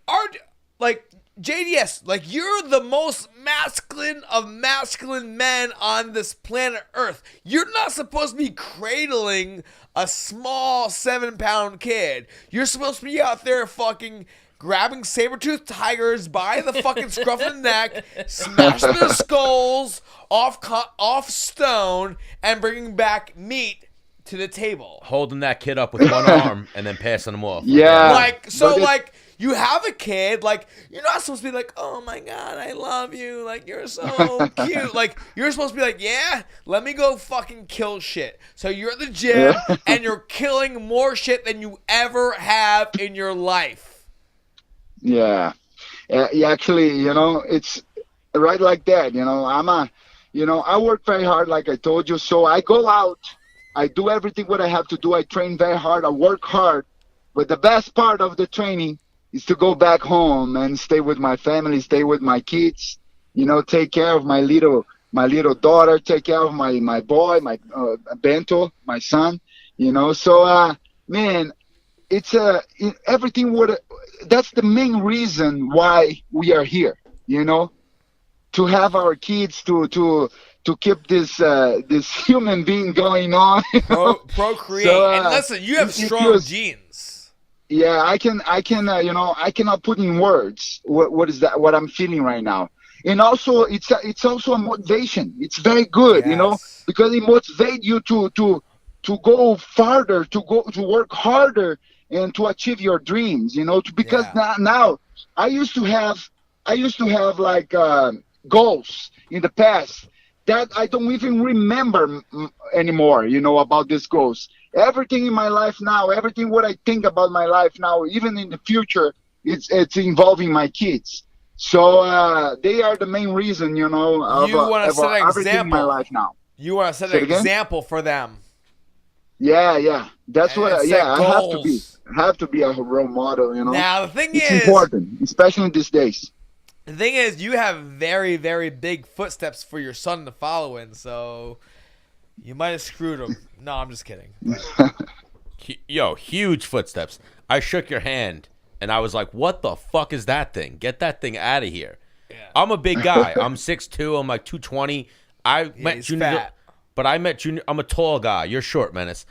JDS, like, you're the most masculine of masculine men on this planet Earth. You're not supposed to be cradling a small 7-pound kid. You're supposed to be out there fucking grabbing saber-toothed tigers by the fucking scruff of the neck, smashing their skulls off stone, and bringing back meat to the table. Holding that kid up with one arm and then passing him off. Yeah. Like, so, like, you have a kid, like, you're not supposed to be like, oh my God, I love you, like, you're so cute. Like, you're supposed to be like, yeah, let me go fucking kill shit. So you're at the gym, and you're killing more shit than you ever have in your life. Yeah. Actually, it's right like that. I work very hard, like I told you. So I go out, I do everything what I have to do. I train very hard. I work hard. But the best part of the training is to go back home and stay with my family, stay with my kids, take care of my little daughter, take care of my boy, my Bento, my son, So, man, it's everything that's the main reason why we are here, to have our kids to keep this human being going on. Procreate. So, and listen, you have it strong feels- genes. Yeah, I cannot put in words what is that, what I'm feeling right now. And also, it's also a motivation. It's very good, Yes. because it motivates you to go farther, to work harder, and to achieve your dreams. Because now I used to have like goals in the past that I don't even remember anymore. About these goals. Everything in my life now, everything what I think about my life now, even in the future, it's involving my kids. So they are the main reason, of wanna set an everything in my example. life now. You want to set Say an it again? example for them. Yeah. That's And what. set Yeah, I have to be. goals. Have to be a role model, you know. Now the thing It's is, important, especially these days. the thing is, you have very, very big footsteps for your son to follow in, so you might have screwed him. No, I'm just kidding. Yo, huge footsteps. I shook your hand, and I was like, what the fuck is that thing? Get that thing out of here. Yeah. I'm a big guy. I'm 6'2". I'm like 220. Met he's Junior, fat. but I met Junior. I'm a tall guy. You're short, Menace.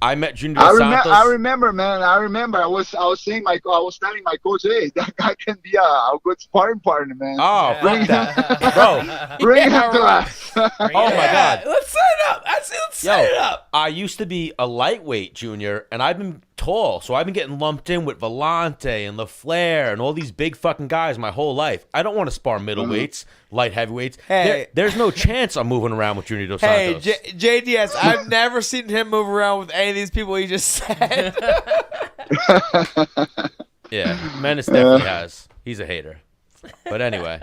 I met Junior Dos Santos. I remember, man. I remember. I was telling my coach, hey, that guy can be a good sparring partner, man. Oh, Bring fuck him, that. Bro. bring him to right. us. Oh, my God. Let's set it up. Let's set it up. I used to be a lightweight, Junior, and I've been tall, so I've been getting lumped in with Vellante and LaFleur and all these big fucking guys my whole life. I don't want to spar middleweights, light heavyweights. Hey. There's no chance I'm moving around with Junior Dos Hey, Santos. JDS, I've never seen him move around with any of these people he just said. Yeah, Menace definitely has. He's a hater. But anyway.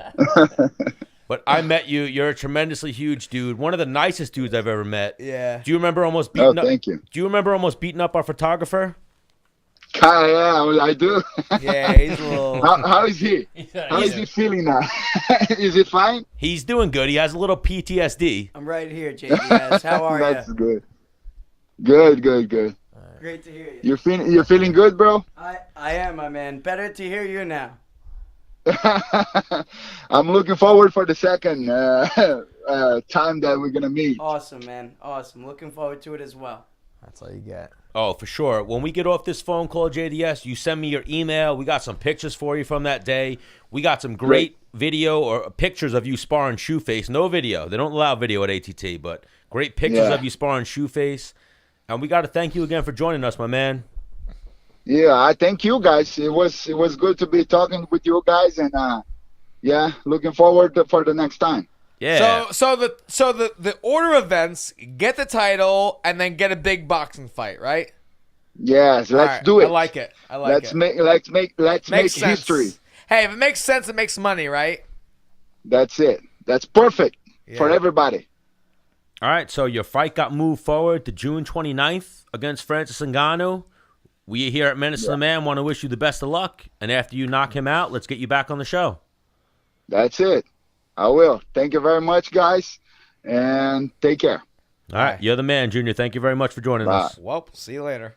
But I met you. You're a tremendously huge dude. One of the nicest dudes I've ever met. Yeah. Do you remember almost beating up? Thank you. Do you remember almost beating up our photographer? Yeah, I do. Yeah, he's a little. How is he? How is he feeling now? Is it fine? He's doing good. He has a little PTSD. I'm right here, JDS. How are That's you? good. Good. Great to hear you. You're feeling good, bro? I am, my man. Better to hear you now. I'm looking forward for the second time that we're gonna meet. Awesome, man. Awesome. Looking forward to it as well. That's all you get. Oh, for sure. When we get off this phone call, JDS, you send me your email. We got some pictures for you from that day. We got some great video or pictures of you sparring Shoeface. No video. They don't allow video at ATT, but great pictures of you sparring Shoeface. And we got to thank you again for joining us, my man. Yeah, I thank you guys. It was good to be talking with you guys, and looking forward for the next time. Yeah. So the order of events: get the title and then get a big boxing fight, right? Yes, let's do it. I like it. Let's make Makes sense. history. Hey, if it makes sense, it makes money, right? That's it. That's perfect for Yeah. everybody. All right, so your fight got moved forward to June 29th against Francis Ngannou. We here at Menace and The Man want to wish you the best of luck. And after you knock him out, let's get you back on the show. That's it. I will. Thank you very much, guys, and take care. All right, you're the man, Junior. Thank you very much for joining Bye. us. Well, see you later.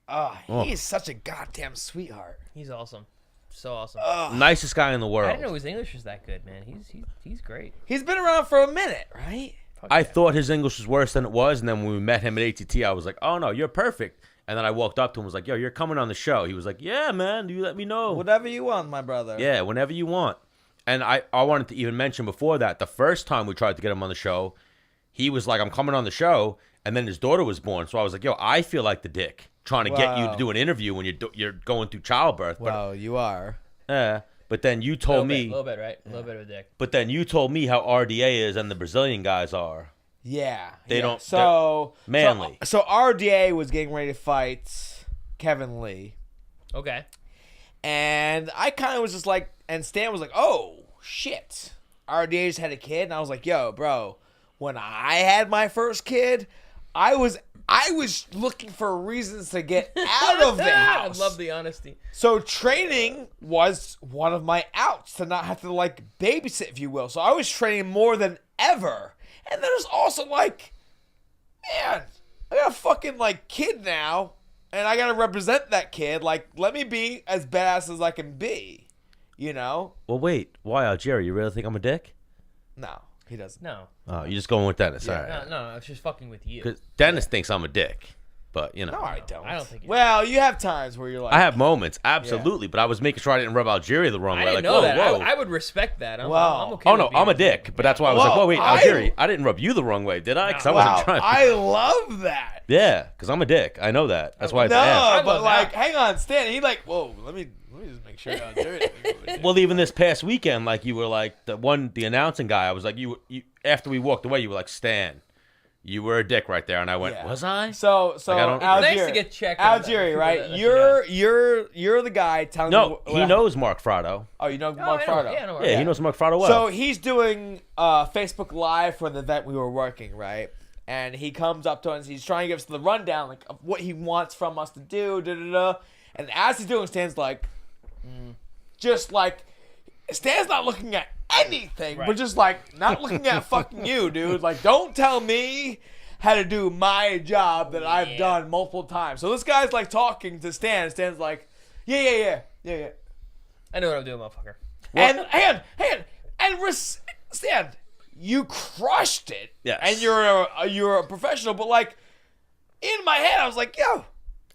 Oh, he's such a goddamn sweetheart. He's awesome. So awesome. Nicest guy in the I world. didn't know his English was that good, man. He's great. He's been around for a minute, right? Fuck I yeah. thought his English was worse than it was, and then when we met him at ATT, I was like, oh, no, you're perfect. And then I walked up to him and was like, yo, you're coming on the show. He was like, yeah, man, you let me know. Whatever you want, my brother. Yeah, whenever you want. And I wanted to even mention before that, the first time we tried to get him on the show, he was like, I'm coming on the show, and then his daughter was born. So I was like, yo, I feel like the dick trying to get you to Wow. do an interview when you're going through childbirth. Well, you are. But then you told me, a little bit, right? A little bit of a dick. but then you told me how RDA is and the Brazilian guys are. Yeah. They yeah. don't- So manly. So RDA was getting ready to fight Kevin Lee. Okay. And I kind of was just like, and Stan was like, oh, shit. RDA just had a kid. And I was like, yo, bro, when I had my first kid, I was looking for reasons to get out of the house. I love the honesty. So training was one of my outs to not have to, like, babysit, if you will. So I was training more than ever. And then there's also like, man, I got a fucking, like, kid now. And I got to represent that kid. Like, let me be as badass as I can be. You know? Well, wait. Why, Algieri? You really think I'm a dick? No, he doesn't. No. Oh, you're just going with Dennis. Yeah. All right. No, I was just fucking with you. Because Dennis thinks I'm a dick. But, you know. No, I don't. I don't think you Well, you have times where you're like, I have moments, absolutely. But I was making sure I didn't rub Algeria the wrong I way. didn't Like, know whoa, that. whoa. I would respect that. I'm Wow. okay Oh, with no, being I'm a dick. But that's why I was like, Whoa, whoa, wait, I- Algeria, I didn't rub you the wrong way, did I? Because I wow, wasn't trying to. I love that. Yeah, because I'm a dick. I know that. That's why it's No, asked. but love like, that. hang on, Stan. He like, whoa, let me just make sure y'all do it. Well, even this past weekend, like you were like the announcing guy. I was like, you after we walked away, you were like, Stan, you were a dick right there, and I went, Yeah. was I? So Like, I don't- It's nice Algieri, to get checked on that. Algieri, right? Let you You're the guy telling me. No, he knows Mark Frado. Oh, you know Oh, Mark I know. Fardo. Yeah, I know. Yeah, he knows Mark Frado well. So he's doing Facebook Live for the event we were working, right? and he comes up to us. He's trying to give us the rundown, like of what he wants from us to do. Da da da. And as he's doing, Stan's like, just like, Stan's not looking at anything, but just like not looking at fucking you, dude. Like, don't tell me how to do my job that I've done multiple times. So this guy's like talking to Stan. Stan's like, yeah. I know what I'm doing, motherfucker. Stan, you crushed it. Yes. And you're a professional, but like in my head, I was like, yo.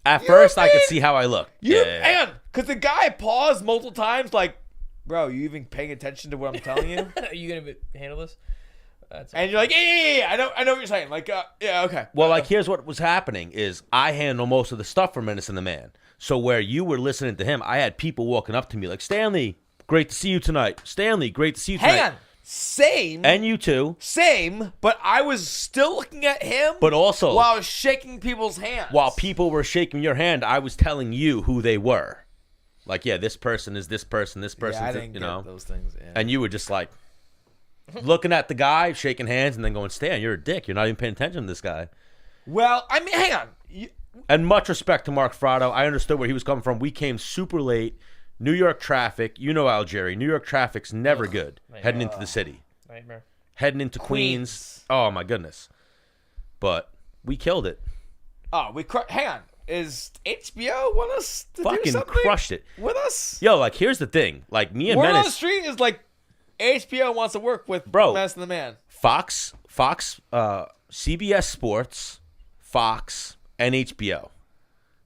At first, I could see how I looked. And because the guy paused multiple times, like, bro, you even paying attention to what I'm telling you? Are you gonna handle this? And you're like, yeah. I know what you're saying. Like, yeah, okay. Well, like, here's what was happening is I handle most of the stuff for Menace and the Man. So where you were listening to him, I had people walking up to me like, Stanley, great to see you tonight. Stanley, great to see you tonight. Hang on. Same. And you too. Same, but I was still looking at him. But also, while I was shaking people's hands. While people were shaking your hand, I was telling you who they were. Like, yeah, this person is this person, this person. Yeah, I is didn't you get know those things. Yeah. And you were just like looking at the guy, shaking hands, and then going, Stan, you're a dick. You're not even paying attention to this guy. Well, I mean, hang on. And much respect to Mark Frado. I understood where he was coming from. We came super late. New York traffic. You know Algieri. New York traffic's never good heading into the city. Nightmare. Heading into Queens. Oh, my goodness. But we killed it. Oh, hang on. Is HBO want us to do fucking something? Crushed it. With us? Yo, like, here's the thing. Like, me and Word on the Menace. street is like HBO wants to work with Menace and the Man. Fox, CBS Sports, Fox, and HBO.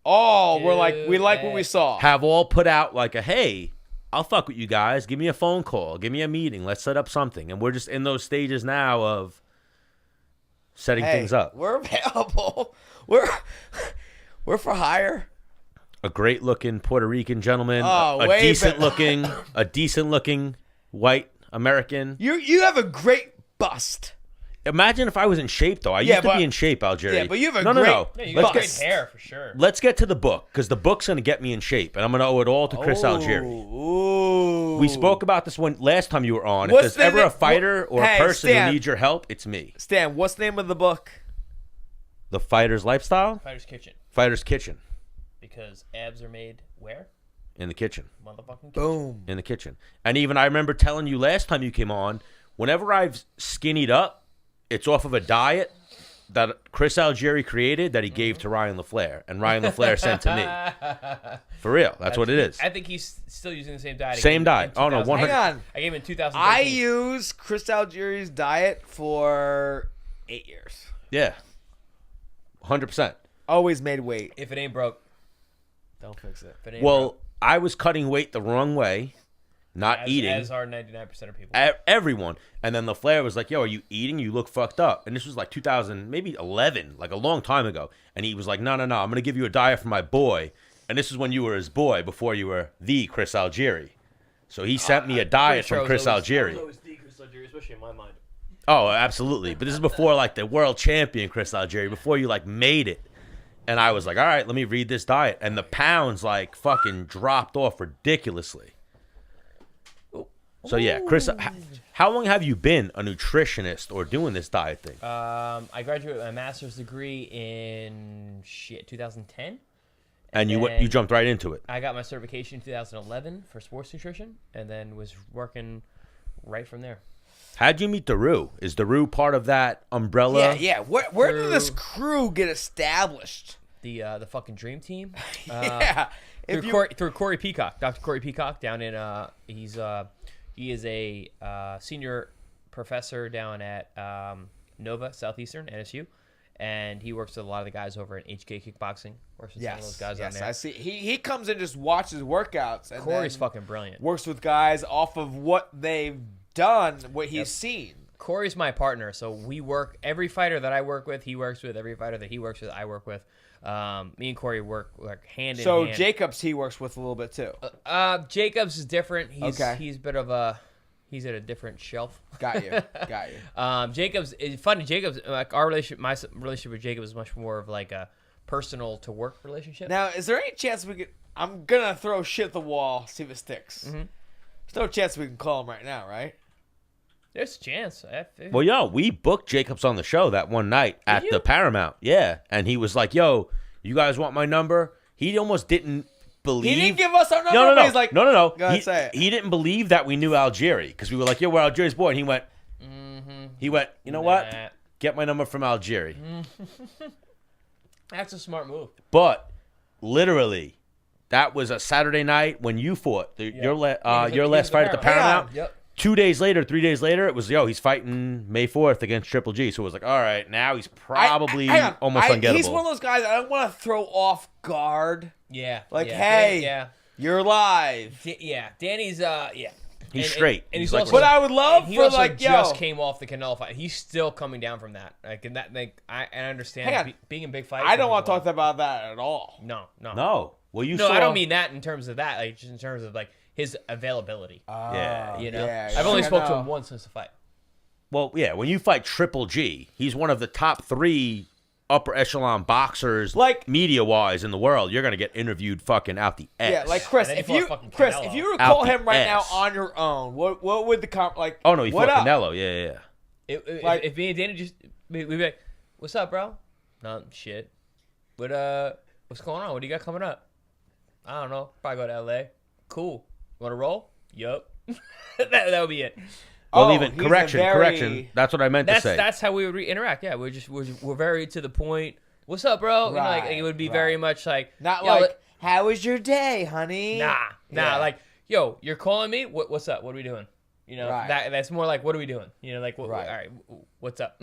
Oh, we like what we saw. Have all put out like a, hey, I'll fuck with you guys. Give me a phone call. Give me a meeting. Let's set up something. And we're just in those stages now of setting things up. We're available. We're for hire. A great looking Puerto Rican gentleman. Oh, a decent looking white American. You have a great bust. Imagine if I was in shape, though. I used to be in shape, Algieri. Yeah, but you have a great Yeah, you got great hair, for sure. Let's get to the book, because the book's going to get me in shape, and I'm going to owe it all to Chris Algieri. Ooh. We spoke about this one last time you were on. If there's ever a fighter or a person who needs your help, it's me. Stan, what's the name of the book? The Fighter's Lifestyle? Fighter's Kitchen. Fighter's Kitchen. Because abs are made where? In the kitchen. Motherfucking kitchen. Boom. In the kitchen. And even I remember telling you last time you came on, whenever I've skinnied up, it's off of a diet that Chris Algieri created that he gave to Ryan LaFleur, and Ryan LaFleur sent to me. For real, that's what it is. I think he's still using the same diet. Same diet. Oh no, 100. Hang on. I gave him in 2013. I used Chris Algieri's diet for 8 years. Yeah, 100%. Always made weight. If it ain't broke, don't fix it. If it ain't Well, broke. I was cutting weight the wrong way, not eating. As are 99% of people. Everyone. And then LaFleur was like, yo, are you eating? You look fucked up. And this was like 2000, maybe 11, like a long time ago. And he was like, no, I'm going to give you a diet for my boy. And this is when you were his boy, before you were the Chris Algieri. So he sent me a diet from Chris Algieri. I was always the Chris Algieri, especially in my mind. Oh, absolutely. But this is before like the world champion Chris Algieri, before you like made it. And I was like, all right, let me read this diet. And the pounds like fucking dropped off ridiculously. So yeah, Chris, how long have you been a nutritionist or doing this diet thing? I graduated with my master's degree in 2010. And you jumped right into it. I got my certification in 2011 for sports nutrition, and then was working right from there. How'd you meet Daru? Is Daru part of that umbrella? Yeah. Where did this crew get established? The fucking dream team. Yeah. Through Corey Peacock, Dr. Corey Peacock down in he is a senior professor down at Nova Southeastern NSU, and he works with a lot of the guys over at HK Kickboxing. Works with some of those guys down there. I see. He comes and just watches workouts. And Corey's fucking brilliant. Works with guys off of what they've done, what he's seen. Corey's my partner, so we work. Every fighter that I work with, he works with. Every fighter that he works with, I work with. Me and Corey work like hand in hand. So Jacobs, he works with a little bit too. Jacobs is different. He's okay. He's a bit of a. He's at a different shelf. Got you. Jacobs is funny. Jacobs, like our relationship, my relationship with Jacob is much more of like a personal to work relationship. Now, is there any chance we could? I'm gonna throw shit at the wall, see if it sticks. Mm-hmm. There's no chance we can call him right now, right? There's a chance. Well, yo, we booked Jacobs on the show that one night at you? the Paramount. Yeah, and he was like, "Yo, you guys want my number?" He almost didn't believe. He didn't give us our number. No. But he's like, no. Go ahead, say it. He didn't believe that we knew Algieri because we were like, "Yo, we're Algieri's boy," and he went, He went, "You know what? Get my number from Algieri." That's a smart move. But literally, that was a Saturday night when you fought your last fight at the Paramount. Yep. 3 days later, it was, he's fighting May 4th against Triple G. So it was like, all right, now he's probably almost ungettable. He's one of those guys I don't want to throw off guard. Yeah. Like, yeah. hey, Yeah. you're live. Yeah. Danny's, He's straight. And he's like, also, But I would love he for, also like, just yo. came off the Canelo fight. He's still coming down from that. Like, and that, like, I understand Hang on. being in big fights. I don't want to talk about that at all. No. No. Well, you No, saw. I don't mean that in terms of that. Like, just in terms of, like, his availability. Yeah. You know? yeah, I've only I spoke to know. him once since the fight. Well, yeah, when you fight Triple G, he's one of the top 3 upper echelon boxers, Like- media-wise, in the world. You're going to get interviewed fucking out the ass. Yeah, like Chris, And then if he you fought fucking Chris, Canelo. if you were to call Out the him right now ass. on your own, what would the like? Oh, no, he what fought up? Canelo. Yeah. Like- If me and Danny just we'd be like, "What's up, bro?" Nothing, shit. What's going on? What do you got coming up? I don't know. Probably go to LA. Cool. Want to roll? Yup. that would be it. Well, Oh, even he's a correction. very- That's what I meant to say. That's how we would interact. Yeah, we're very to the point. What's up, bro? You know, like it would be very much like Not yo, like, how was your day, honey? nah. Yeah. Like, yo, you're calling me. What's up? What are we doing? You know, Right. that's more like, what are we doing? You know, like, Right. all right, what's up?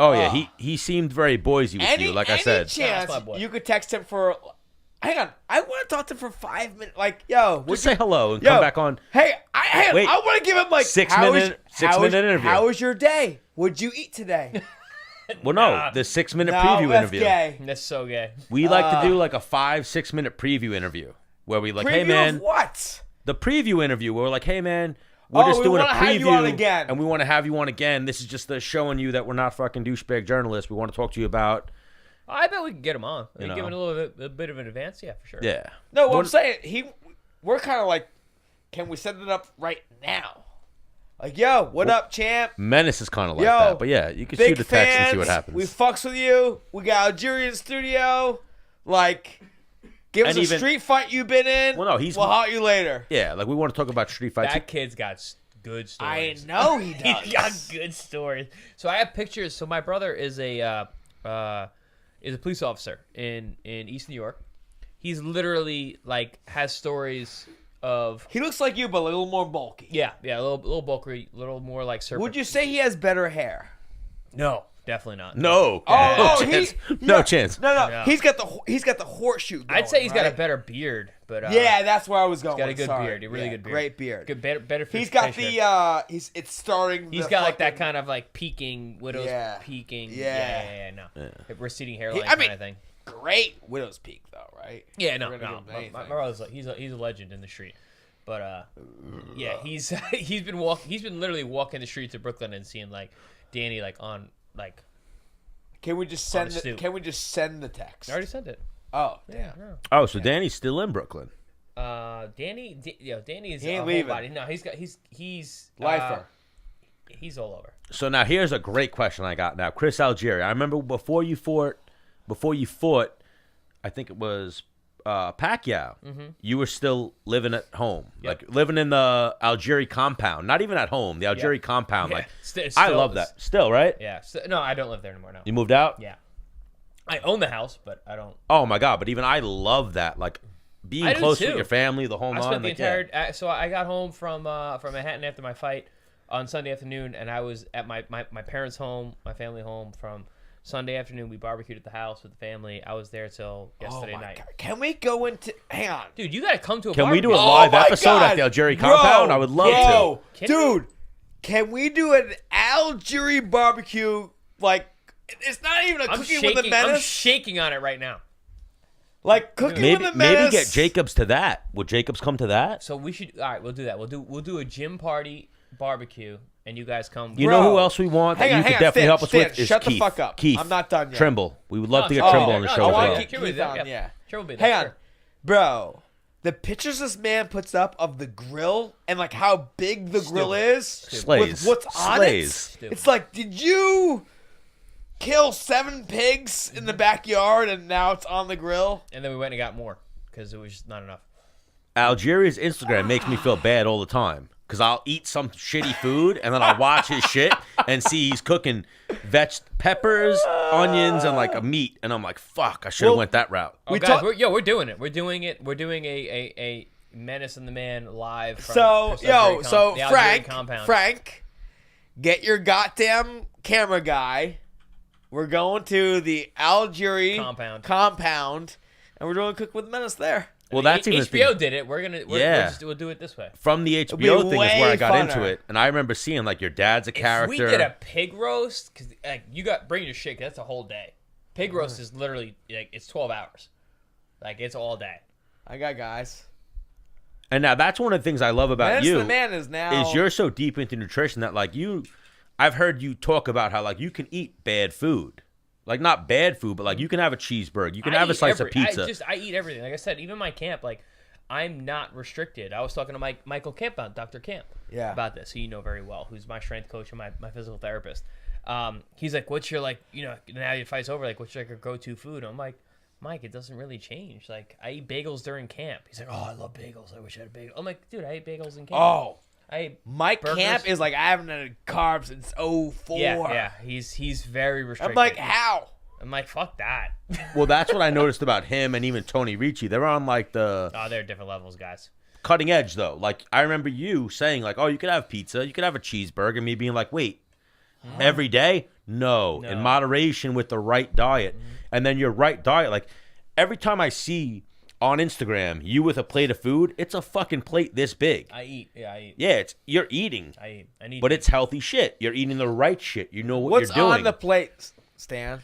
Oh, yeah, he seemed very Boise with you, like I said. Nah, chance that's my boy. you could text him for. Hang on, I want to talk to him for 5 minutes. Like, yo, Just say hello and come back on. Hey, I Wait. want to give him like 6 how minute- was- 6 how minute was- interview. How was your day? What'd you eat today? Well, no, the 6-minute No, preview that's interview. gay. That's so gay. We like to do like a 5-6 minute preview interview where we like, Preview hey man, of what? the preview interview where we're like, hey man, we're just we doing a wanna have you on preview again. and we want to have you on again. This is just showing you that we're not fucking douchebag journalists. We want to talk to you about, I bet we can get him on. We You can give know. it a bit of an advance. Yeah, for sure. yeah. No, what I'm saying, we're kind of like, can we set it up right now? Like, yo, what up, champ? Menace is kind of like Yo, that, but yeah, you can Big shoot a text fans. and see what happens. We fucks with you. We got Algieri in the studio. Like, give us And a even- street fight you've been in. Well, no, We'll haunt you later. Yeah, like we want to talk about street fights. That kid's got good I stories. know he does. He's got good stories. So I have pictures. So my brother is a police officer in East New York. He's literally like has stories of He looks like you, but a little more bulky. yeah, a little bulky, a little more like serpent. Would you say he has better hair? No, definitely not. No. Oh, no chance. he- No yeah. chance. No. No. He's got the horseshoe. Going, I'd say he's got a right? better beard, but Yeah, that's where I was going. got a with. good Sorry. beard, a really Yeah, good beard, Great beard. good, better. He's got finish. it's starting. He's the got like that fucking- kind of like peaking widow's Yeah. peaking. Yeah. No, receding hairline I mean- kind of thing. great widow's peak though, right? Yeah, no. We're gonna give him My anything. brother's like he's a legend in the street, but yeah, he's been literally walking the streets of Brooklyn and seeing like Danny like on like. Can we just On send? a suit. Can we just send the text? I already sent it. Oh, damn. Oh, so Danny's still in Brooklyn. Danny is He ain't a whole leaving. body. No, he's Lifer. He's all over. So now here's a great question I got now. Chris Algieri. I remember before you fought, I think it was Pacquiao. You were still living at home, like living in the Algieri compound. Not even at home, the Algieri compound. Yeah. Like St- I still love is. that. Still, right? Yeah. No, I don't live there anymore. No. You moved out? Yeah. I own the house, but I don't. Oh my god! But even I love that. Like being I do close too. with your family, the whole I nine. spent the like, yeah. entire. So I got home from Manhattan after my fight on Sunday afternoon, and I was at my parents' home, my family home from Sunday afternoon. We barbecued at the house with the family. I was there till yesterday oh my night. God. Can we go into? Hang on. Dude, you gotta come to a Can we do a barbecue. live my episode at God. the Algieri Bro, compound? I would love bro, Can dude. Can we do an Algieri barbecue? Like, it's not even a I'm cooking shaking. with the I'm menace. shaking on it right now. Like cooking to. Maybe with the menace. get Jacobs to that. Would Jacobs come to that? So we should. All right, we'll do that. We'll do a gym party barbecue, and you guys come. You Bro. know who else we want that Hang on, you hang could on, definitely Stan, help us with Stan, is shut the Keith. fuck up. Keith. I'm not done yet. Trimble. We would love to get Oh, Trimble yeah, on the no, show I as want well. Keith Keith with it, on, yeah. yeah. Sure will be there. Hang on, Sure. bro. The pictures this man puts up of the grill and like how big the grill is Slays. with what's on Slays. it. It's like, did you kill 7 pigs in the backyard and now it's on the grill? And then we went and got more because it was just not enough. Algieri's Instagram makes me feel bad all the time because I'll eat some shitty food and then I'll watch his shit and see he's cooking peppers, onions, and like a meat, and I'm like, fuck, I should have went that route. Oh, guys, we're doing it. We're doing it. We're doing a Menace and the Man live. From the Algieri compound. Frank, get your goddamn camera guy. We're going to the Algieri compound, and we're doing Cook with Menace there. Well, that's even HBO did it. We'll do it this way. From the HBO thing is where I got into it, and I remember seeing like your dad's a character. If we did a pig roast, because like you got bring your shit. That's a whole day. Pig roast is literally like it's 12 hours, like it's all day. I got guys. And now that's one of the things I love about you. The man is you're so deep into nutrition that like I've heard you talk about how like you can eat bad food. Like, not bad food, but, like, you can have a cheeseburger. You can have a slice of pizza. I eat everything. Like I said, even my camp, like, I'm not restricted. I was talking to Michael Camp, Dr. Camp, about this, who you know very well, who's my strength coach and my physical therapist. He's like, what's your, like, you know, now your fight's over, like, what's your go-to food? I'm like, Mike, it doesn't really change. Like, I eat bagels during camp. He's like, oh, I love bagels. I wish I had a bagel. I'm like, dude, I ate bagels in camp. Oh. My camp is like, I haven't had carbs since 04. Yeah, he's very restricted. I'm like, how? I'm like, fuck that. Well, that's what I noticed about him and even Tony Ricci. They're on like they're different levels, guys. Cutting edge though. Like I remember you saying like, oh, you could have pizza, you could have a cheeseburger, and me being like, wait, every day? No, in moderation with the right diet. And then your right diet, like every time I see on Instagram you with a plate of food, it's a fucking plate this big. I eat. Yeah, you're eating. I eat. But it's healthy shit. You're eating the right shit. You know what you're doing. What's on the plate, Stan?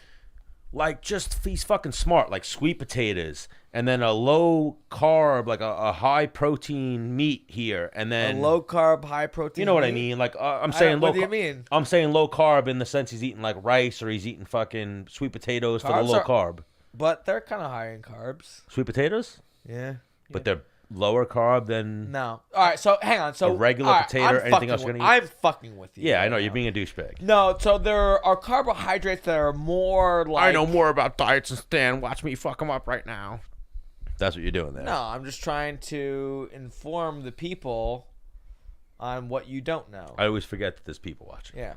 Like, just, he's fucking smart. Like, sweet potatoes, and then a low carb, like a high protein meat here, and then a low carb, high protein. You know what meat? I mean? Like, I'm saying low. What do you mean? I'm saying low carb in the sense he's eating like rice or he's eating fucking sweet potatoes for the low carb. But they're kind of high in carbs. Sweet potatoes? Yeah. But they're lower carb than no. All right, so hang on. So a regular potato or anything else you're gonna eat? I'm fucking with you. Yeah, I know you're being a douchebag. No, so there are carbohydrates that are more like. I know more about diets than Stan. Watch me fuck them up right now. That's what you're doing there. No, I'm just trying to inform the people on what you don't know. I always forget that there's people watching. Yeah.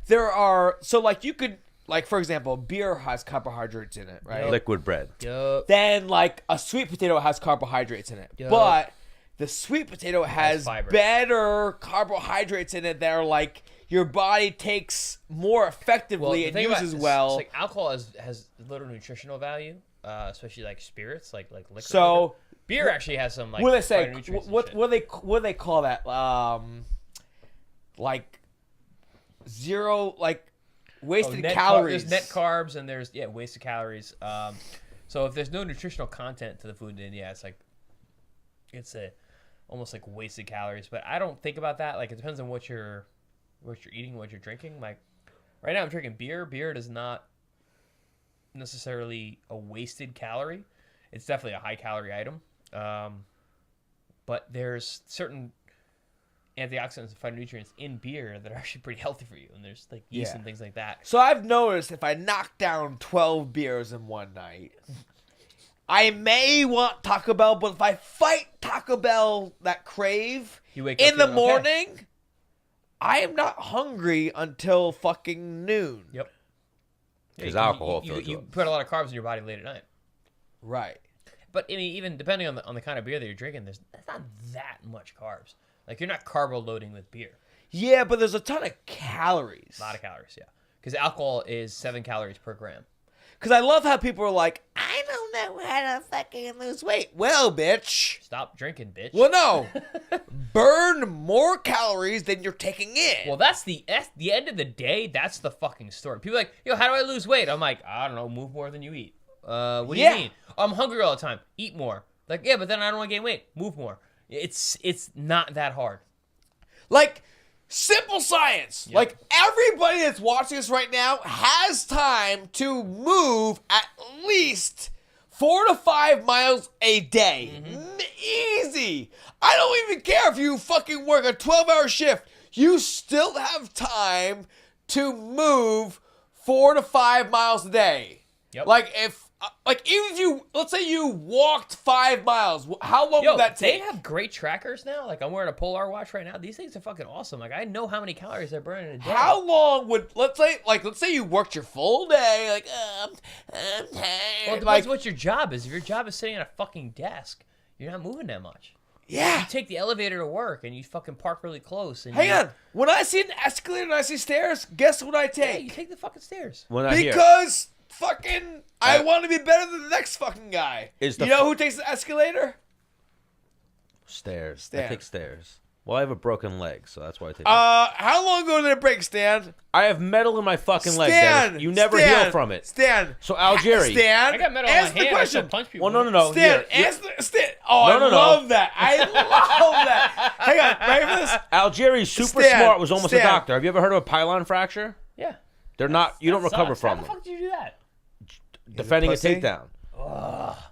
There are like you could. Like, for example, beer has carbohydrates in it, right? Liquid bread. Yep. Then, like, a sweet potato has carbohydrates in it. Yep. But the sweet potato has fiber. Better carbohydrates in it that are, like, your body takes more effectively and uses well. Like, alcohol has little nutritional value, especially, like, spirits, like liquor. So, beer actually has some, like, what do they say? What do they call that? Like, zero, like, wasted calories. There's net carbs and there's wasted calories. So if there's no nutritional content to the food, then it's almost like wasted calories. But I don't think about that. Like it depends on what you're eating, what you're drinking. Like right now I'm drinking beer. Beer is not necessarily a wasted calorie. It's definitely a high calorie item. But there's certain antioxidants and phytonutrients in beer that are actually pretty healthy for you, and there's like yeast and things like that. So I've noticed if I knock down 12 beers in one night, I may want Taco Bell, but if I fight Taco Bell that crave in the morning, I am not hungry until fucking noon. Yep. Because alcohol you put a lot of carbs in your body late at night. Right. But I mean, even depending on the kind of beer that you're drinking, there's not that much carbs. Like, you're not carbo loading with beer. Yeah, but there's a ton of calories. A lot of calories, yeah. Because alcohol is 7 calories per gram. Because I love how people are like, I don't know how to fucking lose weight. Well, bitch. Stop drinking, bitch. Well, no. Burn more calories than you're taking in. Well, that's the end of the day, that's the fucking story. People are like, yo, how do I lose weight? I'm like, I don't know, move more than you eat. What do you mean? I'm hungry all the time. Eat more. Like, yeah, but then I don't want to gain weight. Move more. It's not that hard. Like, simple science. Yep. Like, everybody that's watching this right now has time to move at least 4 to 5 miles a day. Easy. I don't even care if you fucking work a 12-hour shift. You still have time to move 4 to 5 miles a day. Yep. Like even if you, let's say you walked 5 miles, how long would that take? They have great trackers now. Like I'm wearing a Polar watch right now. These things are fucking awesome. Like I know how many calories they're burning a day. How long would, let's say you worked your full day, like, I'm tired. Well, it depends what your job is. If your job is sitting at a fucking desk, you're not moving that much. Yeah. You take the elevator to work and you fucking park really close. And Hang on. When I see an escalator and I see stairs, guess what I Yeah, take? you take the fucking stairs. Because fucking I want to be better than the next fucking guy. You know who takes the escalator? Stairs. Stan. I take stairs. Well, I have a broken leg, so that's why I take How long ago did it break, Stan? I have metal in my fucking leg, Stan! Dennis. You never heal from it. Stan. So, Algieri. Stan. I got metal on my answer the hand. I question. still punch people. Well, no. Stan, Here. answer Stan. Oh, No, I no. love that. I love that. Hang on. Ready for this? Algieri's super Stan, smart, was almost a Stan. doctor. Have you ever heard of a pylon fracture? Yeah. They're not, you don't That recover sucks. from How the them. fuck did you do that? Defending a pussy? takedown.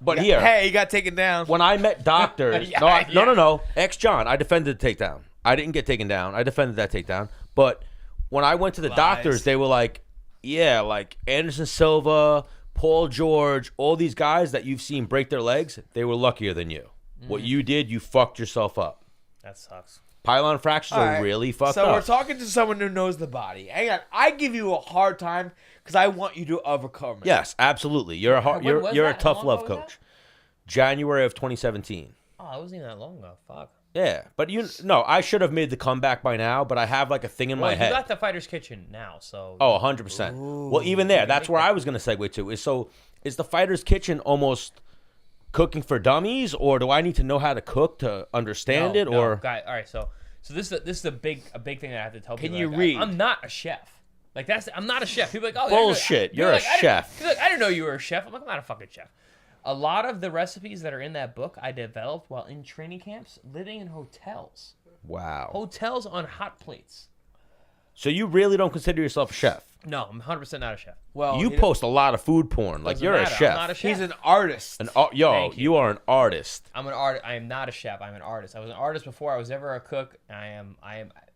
But here, Hey, he got taken down. when I met doctors, Yeah, no. Ex-John, I defended the takedown. I didn't get taken down. I defended that takedown. But when I went to the doctors, they were like, yeah, like Anderson Silva, Paul George, all these guys that you've seen break their legs, they were luckier than you. What you did, you fucked yourself up. That sucks. Pylon fractures All are right. really fucked So up. we're talking to someone who knows the body. Hang on. I give you a hard time because I want you to overcome it. Yes, absolutely. You're a When was you're a that? How tough long love ago was coach. January of 2017. Oh, it wasn't even that long ago. Fuck. Yeah, but I should have made the comeback by now, but I have like a thing in Well, my you head. got the Fighter's Kitchen now, so. Oh, 100%. Well, even there, that's where I was going to segue to. Is the Fighter's Kitchen almost cooking for dummies, or do I need to know how to cook to understand it? Or Guy, all right, so this is a big thing that I have to tell Can people. you Like, read? I'm not a chef. Like I'm not a chef. People are like, oh, Bullshit. You're a chef. People are like, I didn't know you were a chef. I'm like, I'm not a fucking chef. A lot of the recipes that are in that book I developed while in training camps, living in hotels. wow. Hotels on hot plates. So you really don't consider yourself a chef? No, I'm 100% not a chef. Well, You post a lot of food porn. Like Doesn't you're a matter. chef. I'm not a chef. he's an artist. Yo, Thank you. you are an artist. I'm an artist. I am not a chef. I'm an artist. I was an artist before I was ever a cook. I am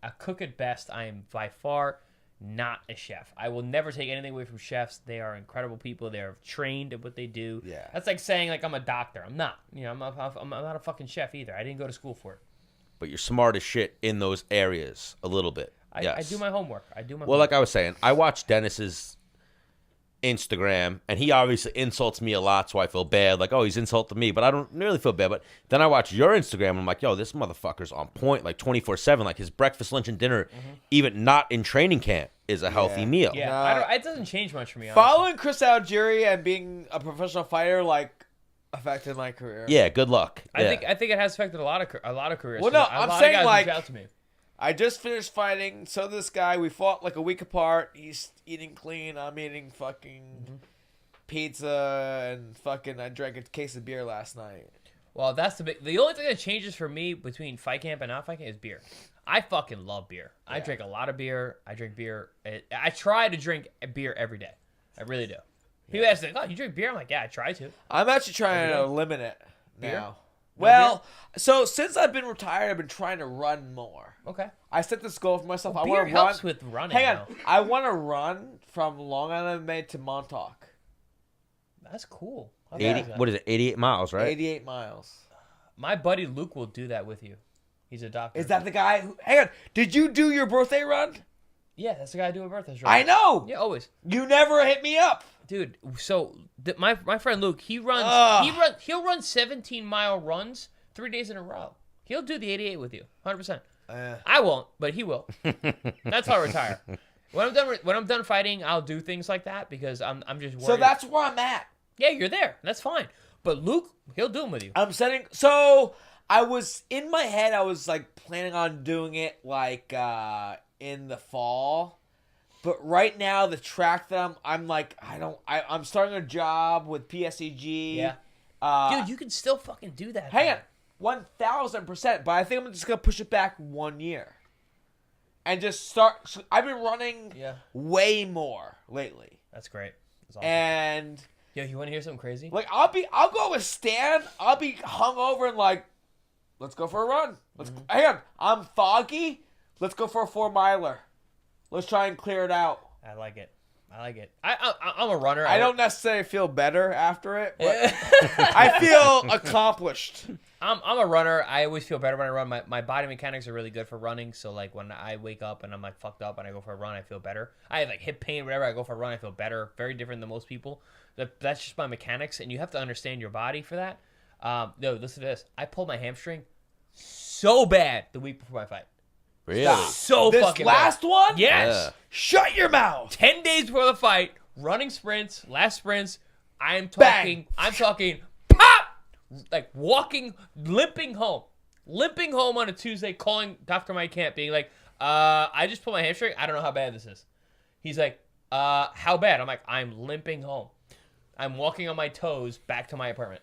a cook at best. I am by far not a chef. I will never take anything away from chefs. They are incredible people. They're trained at what they do. Yeah. That's like saying like I'm a doctor. I'm not. You know, I'm not a fucking chef either. I didn't go to school for it. But you're smart as shit in those areas a little bit. I Yes. do my homework. Well, like I was saying, I watch Dennis's Instagram, and he obviously insults me a lot, so I feel bad. Like, oh, he's insulting me, but I don't really feel bad. But then I watch your Instagram, and I'm like, yo, this motherfucker's on point, like 24/7. Like his breakfast, lunch, and dinner, even not in training camp, is a healthy meal. Yeah, it doesn't change much for me. Honestly. Following Chris Algieri and being a professional fighter affected my career. Yeah, good luck. I Yeah. think it has affected a lot of careers. Well, no, A I'm lot of saying, guys like- reach out to me. I just finished fighting. So this guy, we fought like a week apart. He's eating clean. I'm eating fucking pizza and fucking. I drank a case of beer last night. Well, that's the only thing that changes for me between fight camp and not fight camp is beer. I fucking love beer. I drink a lot of beer. I drink beer. I try to drink beer every day. I really do. People ask me, "Oh, you drink beer?" I'm like, "Yeah, I try to." I'm actually trying Every to day? limit it Beer? now. Well, so since I've been retired, I've been trying to run more. Okay. I set this goal for myself. I Beer want to run. helps with running. Hang on. though. I want to run from Long Island Maid to Montauk. That's cool. How 80. is that? What is it? 88 miles, right? 88 miles. My buddy Luke will do that with you. He's a doctor. Is that the guy who... Hang on. Did you do your birthday run? Yeah, that's the guy doing birthdays. I know. Yeah, always. You never hit me up. Dude, so my friend Luke, he runs. Ugh. He'll run 17-mile runs 3 days in a row. He'll do the 88 with you, 100%. I won't, but he will. That's how I retire. When I'm done fighting, I'll do things like that because I'm just worried. So that's where I'm at. Yeah, you're there. That's fine. But Luke, he'll do them with you. I'm setting... So I was... In my head, I was like planning on doing it like in the fall. But right now, the track that I'm like... I'm starting a job with PSEG. Yeah. Dude, you can still fucking do that. Hang man. on. 1,000%. But I think I'm just going to push it back 1 year. And just start... So I've been running Yeah. way more lately. That's great. That's awesome. And Yo, you want to hear something crazy? Like I'll go with Stan. I'll be hungover and like, let's go for a run. Hang on, I'm foggy. Let's go for a 4-miler. Let's try and clear it out. I like it. I'm a runner. I don't necessarily feel better after it, but I feel accomplished. I'm a runner. I always feel better when I run. My body mechanics are really good for running. So like when I wake up and I'm like fucked up and I go for a run, I feel better. I have like hip pain, whatever. I go for a run, I feel better. Very different than most people. That's just my mechanics, and you have to understand your body for that. No, listen to this. I pulled my hamstring so bad the week before my fight. Really? So This fucking last bad. one? Yes. Yeah. Shut your mouth. 10 days before the fight, running sprints, last sprints. I'm Bang. talking pop, like walking, limping home on a Tuesday, calling Dr. Mike Camp, being like, I just pulled my hamstring. I don't know how bad this is. He's like, how bad? I'm like, I'm limping home. I'm walking on my toes back to my apartment.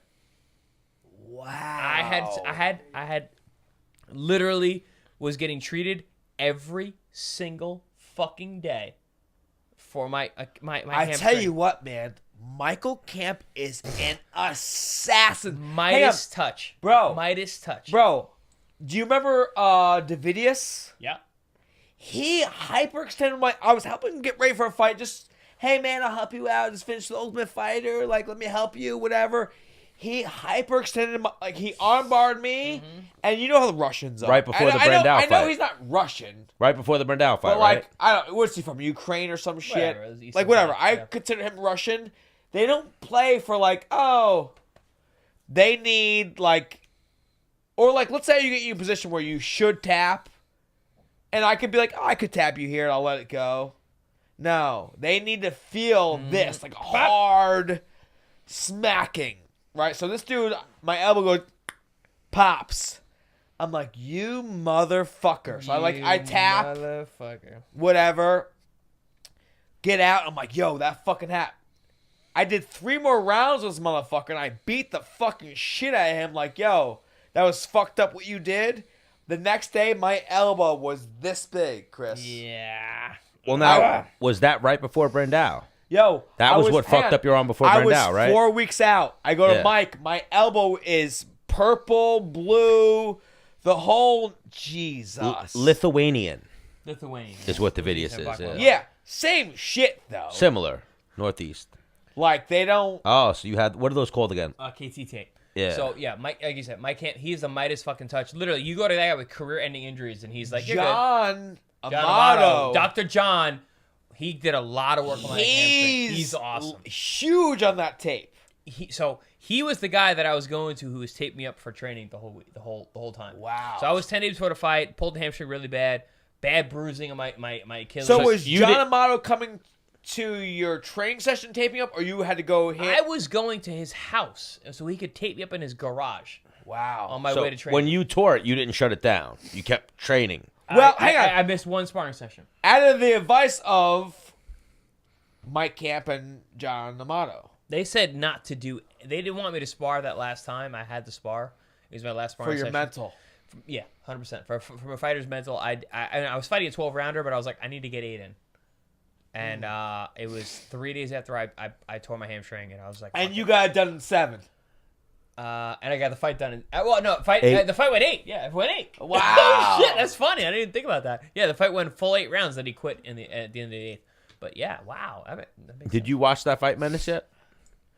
Wow. I had literally was getting treated every single fucking day for my I hamstring. tell you what, man. Michael Camp is an assassin. Midas touch. Bro. Midas touch. Bro, do you remember Davidius? Yeah. He hyperextended my... I was helping him get ready for a fight. Just, hey, man, I'll help you out. Just finish the Ultimate Fighter. Like, let me help you, whatever. He hyperextended my... Like, he armbarred me. And you know how the Russians are. Right before the I know Brandao fight. he's not Russian. Right before the Brandao fight, But, like, right? I don't... What's he from? Ukraine or some shit? Whatever, it was Eastern Like, whatever. Bloc, I yeah. consider him Russian. They don't play for, like, oh... They need, like... Or, like, let's say you get you in a position where you should tap. And I could be like, oh, I could tap you here and I'll let it go. No. They need to feel this. Like, hard smacking. Right? So this dude, my elbow goes... Pops. I'm like, you motherfucker. So I tap, Motherfucker. whatever. Get out. I'm like, yo, that fucking happened. I did 3 more rounds with this motherfucker, and I beat the fucking shit out of him. Like, yo, that was fucked up what you did. The next day, my elbow was this big, Chris. Yeah. Well, now, was that right before Brandao? Yo, That I was what hang fucked on. up your arm before I Brandao, was right? 4 weeks out. I go to Yeah. Mike. My elbow is purple, blue, the whole Jesus. Lithuanian Lithuanian. is what the video is. Black Yeah. Widow. Yeah, same shit though. Similar. Northeast. Like they don't. Oh, so you had, what are those called again? KT tape. Yeah. So yeah, Mike, like you said, Mike can't. He's the Midas fucking touch. Literally, you go to that guy with career-ending injuries, and he's like, "You're good." John John Amato. Dr. John. He did a lot of work on my hamstring. He's awesome. Huge on that tape. He was the guy that I was going to who was taped me up for training the whole week, the whole time. Wow. So I was 10 days before the fight, pulled the hamstring really bad bruising on my Achilles. So was you John did- Amato coming to your training session taping up, or you had to go hit? I was going to his house so he could tape me up in his garage Wow. on my So way to training. when you tore it, you didn't shut it down. You kept training. Well, I hang on. I missed one sparring session. Out of the advice of Mike Camp and John Amato They said not to do. They didn't want me to spar that last time. I had to spar. It was my last sparring for your session. mental. Yeah, 100%. From a fighter's mental, I was fighting a 12-rounder, but I was like, I need to get 8 in. And it was 3 days after I tore my hamstring, and I was like, And fuck you it. got it done in 7. And I got the fight done. The fight went 8. Yeah, it went 8. Wow. Oh, shit, that's funny. I didn't even think about that. Yeah, the fight went full 8 rounds. Then he quit at the end of the 8th. But yeah, wow. That makes Did sense. you watch that fight, Menace, yet?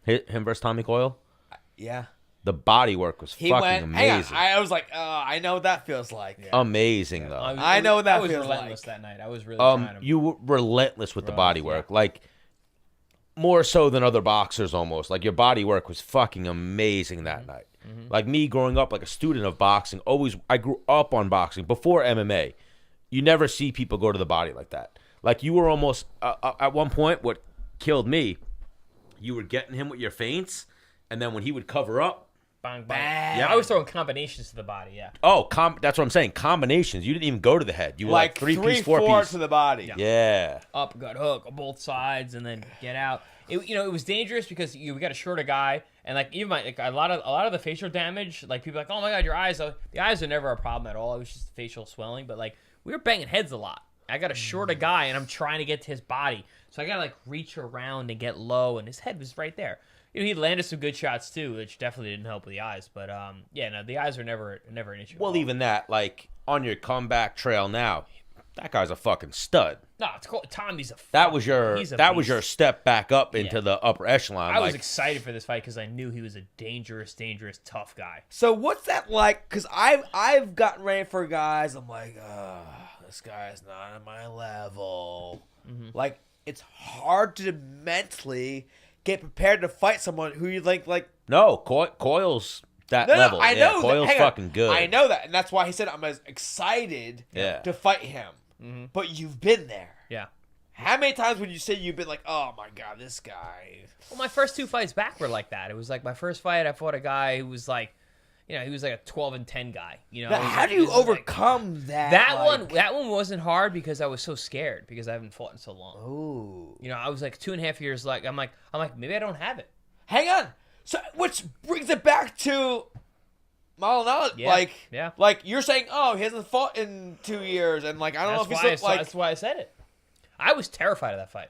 Him versus Tommy Coyle? Yeah. The body work was He fucking went. Hang on. amazing. I was like, I know what that feels like. Amazing, though. I know what that I was feels relentless like. that night. I was really trying to. You were relentless with the body work. yeah. Like, more so than other boxers almost. Like, your body work was fucking amazing that night. Like, me growing up like a student of boxing, I grew up on boxing before MMA. You never see people go to the body like that. Like, you were almost, at one point, what killed me, you were getting him with your feints, and then when he would cover up, Bang, bang. Bang. Yeah, I was throwing combinations to the body, yeah. oh, that's what I'm saying, combinations. You didn't even go to the head. You were like 3-piece, 3-4 4-piece. to the body. Yeah. Up, gut hook on both sides, and then get out. It was dangerous because we got a shorter guy, and like even a lot of the facial damage, like people are like, oh my god, your eyes. The eyes are never a problem at all. It was just facial swelling, but like we were banging heads a lot. I got a shorter guy, and I'm trying to get to his body, so I gotta like reach around and get low, and his head was right there. he landed some good shots too, which definitely didn't help with the eyes. But the eyes are never an issue. Well, even that, like on your comeback trail now, that guy's a fucking stud. No, it's cool. Tommy's That was your beast. step back up into the upper echelon. I was excited for this fight because I knew he was a dangerous, tough guy. So what's that like? Because I've gotten ready for guys. I'm like, this guy's not at my level. Mm-hmm. Like, it's hard to mentally get prepared to fight someone who you think like. No, Coyle's that No, level. I know. Coyle's Hang on. fucking good. I know that, and that's why he said I'm as excited to fight him. Mm-hmm. But you've been there. Yeah. How many times would you say you've been like, oh my god, this guy? Well, my first 2 fights back were like that. It was like my first fight, I fought a guy who was like, he was like a 12-10 guy. Now, how do you overcome that? That one wasn't hard because I was so scared because I haven't fought in so long. Oh. I was like 2.5 years. Like I'm like maybe I don't have it. Hang on. So, which brings it back to Maldonado. Yeah. Like you're saying, oh, he hasn't fought in 2 years, and like I don't know if he's like. That's why I said it. I was terrified of that fight,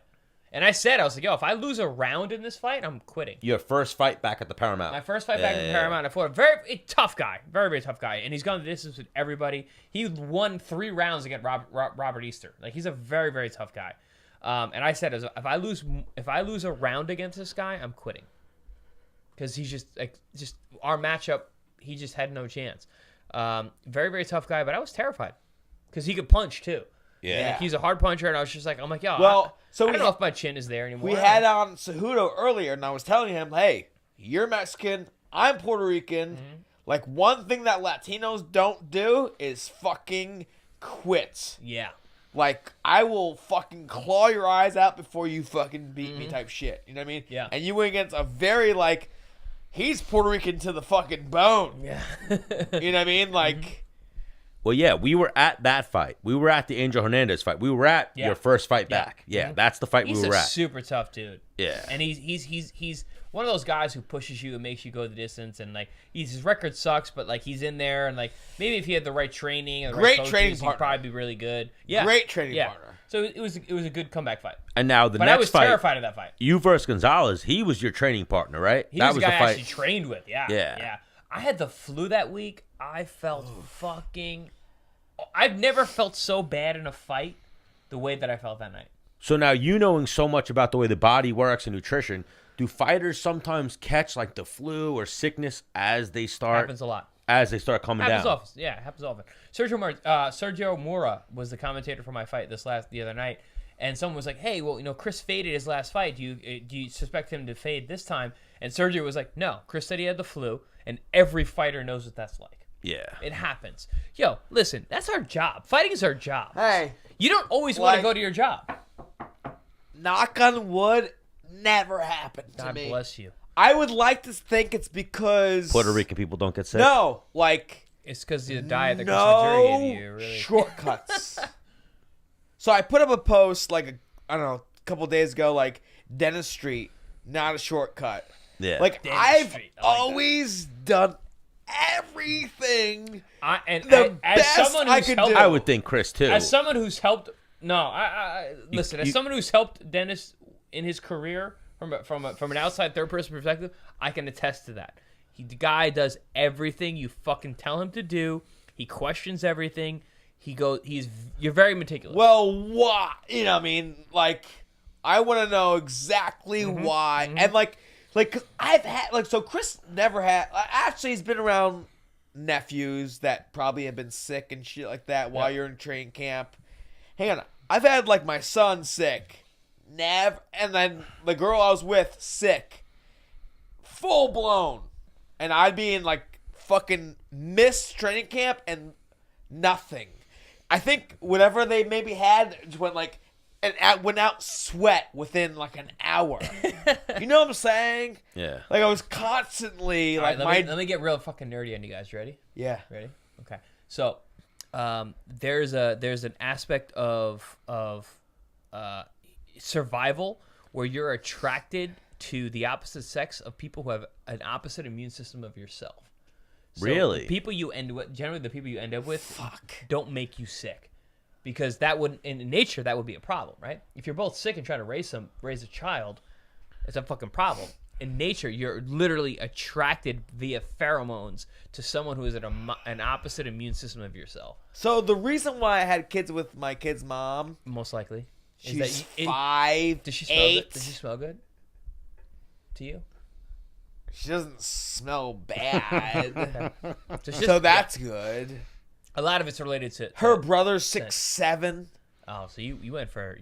and I was like, yo, if I lose a round in this fight, I'm quitting. Your first fight back at the Paramount. My first fight back in Paramount, I fought a very tough guy, very very tough guy, and he's gone the distance with everybody. He won 3 rounds against Robert Easter. Like he's a very very tough guy. And I said, if I lose a round against this guy, I'm quitting. Because he's just our matchup, he just had no chance. Very very tough guy, but I was terrified because he could punch too. Yeah, he's a hard puncher, and I was just like, I'm like, yo, well, I don't know if my chin is there anymore. We had on Cejudo earlier, and I was telling him, hey, you're Mexican, I'm Puerto Rican. Mm-hmm. Like one thing that Latinos don't do is fucking quit. Yeah. Like, I will fucking claw your eyes out before you fucking beat me type shit. You know what I mean? Yeah. And you went against a very, like, he's Puerto Rican to the fucking bone. Yeah. You know what I mean? Like... Well, yeah, we were at that fight. We were at the Angel Hernandez fight. We were at your first fight back. Yeah, that's the fight we were at. He's a super tough dude. Yeah. And he's one of those guys who pushes you and makes you go the distance. And, like, his record sucks, but, like, he's in there. And, like, maybe if he had the right training and the right coaches, training he'd partner. probably be really good. Yeah. Great training partner. So it was a good comeback fight. And now the But next I was fight, terrified of that fight. you versus Gonzalez, he was your training partner, right? He that was the guy the I fight. actually trained with. Yeah. I had the flu that week. I felt fucking... I've never felt so bad in a fight the way that I felt that night. So now, you knowing so much about the way the body works and nutrition, do fighters sometimes catch like the flu or sickness as they start? Happens a lot. As they start coming Happens down. often. Yeah, it happens often. Sergio Mora was the commentator for my fight the other night, and someone was like, "Hey, well, Chris faded his last fight. Do you suspect him to fade this time?" And Sergio was like, "No, Chris said he had the flu, and every fighter knows what that's like. Yeah. It happens. Yo, listen, that's our job. Fighting is our job. Hey. You don't always want to go to your job. Knock on wood, never happened to God me. bless you. I would like to think it's because... Puerto Rican people don't get sick? No, like... It's because the diet that Chris Algieri gave you. Really. Shortcuts. So I put up a post, like, I don't know, a couple days ago, like, dentistry, not a shortcut. Yeah. Like, Dentistry, I've I like always done everything As best someone I who's could helped, do. I would think Chris, too. As someone who's helped, listen. As someone who's helped Dennis in his career from an outside third person perspective, I can attest to that. The guy does everything you fucking tell him to do. He questions everything. You're very meticulous. Well, why? You know what I mean? Like, I want to know exactly why. And, like, 'cause I've had, like, so Chris never had, actually, he's been around nephews that probably have been sick and shit like that while you're in training camp. Hang on. I've had, like, my son sick. Never. And then the girl I was with sick. Full blown. And I'd be in, like, fucking missed training camp and nothing. I think whatever they maybe had just went, like, and went out sweat within, like, an hour. You know what I'm saying? Yeah. Like, I was constantly, All like, right, let me get real fucking nerdy on you guys. Ready? Yeah. Ready? Okay. So, there's an aspect of survival where you're attracted to the opposite sex of people who have an opposite immune system of yourself. So Really? The people you end with, generally the people you end up with, don't make you sick, because that would, in nature, that would be a problem, right? If you're both sick and trying to raise a child, it's a fucking problem. in nature, you're literally attracted via pheromones to someone who is an opposite immune system of yourself. So the reason why I had kids with my kid's mom, Most likely. Is she's that 5, Does she smell 8. good? Does she smell good? To you? She doesn't smell bad. So That's good. A lot of it's related to Her brother's 6'7". Oh, so you went for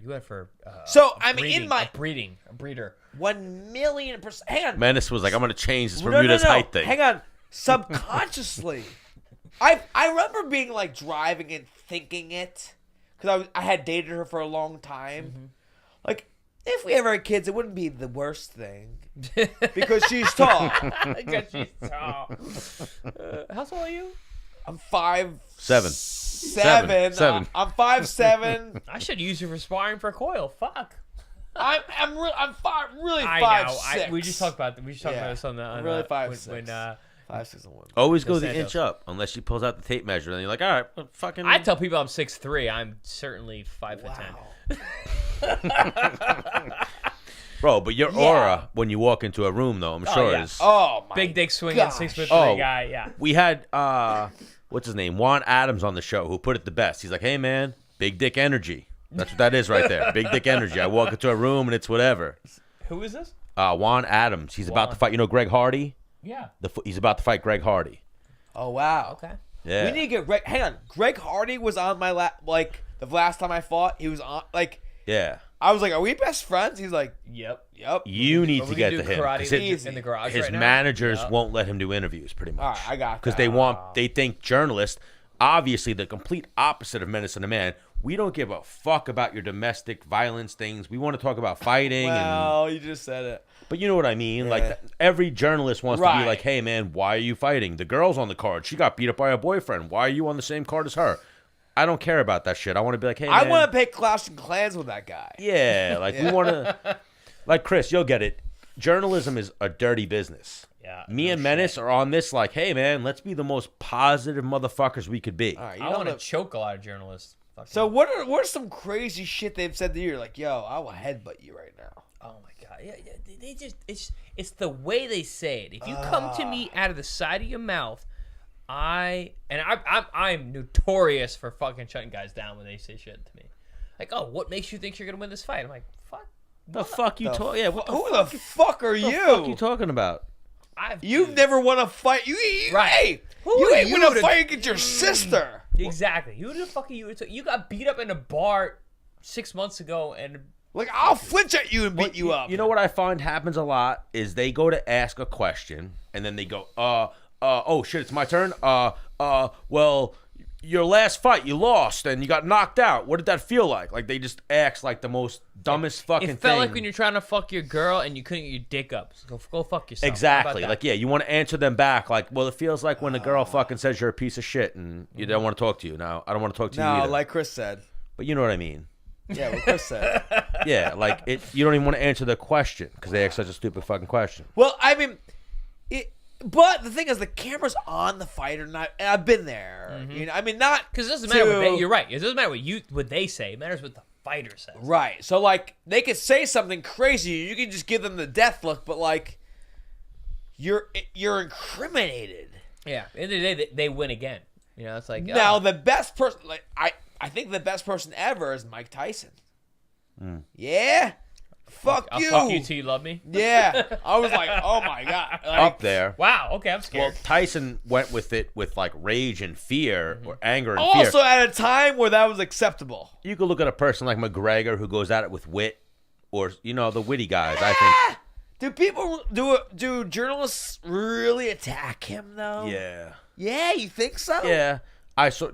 So I mean, in my a breeder. 1,000,000%. Hang on. Menace was like, I'm gonna change this No, Bermuda's height thing. Hang on. Subconsciously, I remember being like driving and thinking it because I had dated her for a long time. Mm-hmm. Like, if we ever had kids, it wouldn't be the worst thing because she's tall. Because she's tall. How tall are you? I'm 5'7". Seven. I'm 5'7". I should use you for sparring for Coil. Fuck. I'm really I 5'6". know. We just talked about this on I'm really 5'6". when 5'6" and 1. Always go Dos the Santos. inch up unless she pulls out the tape measure, and you're like, all right, well, fucking. I tell people I'm 6'3". I'm certainly 5'10". Bro, but your aura when you walk into a room, though, I'm sure yeah. is. Oh my Big dick swinging, gosh. 6'3" Oh. guy. Yeah. We had what's his name, Juan Adams on the show, who put it the best. He's like, hey man, big dick energy. That's what that is right there. Big dick energy. I walk into a room and it's whatever. Who is this? Juan Adams. He's about to fight. You know Greg Hardy. Yeah. He's about to fight Greg Hardy. Oh wow. Okay. Yeah. We need to get Greg. Hang on. Greg Hardy was on my like the last time I fought. He was on like. Yeah. I was like, "Are we best friends?" He's like, Yep. "Yep." You need But to we get can to do him. karate 'Cause Easy. in the garage his right now. managers Yep. won't let him do interviews, pretty much. All right, I got Because that. they think journalists, obviously the complete opposite of Menace and The Man. We don't give a fuck about your domestic violence things. We want to talk about fighting. Well, you just said it. But you know what I mean? Yeah. Like, every journalist wants to Right. be like, hey, man, why are you fighting? The girl's on the card. She got beat up by her boyfriend. Why are you on the same card as her? I don't care about that shit. I want to be like, hey, I man. want to play Clash of Clans with that guy. Yeah, like, we want to... Like, Chris, you'll get it. Journalism is a dirty business. Yeah. Me and Menace are on this like, hey, man, let's be the most positive motherfuckers we could be. All right, you I know want to the- choke a lot of journalists. Fucking- So what's some crazy shit they've said to you? You're like, yo, I will headbutt you right now. Oh my god! Yeah, they just it's the way they say it. If you come to me out of the side of your mouth, I'm notorious for fucking shutting guys down when they say shit to me. Like, oh, what makes you think you're gonna win this fight? I'm like, fuck. The fuck you talking? Yeah, what the Who fuck? the fuck are What the you? fuck you talking about? You've never won a fight. You Right. Hey, Who you are ain't you win a to- fight against your sister. Exactly. Who the fuck are you? You got beat up in a bar 6 months ago, and Like, I'll flinch at you and beat you up. You know what I find happens a lot is they go to ask a question and then they go, oh shit, it's my turn. Well, your last fight you lost and you got knocked out. What did that feel like? Like they just ask like the most dumbest fucking it felt thing. like when you're trying to fuck your girl and you couldn't get your dick up. So go fuck yourself. How about Exactly. that? Like, yeah, you want to answer them back. Like, well, it feels like when a girl fucking says you're a piece of shit and you don't want to talk to you. Now, I don't want to talk to you No, either. like Chris said. But you know what I mean. Yeah, what Chris said. Yeah, like you don't even want to answer the question because they ask such a stupid fucking question. Well, I mean, but the thing is, the camera's on the fight or not. And I've been there. You know, I mean, not Because it doesn't matter what they, you're right. It doesn't matter what they say. It matters what the fighter says. right. So like, they could say something crazy. You can just give them the death look, but like, you're incriminated. Yeah. At the end of the day, they win again. You know, it's like Now the best person, like I think the best person ever is Mike Tyson. Yeah. Fuck I'll you. fuck you till you love me. Yeah. I was like, oh my god. Like, Up there. Wow. Okay, I'm Well, scared. Tyson went with it with like rage and fear or anger and also fear. at a time where that was acceptable. You could look at a person like McGregor who goes at it with wit, or the witty guys. I think. Do journalists really attack him though? Yeah. Yeah, you think so? Yeah.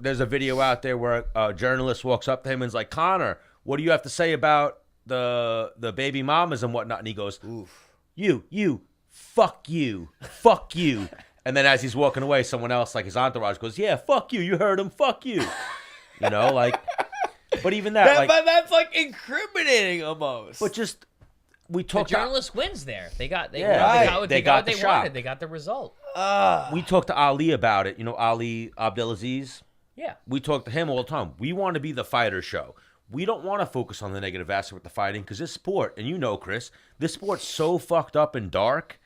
There's a video out there where a journalist walks up to him and is like, Connor, what do you have to say about the baby mamas and whatnot? And he goes, Oof. you, fuck you. And then as he's walking away, someone else, like his entourage, goes, yeah, fuck you. You heard him. Fuck you. Like, but even that, But that's like incriminating almost. but just, we The talked journalist wins there. They got Yeah, what they they got the shot. wanted. They got the result. we talked to Ali about it. Ali Abdelaziz. Yeah. We talk to him all the time. We want to be the fighter show. we don't want to focus on the negative aspect with the fighting because this sport, and you know, Chris, this sport's so fucked up and dark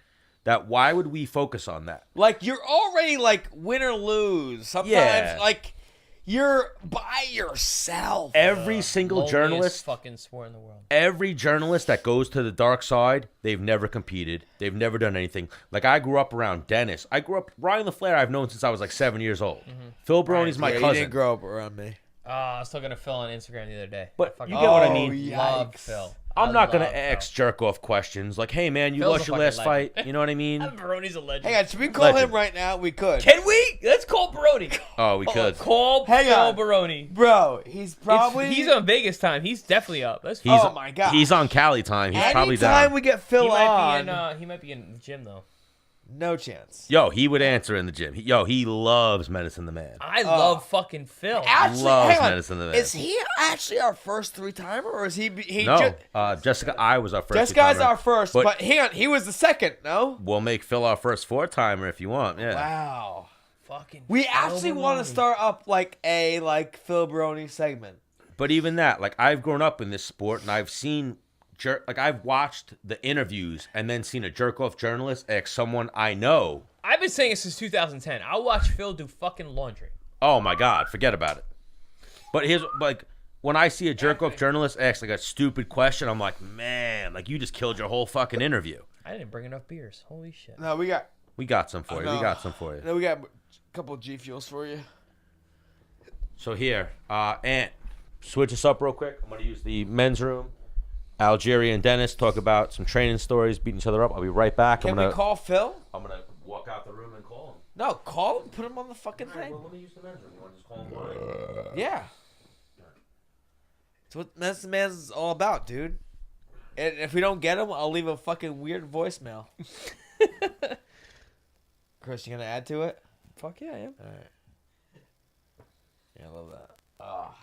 that why would we focus on that? Like, you're already, like, win or lose. Sometimes, Yeah. like, you're by yourself. Every single Loneliest journalist, fucking sport in the world. every journalist that goes to the dark side, they've never competed. They've never done anything. Like, I grew up around Dennis. I grew up, Ryan LaFlair I've known since I was like 7 years old. Phil Baroni's my Yeah, you cousin. didn't grow up around me. I was talking to Phil on Instagram the other day. But I you fucking get what I Oh, mean. love yikes. Phil. I'm not going love to ask Phil. jerk off questions like, hey, man, you Phil's lost a your fucking last legend. fight. You know what I mean? Baroni's a legend. Hang on, should we call Legend. him right now? We could. Can we? Let's call Baroni. Oh, we could. Call Hang Phil on. Baroni. Bro, he's probably... He's on Vegas time. He's definitely up. That's He's, Oh, my God. He's on Cali time. He's probably Anytime down. we get Phil he might on, be in. He might be in the gym though. no chance. Yo, he would answer in the gym. He loves Menace and The Man. I love fucking Phil. Actually, Loves hang on. Madison Square Is he actually our first three-timer, or is he No, Jessica, I was our first. Jessica's two-timer. our first, but hang on, he was the second, no? We'll make Phil our first four-timer if you want. Yeah. Wow. Fucking. We Phil actually want Baroni. to start up like a Phil Baroni segment. But even that, like, I've grown up in this sport and I've seen I've watched the interviews and then seen a jerk off journalist ask someone I know. I've been saying it since 2010. I'll watch Phil do fucking laundry. Oh my God, forget about it. But here's like when I see a jerk off journalist ask like a stupid question, I'm like, man, like you just killed your whole fucking interview. I didn't bring enough beers. Holy shit. No, we got some for you. No. We got some for you. a couple of G Fuels for you. So here, Ant, switch us up real quick. I'm gonna use the men's room. Algieri and Dennis talk about some training stories, beating each other up. I'll be right back. Can we call Phil? I'm gonna walk out the room and call him. No, call him. Put him on the fucking thing. Well, let me use the men's room. You want to just call him live? Yeah. That's what Menace and The Man is all about, dude. And if we don't get him, I'll leave a fucking weird voicemail. Chris, you gonna add to it? Fuck yeah, I am. All right. Yeah, I love that. Oh,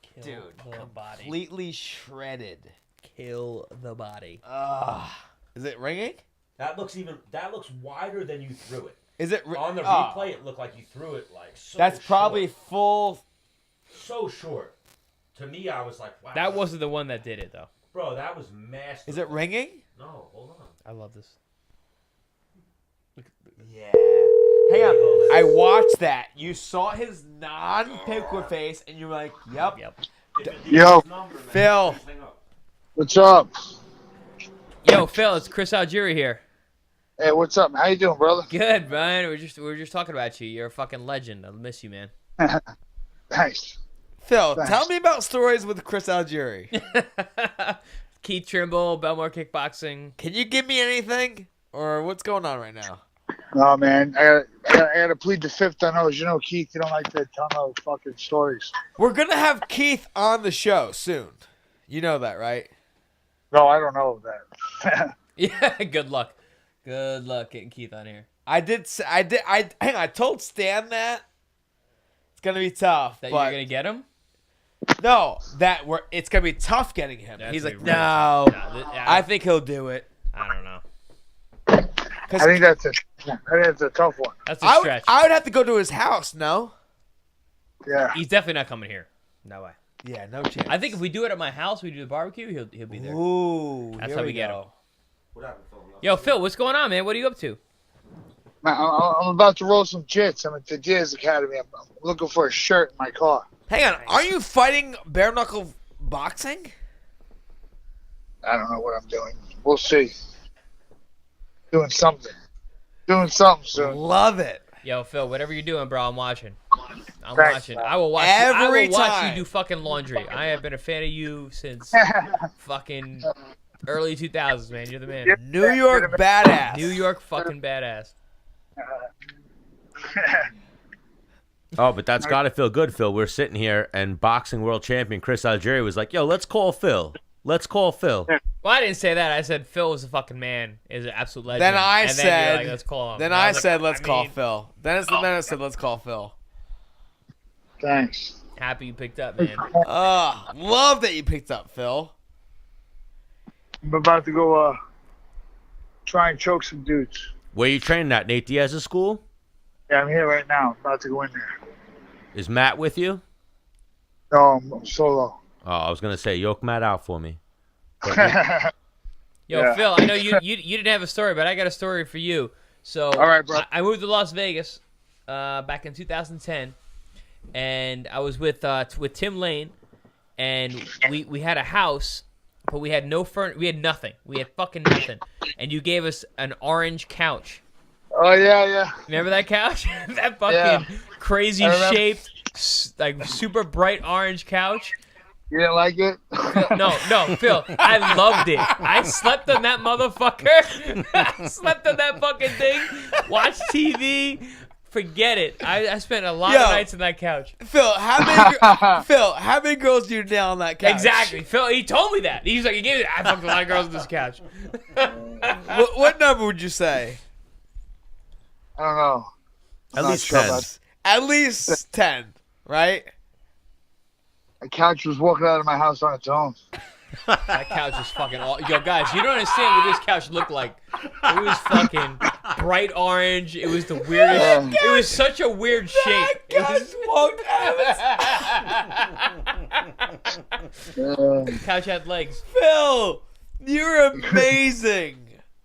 Kill dude, the body. completely shredded. Kill the body. Is it ringing? That looks wider than you threw it. Is it On the oh, replay, it looked like you threw it like so. That's probably short. full. So short. To me, I was like, wow. That wasn't the one that did it though. Bro, that was massive. Is it ringing? No, hold on. I love this. Yeah. Hang on. I watched that. You saw his non-pickwood face, and you were like, "Yep." Yep. Yo, Phil. what's up? Yo, Phil, it's Chris Algieri here. Hey, what's up? How you doing, brother? Good, man. We were just talking about you. You're a fucking legend. I miss you, man. Thanks. Phil, Thanks. tell me about stories with Chris Algieri. Keith Trimble, Belmore Kickboxing. Can you give me anything, or what's going on right now? No, man, I gotta plead the fifth on those. You know, Keith, you don't like to tell no fucking stories. We're gonna have Keith on the show soon. You know that, right? No, I don't know that. Yeah, good luck. Good luck getting Keith on here. I told Stan that it's gonna be tough. That but you're gonna get him? no, it's gonna be tough getting him. That's He's gonna like, be really no, tough. I think he'll do it. I don't know. I think that's a tough one. That's a stretch. I would have to go to his house. No. Yeah. He's definitely not coming here. No way. Yeah, no chance. I think if we do it at my house, we do the barbecue, he'll be there. Ooh, That's here how we get go. him. Yo, Phil, what's going on, man? What are you up to? Man, I'm about to roll some jits. I'm at the Diaz Academy. I'm looking for a shirt in my car. Hang on, are you fighting bare knuckle boxing? I don't know what I'm doing. We'll see. Doing something soon. Love it. Yo, Phil, whatever you're doing, bro, I'm watching. I'm Thanks, watching. man. I will watch. Every I will watch time. you do fucking laundry. I have been a fan of you since fucking early 2000s, man. You're the man. New York badass. New York fucking badass. Oh, but that's got to feel good, Phil. We're sitting here, and boxing world champion Chris Algieri was like, yo, let's call Phil. Let's call Phil. Well, I didn't say that. I said Phil is a fucking man. Is an absolute legend. Then I and said, then you're like, let's call him. Then And I was like, said, let's call mean, Phil. Dennis the Menace said, let's call Phil. Thanks. Happy you picked up, man. Love that you picked up, Phil. I'm about to go try and choke some dudes. Where you training at? Nate Diaz's school? Yeah, I'm here right now. I'm about to go in there. Is Matt with you? No, I'm solo. Oh, I was gonna say yoke Matt out for me. Yo, Yeah. Phil, I know you didn't have a story, but I got a story for you. So All right, bro. I moved to Las Vegas back in 2010, and I was with Tim Lane, and we had a house, but we had we had nothing. We had fucking nothing, and you gave us an orange couch. Oh yeah. Remember that couch? That fucking Yeah. crazy I remember. shaped, like super bright orange couch. You didn't like it? No, Phil, I loved it. I slept on that motherfucker. I slept on that fucking thing. Watched TV. Forget it. I spent a lot of nights on that couch. Phil, how many girls do you nail on that couch? Exactly. Phil, he told me that. He was like, he gave me I fucked a lot of girls on this couch. What number would you say? I don't know. At not least sure 10. about- At least 10, right? The couch was walking out of my house on its own. That couch is fucking Yo, guys, you don't understand what this couch looked like. It was fucking bright orange. It was the weirdest. It was such a weird shape. It was- Yeah. couch had legs. Phil, you're amazing.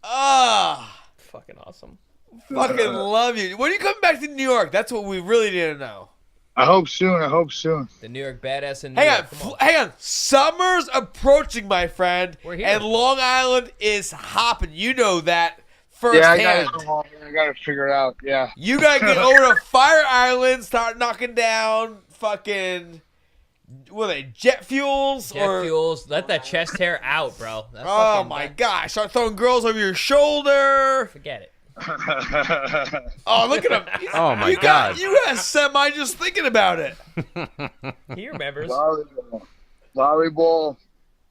Fucking awesome. Fucking love you. When are you coming back to New York? That's what we really need to know. I hope soon. The New York badass in New Hang York. Come on. hang on. Summer's approaching, my friend, We're here. and Long Island is hopping. You know that Yeah, I firsthand. gotta come home. I gotta figure it out. Yeah. You gotta get over to Fire Island, start knocking down fucking, what are they, jet fuels? Jet fuels. Let that chest hair out, bro. That's Oh fucking- my gosh, start throwing girls over your shoulder. Forget it. Oh, look at him. Oh my you God. You got semi just thinking about it. He remembers. Volleyball.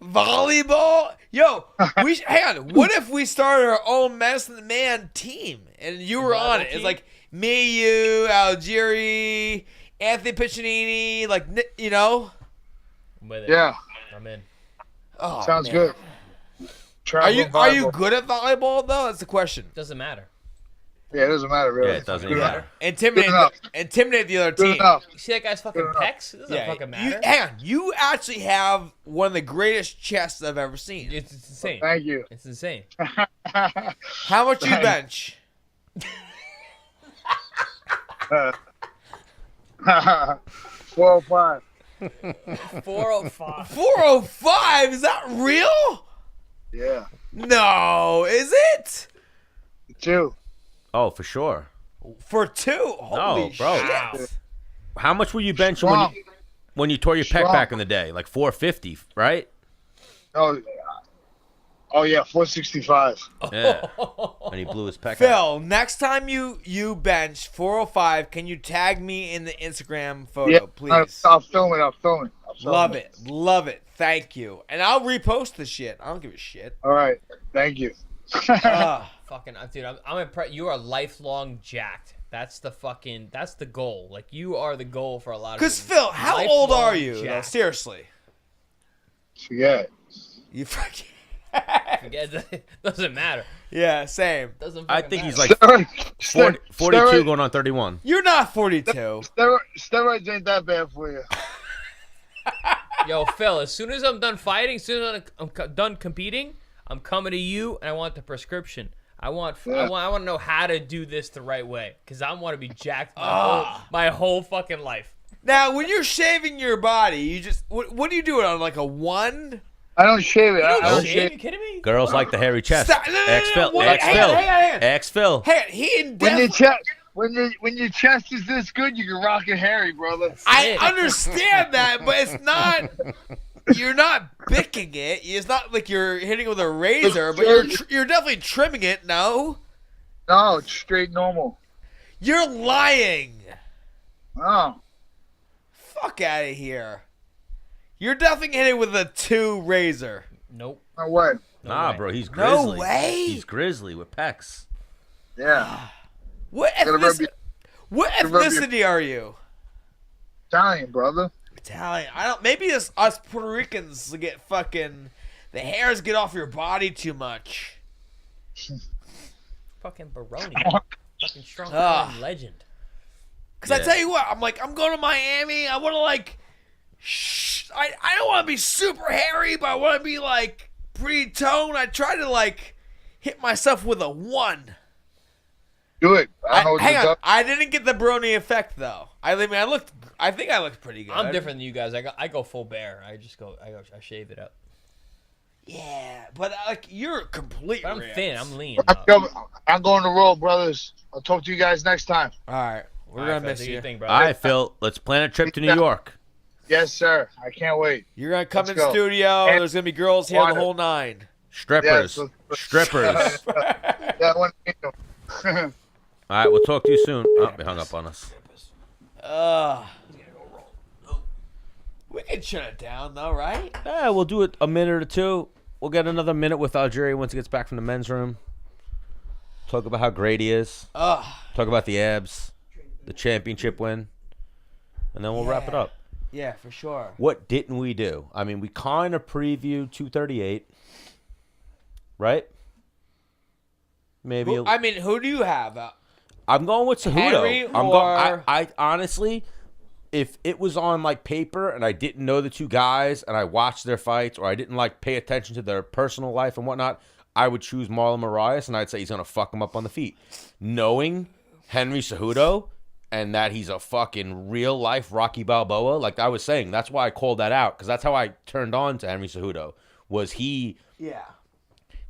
Volleyball? Yo, hang on. What if we started our own Madison the Man team and you were on it? It's team? like me, you, Algieri, Anthony Piccinini, like, you know? I'm with it. Yeah. I'm in. Oh, Sounds man. good. Are you Volleyball. good at volleyball though? That's the question. Doesn't matter. Yeah, it doesn't matter really. Yeah, it doesn't even matter. Intimidate the other Good team. enough. You see that guy's fucking Good enough. pecs? It doesn't fucking matter. Hang on. You actually have one of the greatest chests I've ever seen. It's insane. Thank you. It's insane. How much do you bench? 405. 405. 405? Is that real? Yeah. No, is it? 2. Oh, for sure. For 2? Holy bro. shit. How much were you benching when you tore your pec Strong. back in the day? Like 450, right? Oh yeah, 465. Yeah. And he blew his pec out. Phil, next time you bench 405, can you tag me in the Instagram photo, Yeah, please? I'll film it. Love it. Love it. Thank you. And I'll repost the shit. I don't give a shit. All right. Thank you. Fucking, dude, I'm impressed. You are lifelong jacked. That's the goal. Like, you are the goal for a lot of Because, people. Phil, how old Lifelong are you? though? jacked. Seriously. Forget. You forget. It doesn't matter. Yeah, same. Doesn't I fucking think he's matter. like 42 steroid- going on 31. You're not 42. Steroids ain't that bad for you. Yo, Phil, as soon as I'm done fighting, as soon as I'm done competing, I'm coming to you, and I want the prescription. I want to know how to do this the right way, because I want to be jacked my whole fucking life. Now, when you're shaving your body, you just what do you do it on, like a 1? I don't shave it. I Oh, don't shit, shave. you kidding me? Girls like the hairy chest. Stop. No, Ex-Phil. wait, hang on, hang on. Ex-Phil. Hey, he When your def- chest, when your chest is this good, you can rock it hairy, brother. I understand that, but it's not. You're not bicking it. It's not like you're hitting it with a razor, but you're definitely trimming it. No, No, it's straight normal. you're lying. Oh, Fuck out of here. You're definitely hitting it with a 2 razor. Nope. no way. No Nah, way. bro, he's No grizzly. way. He's grizzly with pecs. Yeah, What Gotta rub ethnicity? your- What gotta rub your- ethnicity are you? Italian, brother. Italian. I don't. Maybe it's us Puerto Ricans get fucking. The hairs get off your body too much. Fucking Baroni. Fucking strong Ah. legend. Cause I Yeah. tell you what, I'm going to Miami. I want to I don't want to be super hairy, but I want to be like pretty toned. I try to like hit myself with a 1. Do it. Hang on, I didn't get the Baroni effect though. I think I looked pretty good. I'm different than you guys. I go full bear. I shave it up. Yeah, but like you're complete. But I'm thin. I'm lean. I'm going to roll, brothers. I'll talk to you guys next time. All right, we're gonna miss you. All right, Phil. Let's plan a trip to New York. Yes, sir. I can't wait. You're gonna come Let's in go. studio. And There's gonna be girls here the whole 9. Strippers. Yes, Strippers. That one. All right, we'll talk to you soon. Oh, they hung up on us. We can shut it down though, right? Yeah, we'll do it a minute or two. We'll get another minute with Algieri once he gets back from the men's room. Talk about how great he is. Talk about the abs, the championship win, and then we'll wrap it up. Yeah, for sure. What didn't we do? I mean, we kind of previewed 238, right? Maybe. Who do you have? I'm going with Cejudo. Henry I honestly, if it was on like paper and I didn't know the two guys and I watched their fights or I didn't like pay attention to their personal life and whatnot, I would choose Marlon Moraes and I'd say he's gonna fuck him up on the feet. Knowing Henry Cejudo and that he's a fucking real life Rocky Balboa, like I was saying, that's why I called that out because that's how I turned on to Henry Cejudo. Was he? Yeah.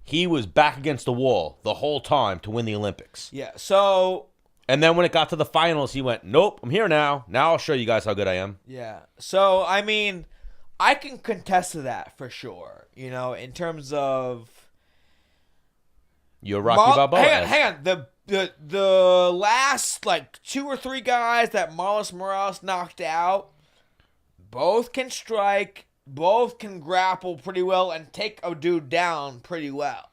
He was back against the wall the whole time to win the Olympics. Yeah. So. And then when it got to the finals, he went, "Nope, I'm here now. Now I'll show you guys how good I am." Yeah. So I mean, I can contest to that for sure. You know, in terms of you're Rocky Balboa. Hang on. The last like 2 or 3 guys that Marlon Moraes knocked out, both can strike, both can grapple pretty well, and take a dude down pretty well.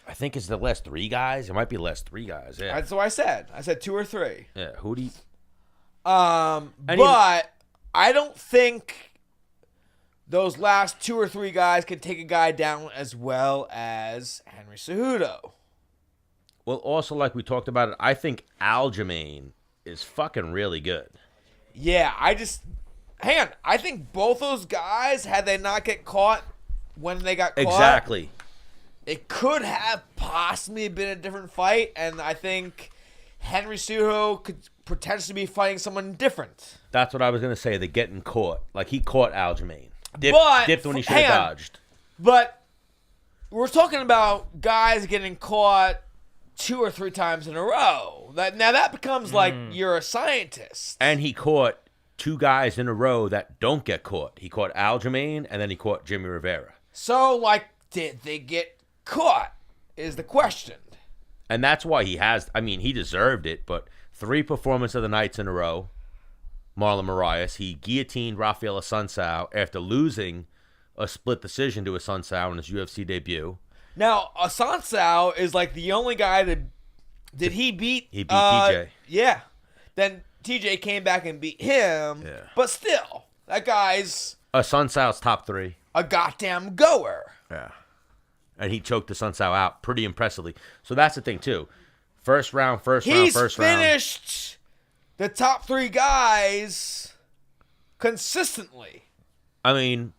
I think it's the last 3 guys. It might be the last 3 guys. Yeah. That's what I said. I said 2 or 3. Yeah. Who do you? But I don't think those last 2 or 3 guys can take a guy down as well as Henry Cejudo. Well, also like we talked about it, I think Aljamain is fucking really good. Yeah, hang on. I think both those guys, had they not get caught when they got caught, Exactly. It could have possibly been a different fight, and I think Henry Cejudo could potentially be fighting someone different. That's what I was gonna say. The getting caught, like he caught Aljamain, dipped when he should have dodged. But we're talking about guys getting caught 2 or 3 times in a row. Now that becomes like you're a scientist. And he caught 2 guys in a row that don't get caught. He caught Aljamain, and then he caught Jimmy Rivera. So, like, did they get caught is the question. And that's why he deserved it, but 3 performance of the nights in a row, Marlon Moraes, he guillotined Rafael Assunção after losing a split decision to Assunção in his UFC debut. Now, Assunção is like the only guy that he beat. He beat TJ. Yeah. Then TJ came back and beat him. Yeah. But still, that guy's Assunção's top 3. a goddamn goer. Yeah. And he choked Assunção out pretty impressively. So that's the thing, too. First round. He's finished the top 3 guys consistently. I mean,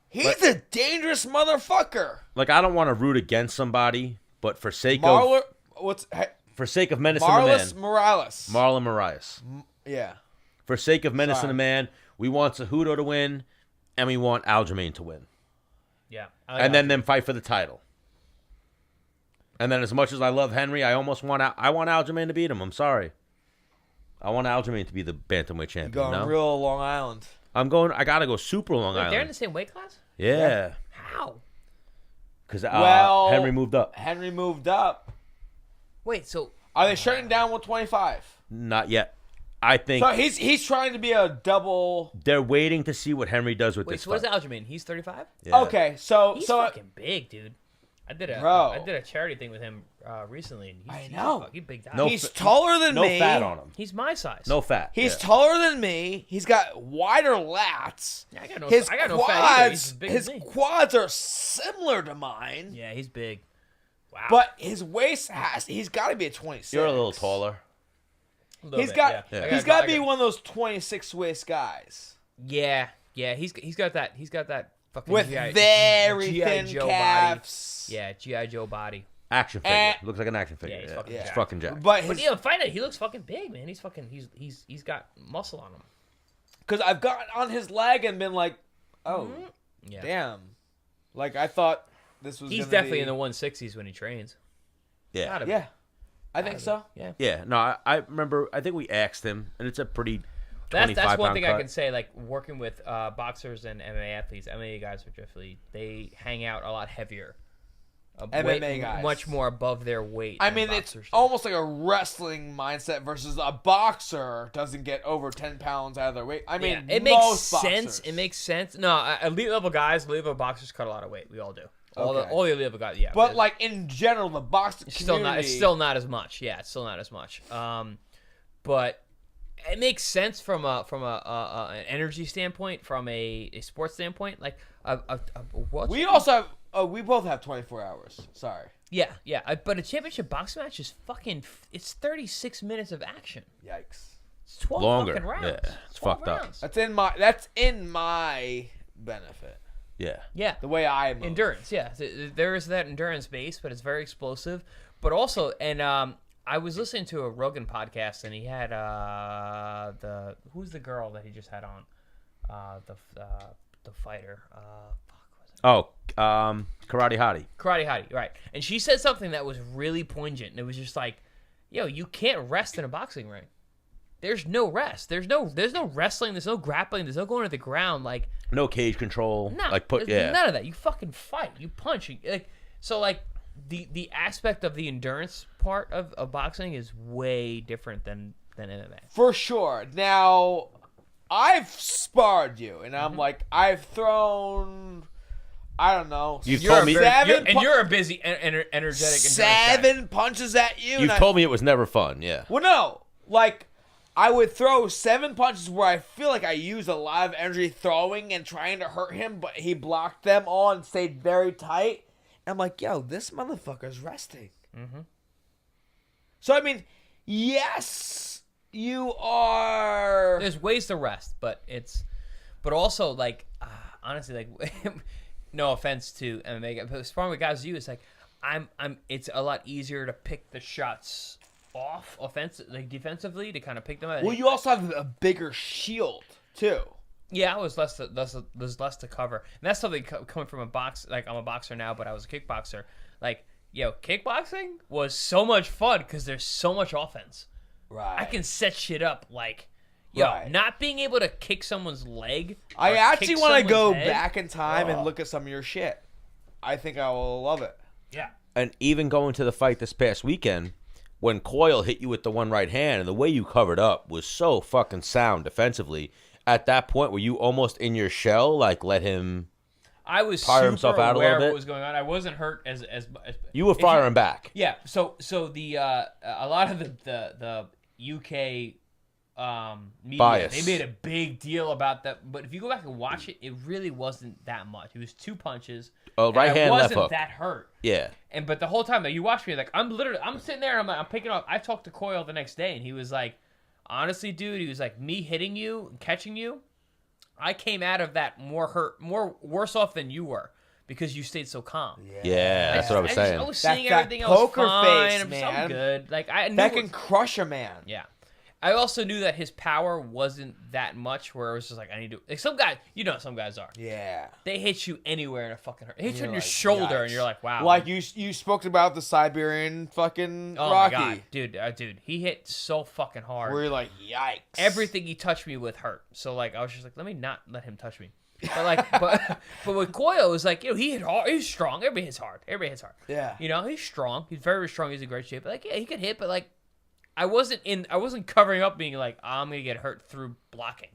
he's a dangerous motherfucker. Like, I don't want to root against somebody, but for sake of Menace and The Man. Marlon Moraes. Yeah. For sake of Menace and The Man, we want Cejudo to win, and we want Aljamain to win. Yeah. And then them fight for the title. And then as much as I love Henry, I want Aljamain to beat him. I'm sorry. I want Aljamain to be the bantamweight champion. Going real Long Island. I gotta go super Long Island. They're in the same weight class? Yeah. How? Because Henry moved up. Wait, so are they shutting down 125? Not yet. I think so. He's trying to be a double. They're waiting to see what Henry does with this. Wait, so what does Aljamain? He's 35. Yeah. Okay, so he's fucking big, dude. I did a charity thing with him recently. And I know. He's big guy. He's taller than me. No fat on him. He's my size. No fat. He's taller than me. He's got wider lats. Yeah, I got no fat either. He's as big as me. Quads are similar to mine. Yeah, he's big. Wow. But his waist he's got to be a 26. You're a little taller. He's got to be one of those 26 waist guys. Yeah, Yeah, he's got that fucking with G.I. very G.I. thin Joe calves. body. Yeah, G.I. Joe body. Action figure. Looks like an action figure. Yeah, he's Yeah, fucking He's jacked. fucking jacked. But But yeah, find it. He looks fucking big, man. He's got muscle on him. because I've gotten on his leg and been like, oh, Yeah. damn. Like, I thought this was He's gonna definitely be... in the 160s when he trains. Yeah. Gotta be. Yeah, I think so. Yeah. Yeah. No, I remember. I think we asked him, and it's a pretty. That's one 25-pound thing cut. I can say. Like working with boxers and MMA athletes, MMA guys are definitely they hang out a lot heavier. MMA guys. much more above their weight. I than mean, it's boxers do. almost like a wrestling mindset versus a boxer doesn't get over 10 pounds out of their weight. I mean, yeah, it makes most sense. boxers. It makes sense. No, elite level guys, elite level boxers cut a lot of weight. We all do. All Okay. the elite level guys, yeah. But like in general, the boxing It's still community, not. It's still not as much. Yeah, it's still not as much. But it makes sense from an energy standpoint, from a sports standpoint. Like we also have. Oh, we both have 24 hours. Sorry. yeah. But a championship boxing match is fucking. It's 36 minutes of action. Yikes. It's 12 Longer. fucking rounds. Yeah, it's 12 fucked up. rounds. That's in my benefit. Yeah. Yeah. The way I move. Endurance, yeah. There is that endurance base, but it's very explosive. But also, and I was listening to a Rogan podcast, and he had who's the girl that he just had on, the fighter. Oh, Karate Hottie. Karate Hottie, right? And she said something that was really poignant, and it was just like, yo, you can't rest in a boxing ring. There's no rest. There's no wrestling. There's no grappling. There's no going to the ground. Like No cage control. no, Like there's none of that. You fucking fight. You punch. Like the aspect of the endurance part of boxing is way different than MMA. For sure. Now, I've sparred you, and I'm like, I've thrown, I don't know, You've told me. You're a busy, energetic, endurance guy. 7 punches at you. You've told me it was never fun. Yeah. Well, no. Like, I would throw 7 punches where I feel like I used a lot of energy throwing and trying to hurt him, but he blocked them all and stayed very tight. And I'm like, yo, this motherfucker's resting. Mm-hmm. So, I mean, yes, you are... There's ways to rest, but also like honestly, like no offense to MMA guys, but sparring with guys, it's like it's a lot easier to pick the shots off defensively to kind of pick them out. Well, you also have a bigger shield, too. Yeah, there's less to cover, and that's something coming from a box. Like I'm a boxer now, but I was a kickboxer. Like, yo, kickboxing was so much fun because there's so much offense. Right. I can set shit up like, yo, Right. not being able to kick someone's leg. I or actually kick want to someone's go head. back in time and Oh. look at some of your shit. I think I will love it. Yeah. And even going to the fight this past weekend, when Coyle hit you with the one right hand, and the way you covered up was so fucking sound defensively. At that point, were you almost in your shell? Like, let him... I was Tire super himself out a aware little of bit? what was going on. I wasn't hurt as You were if firing back. Yeah. So the a lot of the UK media, Bias. they made a big deal about that. But if you go back and watch it, it really wasn't that much. It was 2 punches. Oh, right and hand, I left wasn't hook. that hurt. Yeah. But the whole time that you watch me, like I'm sitting there and I'm picking up. I talked to Coyle the next day, and he was like, honestly, dude, he was like, me hitting you and catching you, I came out of that more worse off than you were because you stayed so calm. Yeah, that's what I was saying. I was That's seeing that everything else poker fine. face, I'm man. good. Like I knew That can crush a man. yeah. I also knew that his power wasn't that much where it was just like, I need to... Like some guys, you know how some guys are. Yeah. They hit you anywhere in a fucking hurt. They hit you on You're your like, shoulder yikes. and you're like, wow. Like you spoke about the Siberian fucking oh Rocky. my God. Dude, he hit so fucking hard. Where you're like, yikes. Everything he touched me with hurt. So like I was just like, let me not let him touch me. But like, but with Coyle, it was like, you know, he hit hard. He's strong. Everybody hits hard. Yeah. You know, he's strong. He's very, very strong. He's in great shape. But like, yeah, he could hit. But like, I wasn't covering up, being like, I'm gonna get hurt through blocking.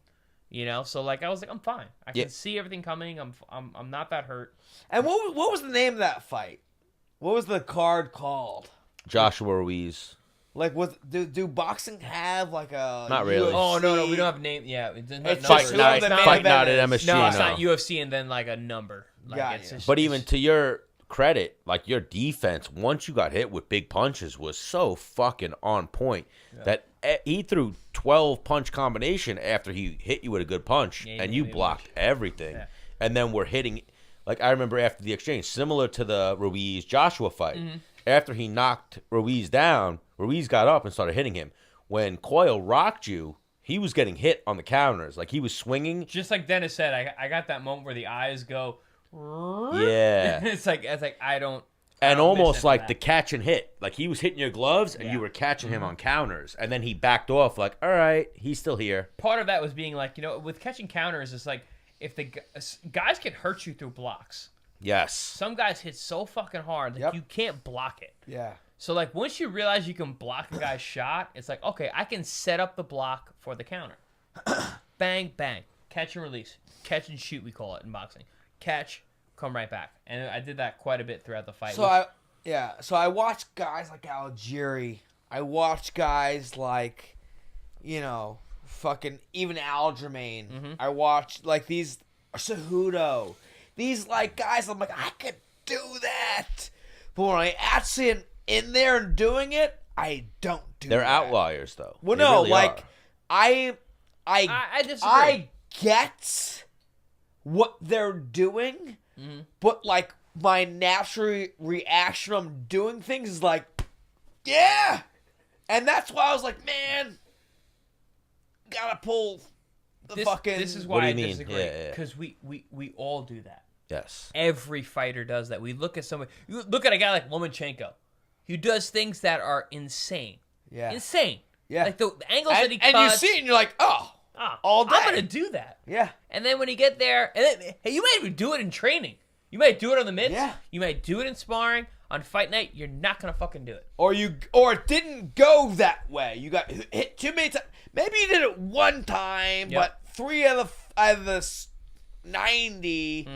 You know, so like I was like, I'm fine. I can see everything coming. I'm not that hurt. And what was the name of that fight? What was the card called? Joshua Ruiz. Like, do boxing have like a? Not really. UFC? Oh no, we don't have name. Yeah, it's It's Fight just night, who the fight main night event at is. MSG. no, it's no. not UFC and then like a number. Like Got it's you. just, But even to your credit, like your defense, once you got hit with big punches, was so fucking on point that he threw 12 punch combination after he hit you with a good punch, and you blocked everything. Yeah. And then we're hitting, like I remember after the exchange, similar to the Ruiz-Joshua fight, after he knocked Ruiz down, Ruiz got up and started hitting him. When Coyle rocked you, he was getting hit on the counters. Like he was swinging. Just like Dennis said, I got that moment where the eyes go. Yeah. it's like I don't. And almost like the catch and hit. Like he was hitting your gloves and you were catching him on counters. And then he backed off like, all right, he's still here. Part of that was being like, with catching counters, it's like if the guys can hurt you through blocks. Yes. Some guys hit so fucking hard that you can't block it. Yeah. So like once you realize you can block a guy's shot, it's like, okay, I can set up the block for the counter. Bang, bang. Catch and release. Catch and shoot, we call it in boxing. Catch, come right back. And I did that quite a bit throughout the fight. So I watched guys like Algieri. I watched guys like, fucking even Aljamain. I watched like these Cejudo. These like guys, I'm like, I could do that. But when I actually am in there and doing it, I don't do They're that. outliers though. Well, They no, really like are. I disagree. I get what they're doing, but like my natural reaction when I'm doing things is like, yeah, and that's why I was like, man, gotta pull the fucking. This is What why do you I mean? disagree Yeah. because we all do that. Yes. Every fighter does that. We look at somebody. You look at a guy like Lomachenko, who does things that are insane. Yeah. Insane. Yeah. Like the angles that he and cuts. you see it and you're like, all day. I'm gonna do that. Yeah. And then when you get there, and then, hey, you might even do it in training. You might do it on the mitts. Yeah. You might do it in sparring. On fight night, you're not gonna fucking do it. Or it didn't go that way. You got hit too many times. Maybe you did it one time, but 3 out of the 90.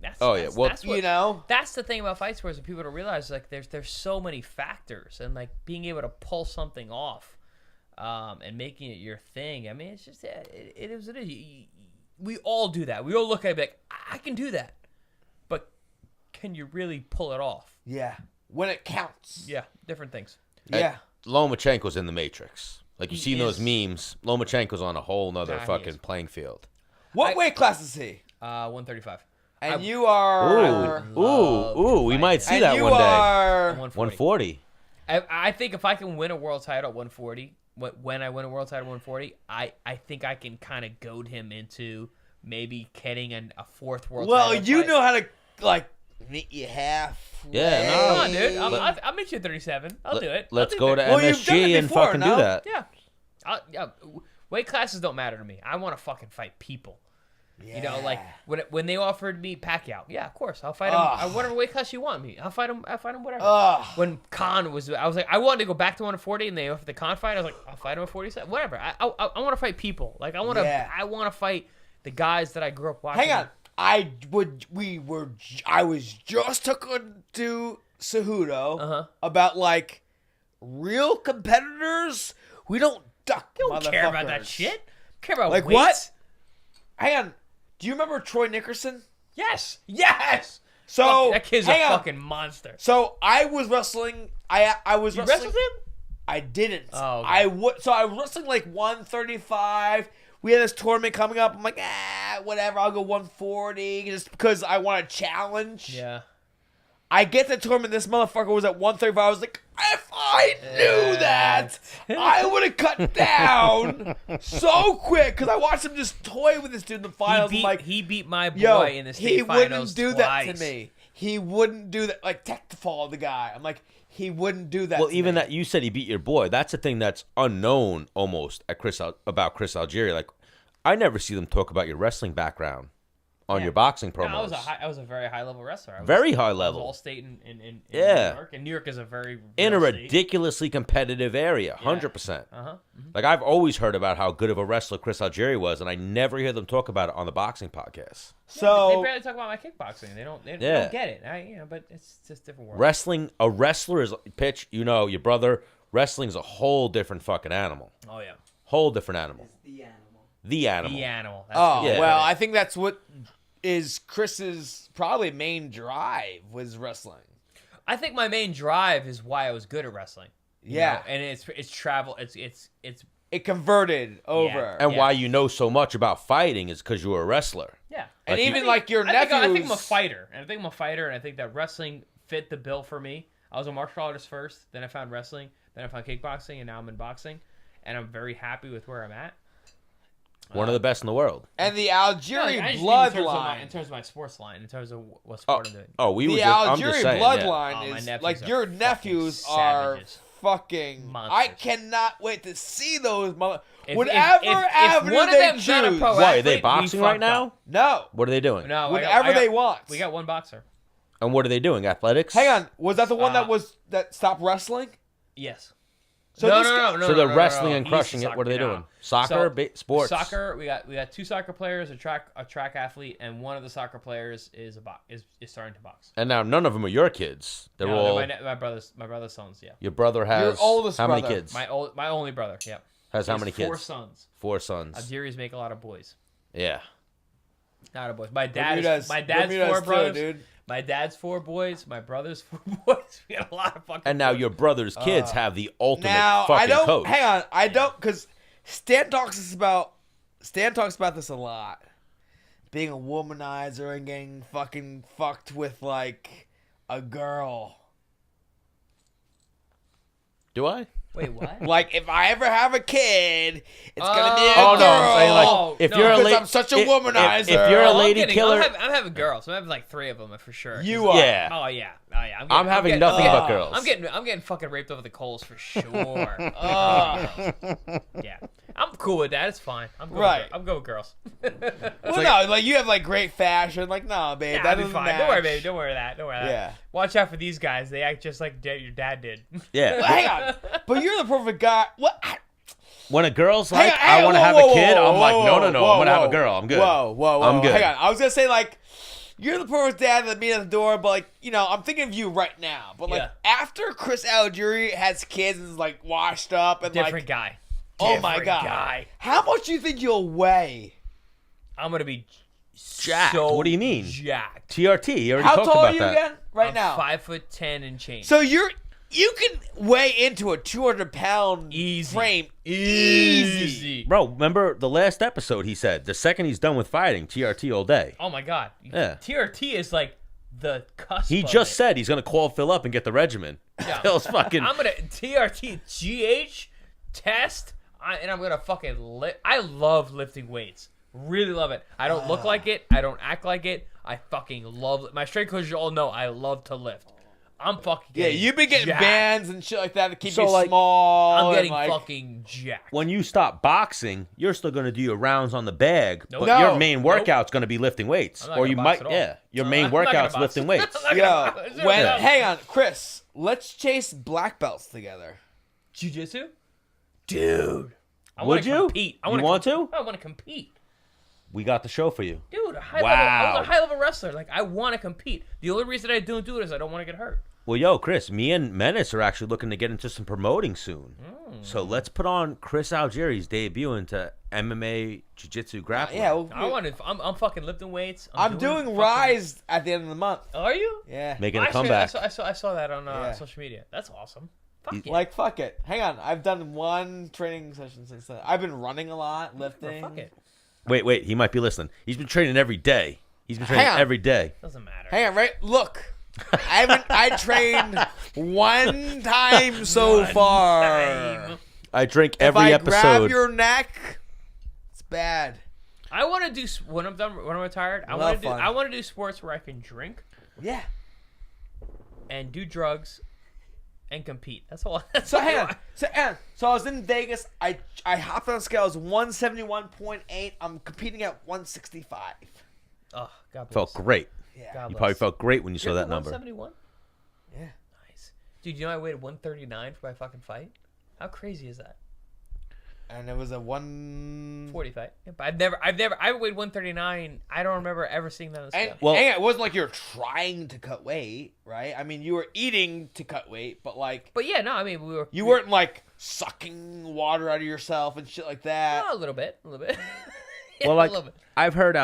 That's That's the thing about fight sports that people don't realize. Like, there's so many factors, and like being able to pull something off, and making it your thing. I mean, it's just it is what it is. We all do that. We all look at it like, I can do that, but can you really pull it off? Yeah, when it counts. Yeah, different things. Yeah, Lomachenko's in the Matrix. Like you He see those is. memes. Lomachenko's on a whole nother Nah, he fucking is. playing field. What weight class is he? 135. And you are. Ooh, we might see and that you one day. are. 140. I think if I can win a world title at 140, when I win a world title at 140, I think I can kind of goad him into maybe getting a fourth world title. Well, you fight. know how to like meet you half. Yeah, no. Come on, dude. I'll meet you at 37. I'll do it. Let's I'll go do to that. Well, you've done MSG it and before, fucking no? do that. Yeah. Weight classes don't matter to me. I want to fucking fight people. Yeah. You know, like when they offered me Pacquiao, yeah, of course, I'll fight him. Whatever weight class you want me, I'll fight him. Whatever. When Khan was, I was like, I wanted to go back to 140, and they offered the Khan fight. I was like, I'll fight him at 47. Whatever. I want to fight people. Like I want to fight the guys that I grew up watching. Hang on. I was just talking to Cejudo about like real competitors. We don't duck. You don't care about that shit. Care about like weights? what? Hang on. Do you remember Troy Nickerson? Yes. So that kid's a fucking monster. So I was wrestling. I was You wrestling. wrestled him? I didn't. Oh, okay. I would. So I was wrestling like 135. We had this tournament coming up. I'm like, whatever. I'll go 140 just because I want a challenge. Yeah. I get the tournament. This motherfucker was at 135. I was like, if I knew that, I would have cut down so quick because I watched him just toy with this dude in the finals. He beat my boy in the state finals he wouldn't do twice. that to me. He wouldn't do that. Like tech to fall the guy. I'm like, he wouldn't do that. Well, to even me. that you said he beat your boy. That's a thing that's unknown almost about Chris Algieri. Like, I never see them talk about your wrestling background on your boxing promos. No, I was a very high level wrestler. Very high I was level. all state in New Yeah. York, and New York is a very In a real state. ridiculously competitive area, 100%. Uh-huh. Like, I've always heard about how good of a wrestler Chris Algieri was, and I never hear them talk about it on the boxing podcast. So they barely talk about my kickboxing. They don't get it. But it's just different world. Wrestling, a wrestler is pitch. You know, your brother. Wrestling's a whole different fucking animal. Oh yeah. Whole different animal. The animal. The animal. The animal. Oh Yeah. well, I think that's what is Chris's probably main drive was wrestling. I think my main drive is why I was good at wrestling. you Yeah. know? And it's travel. It's It converted over. And why you know so much about fighting is because you were a wrestler. yeah. And Like, even you- like your I think nephews. I'm a fighter. And I think that wrestling fit the bill for me. I was a martial artist first, then I found wrestling, then I found kickboxing, and now I'm in boxing. And I'm very happy with where I'm at. One of the best in the world. And the No, I Algieri just mean in bloodline. terms of my sports line, in terms of what sport I'm doing. Oh, we were The just, I'm just Algieri saying, yeah. bloodline Oh, my is nephews like are your fucking nephews are savages. fucking. Monsters. I cannot wait to see those mother. If- Whatever if avenue one of they them's not a choose. pro Why, are they athlete, we boxing right fucked now? up. No, What are they doing? No, whatever they want. We got one boxer. And what are they doing? Athletics? Hang on, was that the one Uh, that stopped wrestling? Yes. So no, this no, guy- no, no, So they're no, no, wrestling no. and He's crushing the it. What are they soccer- doing? no. Soccer? So, Sports? Soccer. We got two soccer players, a track athlete, and one of the soccer players is starting to box. And now none of them are your kids. They're No, all... they're my brother's sons. Yeah. Your brother has... oldest how many brother. kids? My only brother. Yeah. Has how He has many 4 kids? sons. 4 sons. Algerians make a lot of boys. Yeah. Not a boys. My Bermuda's dad's too, 4 brothers. dude. My dad's 4 boys. My brother's 4 boys. We got a lot of fucking. And now your brother's kids have the ultimate Now fucking I don't. coach. Hang on, I don't because Stan talks about this a lot. Being a womanizer and getting fucking fucked with like a girl. Do I? Wait, what? Like if I ever have a kid, it's gonna be a Oh, girl. no, I'm saying like, Oh, if no, you're a because lady... I'm such a womanizer. If you're a Oh, I'm lady kidding. killer... I'm having girls. I'm having like 3 of them for sure. You are. Yeah. Oh yeah. Oh yeah. I'm having nothing but girls. I'm getting fucking raped over the coals for sure. Yeah. I'm cool with that. It's fine. I'm good Right. I'm good with girls. Well, no, like you have like great fashion. Like, no, babe, Yeah, that I'll be doesn't fine. match. Don't worry, baby. Don't worry that. Don't worry that. Yeah. Watch out for these guys. They act just like your dad did. Yeah. Well, hang on, but you're the perfect guy. What? When a girl's Hang like, on, hang I on, want to whoa, have whoa, a kid, whoa, I'm like, no, whoa, I'm whoa, going to have a whoa. girl. I'm good. Whoa. I'm good. Hang on. I was gonna say like, you're the perfect dad that meet at the door, but like, you know, I'm thinking of you right now. But like, Yeah. after Chris Algieri has kids and is like washed up and Different like, guy. oh my Different god, guy. how much do you think you'll weigh? I'm gonna be Jacked. so What do you mean? Jacked. TRT. You already How talked tall about are you that. again? Right I'm now, 5'10" and change. so you can weigh into a 200-pound Easy. frame Easy. Bro, remember the last episode he said, the second he's done with fighting, TRT all day. Oh my god. Yeah. TRT is like the cusp. He of just it. said he's going to call Phil up and get the regimen. Yeah. Phil's fucking... I'm gonna TRT GH test, and I'm gonna fucking lift. I love lifting weights. Really love it. I don't look like it. I don't act like it. I fucking love it. My strength coaches all know I love to lift. I'm fucking Yeah, getting you've been getting jacked. bands and shit like that to keep So, you like, small. I'm and, getting like, fucking jacked. When you stop boxing, you're still going to do your rounds on the bag, Nope. but No. your main Nope. workout's going to be lifting weights. I'm not Or gonna you box might, at all. yeah, your I'm main not gonna workout's box. lifting weights. I'm not Yo, gonna box. when No. hang on, Chris, let's chase black belts together. Jiu-jitsu? Dude. I Would wanna you? compete. I You wanna want com- to? I want to compete. We got the show for you. Dude, I Wow. was a high-level wrestler. Like, I want to compete. The only reason I don't do it is I don't want to get hurt. Well, yo, Chris, me and Menace are actually looking to get into some promoting soon. So let's put on Chris Algieri's debut into MMA Jiu-Jitsu grappling. Yeah, well, I'm fucking lifting weights. I'm doing fucking- Rise at the end of the month. Are you? Yeah, Making a Actually, comeback. I saw that on Yeah. social media. That's awesome. Fuck yeah. like fuck it. Hang on, I've done one training session since then. I've been running a lot, lifting. Fuck it. Wait, he might be listening. He's been training every day. He's been Hang training on. every day. Doesn't matter. Hang on, right? Look, I trained one time so far. Time. I drink If every I episode. grab your neck, it's bad. I want to do when I'm done when I'm retired. I Love want to do fun. I want to do sports where I can drink Yeah. and do drugs and compete. That's all. That's So all hang I on. want. So I was in Vegas. I hopped on the scale. I was 171.8. I'm competing at 165. Oh, God bless. Felt great. Yeah. God You bless. probably felt great when you saw You're that at number. 171? Yeah. Nice. Dude, you know I weighed 139 for my fucking fight? How crazy is that? And it was a 1. 40 fight. Yeah, but I weighed 139. I don't remember ever seeing that on the scale. And, Well- and it wasn't like you're trying to cut weight, right? I mean, you were eating to cut weight, but like But yeah, no, I mean, you weren't like sucking water out of yourself and shit like that. Oh, a little bit. Well, like I love it. I've heard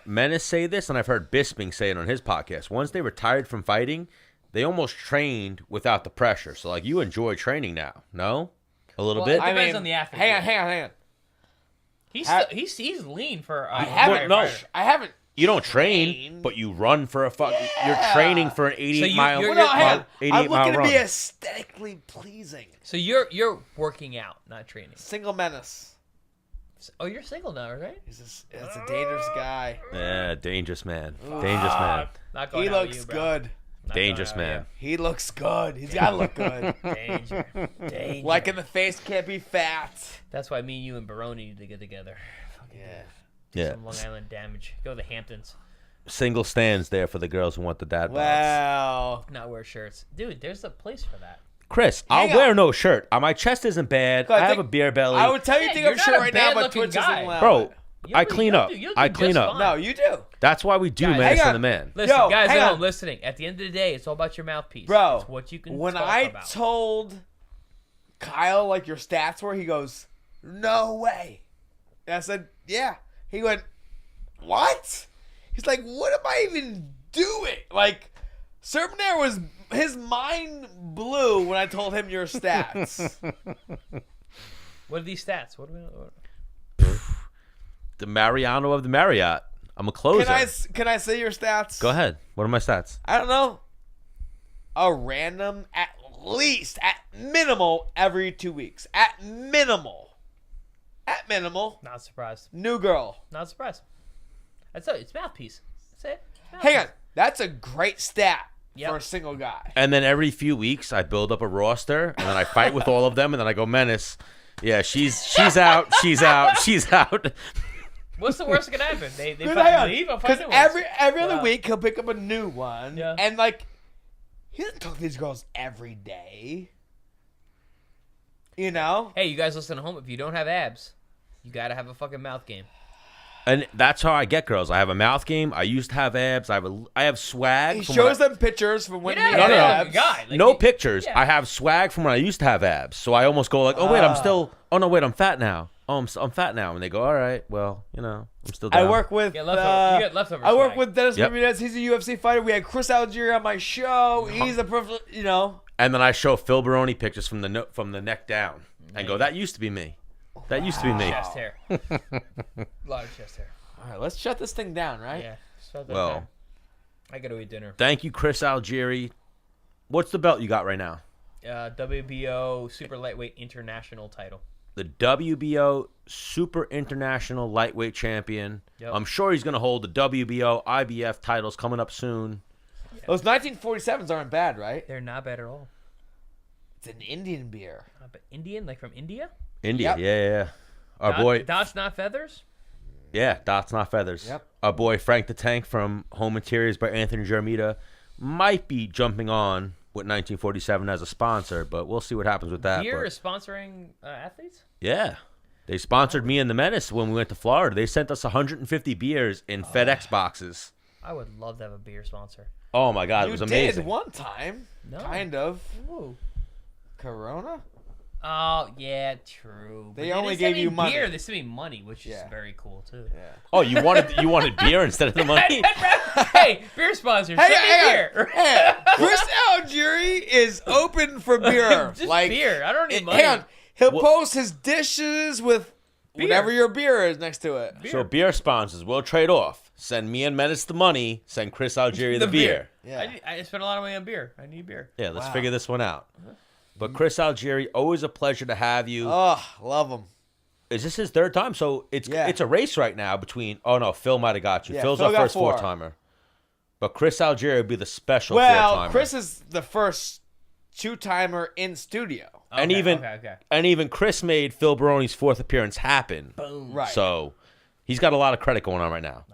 Menace say this, and I've heard Bisping say it on his podcast. Once they retired from fighting, they almost trained without the pressure. So, like, you enjoy training now, no? A little bit. It depends on the athlete. Hang on. He's lean for. I haven't. no. I haven't. You don't train, but you run for a fuck. Yeah. You're training for an 88 mile. you're- Well, no, hang on. 88 I'm mile looking to run. be aesthetically pleasing. So you're working out, not training. Single menace. Oh, you're single now, right? It's a dangerous guy. Yeah, dangerous man. Dangerous man. Not going He out with looks you, bro. good. Not Dangerous going out man. He looks good. He's got to look good. with you. Danger. Like in the face, can't be fat. That's why me, you, and Baroni need to get together. Yeah. Yeah. Some Long Island damage. Go to the Hamptons. Single stands there for the girls who want the dad bods. Wow. Not wear shirts. Dude, there's a place for that. Chris, Hang I'll wear on. no shirt. My chest isn't bad. I have a beer belly. I would tell you Yeah, to take you're up not shirt a right now, but bad-looking Twitch guy. isn't allowed. Bro, You'll I do- clean you'll up. do- you'll I do clean just up. fine. No, you do. That's why we do Guys, Menace hang and the on. Man. Listen, Yo, guys hang at on. home listening. At the end of the day, it's all about your mouthpiece. Bro, It's what you can when talk I about. told Kyle like your stats were, he goes, "No way." And I said, "Yeah." He went, "What?" He's like, "What am I even doing?" Like, Cerminara was his mind blew when I told him your stats. What are these stats? What? The Mariano of the Marriott. I'm a closer. Can I say your stats? Go ahead. What are my stats? I don't know. A random, at least, at minimal, every 2 weeks. At minimal. Not surprised. New girl. Not surprised. That's it. It's mouthpiece. That's it. Hang on. That's a great stat Yep. for a single guy. And then every few weeks, I build up a roster, and then I fight with all of them, and then I go Menace. Yeah, she's out. She's out. She's out. What's the worst that can happen? They Hang fucking on. leave. I'll Because find new ones. every other Wow. week he'll pick up a new one. Yeah. And like, he doesn't talk to these girls every day. You know? Hey, you guys listen at home. If you don't have abs, you gotta have a fucking mouth game. And that's how I get girls. I have a mouth game. I used to have abs. I have swag. He from shows when them pictures from when Yeah, he No, had no, no. abs. guy. Like, no you- pictures. yeah. I have swag from when I used to have abs. So I almost go like, oh wait, I'm still. Oh no, wait, I'm fat now. Oh, I'm fat now. And they go, all right, well, I'm still down. I work with You get leftover I work swag. with Dennis Yep. Ramirez. He's a UFC fighter. We had Chris Algieri on my show. He's a perfect, you know. And then I show Phil Baroni pictures from the neck down, and go, that used to be me. That used to be me. Chest hair. A lot of chest hair. All right, let's shut this thing down, right? Yeah. Start that Well, down. I gotta eat dinner. thank you, Chris Algieri. What's the belt you got right now? WBO Super Lightweight International title. The WBO Super International Lightweight Champion. Yep. I'm sure he's going to hold the WBO IBF titles coming up soon. Those 1947s aren't bad, right? They're not bad at all. It's an Indian beer. But Indian, like from India? India, Yep. yeah. Our Dot- boy, Dots, not feathers? yeah, Dots Not Feathers. Yep. Our boy Frank the Tank from Home Interiors by Anthony Jermita might be jumping on with 1947 as a sponsor, but we'll see what happens with that. Beer but- is sponsoring athletes? Yeah. They sponsored me and the Menace when we went to Florida. They sent us 150 beers in FedEx boxes. I would love to have a beer sponsor. Oh my God, it You was did amazing. one time. No. Kind of. Ooh. Corona? Oh, yeah, true. They But only didn't send gave you me money. They sent me money, which is Yeah. very cool, too. Yeah. Oh, you wanted beer instead of the money? Hey, beer sponsors, send me beer. Hey, Chris Algieri is open for beer. Just like beer. I don't need money. Hang on. He'll Well- post his dishes with whatever your beer is next to it. So beer sponsors, we'll trade off. Send me and Menace the money. Send Chris Algieri the beer. Yeah. I spent a lot of money on beer. I need beer. Yeah, let's Wow. figure this one out. But Chris Algieri, always a pleasure to have you. Oh, love him. Is this his third time? So it's a race right now between. Oh no, Phil might have got you. Yeah, Phil's Phil our got first 4. four-timer. But Chris Algieri would be the special Well, four-timer. Chris is the first 2-timer in studio. And Okay, even okay. and even Chris made Phil Baroni's 4th appearance happen. Boom. Right. So he's got a lot of credit going on right now.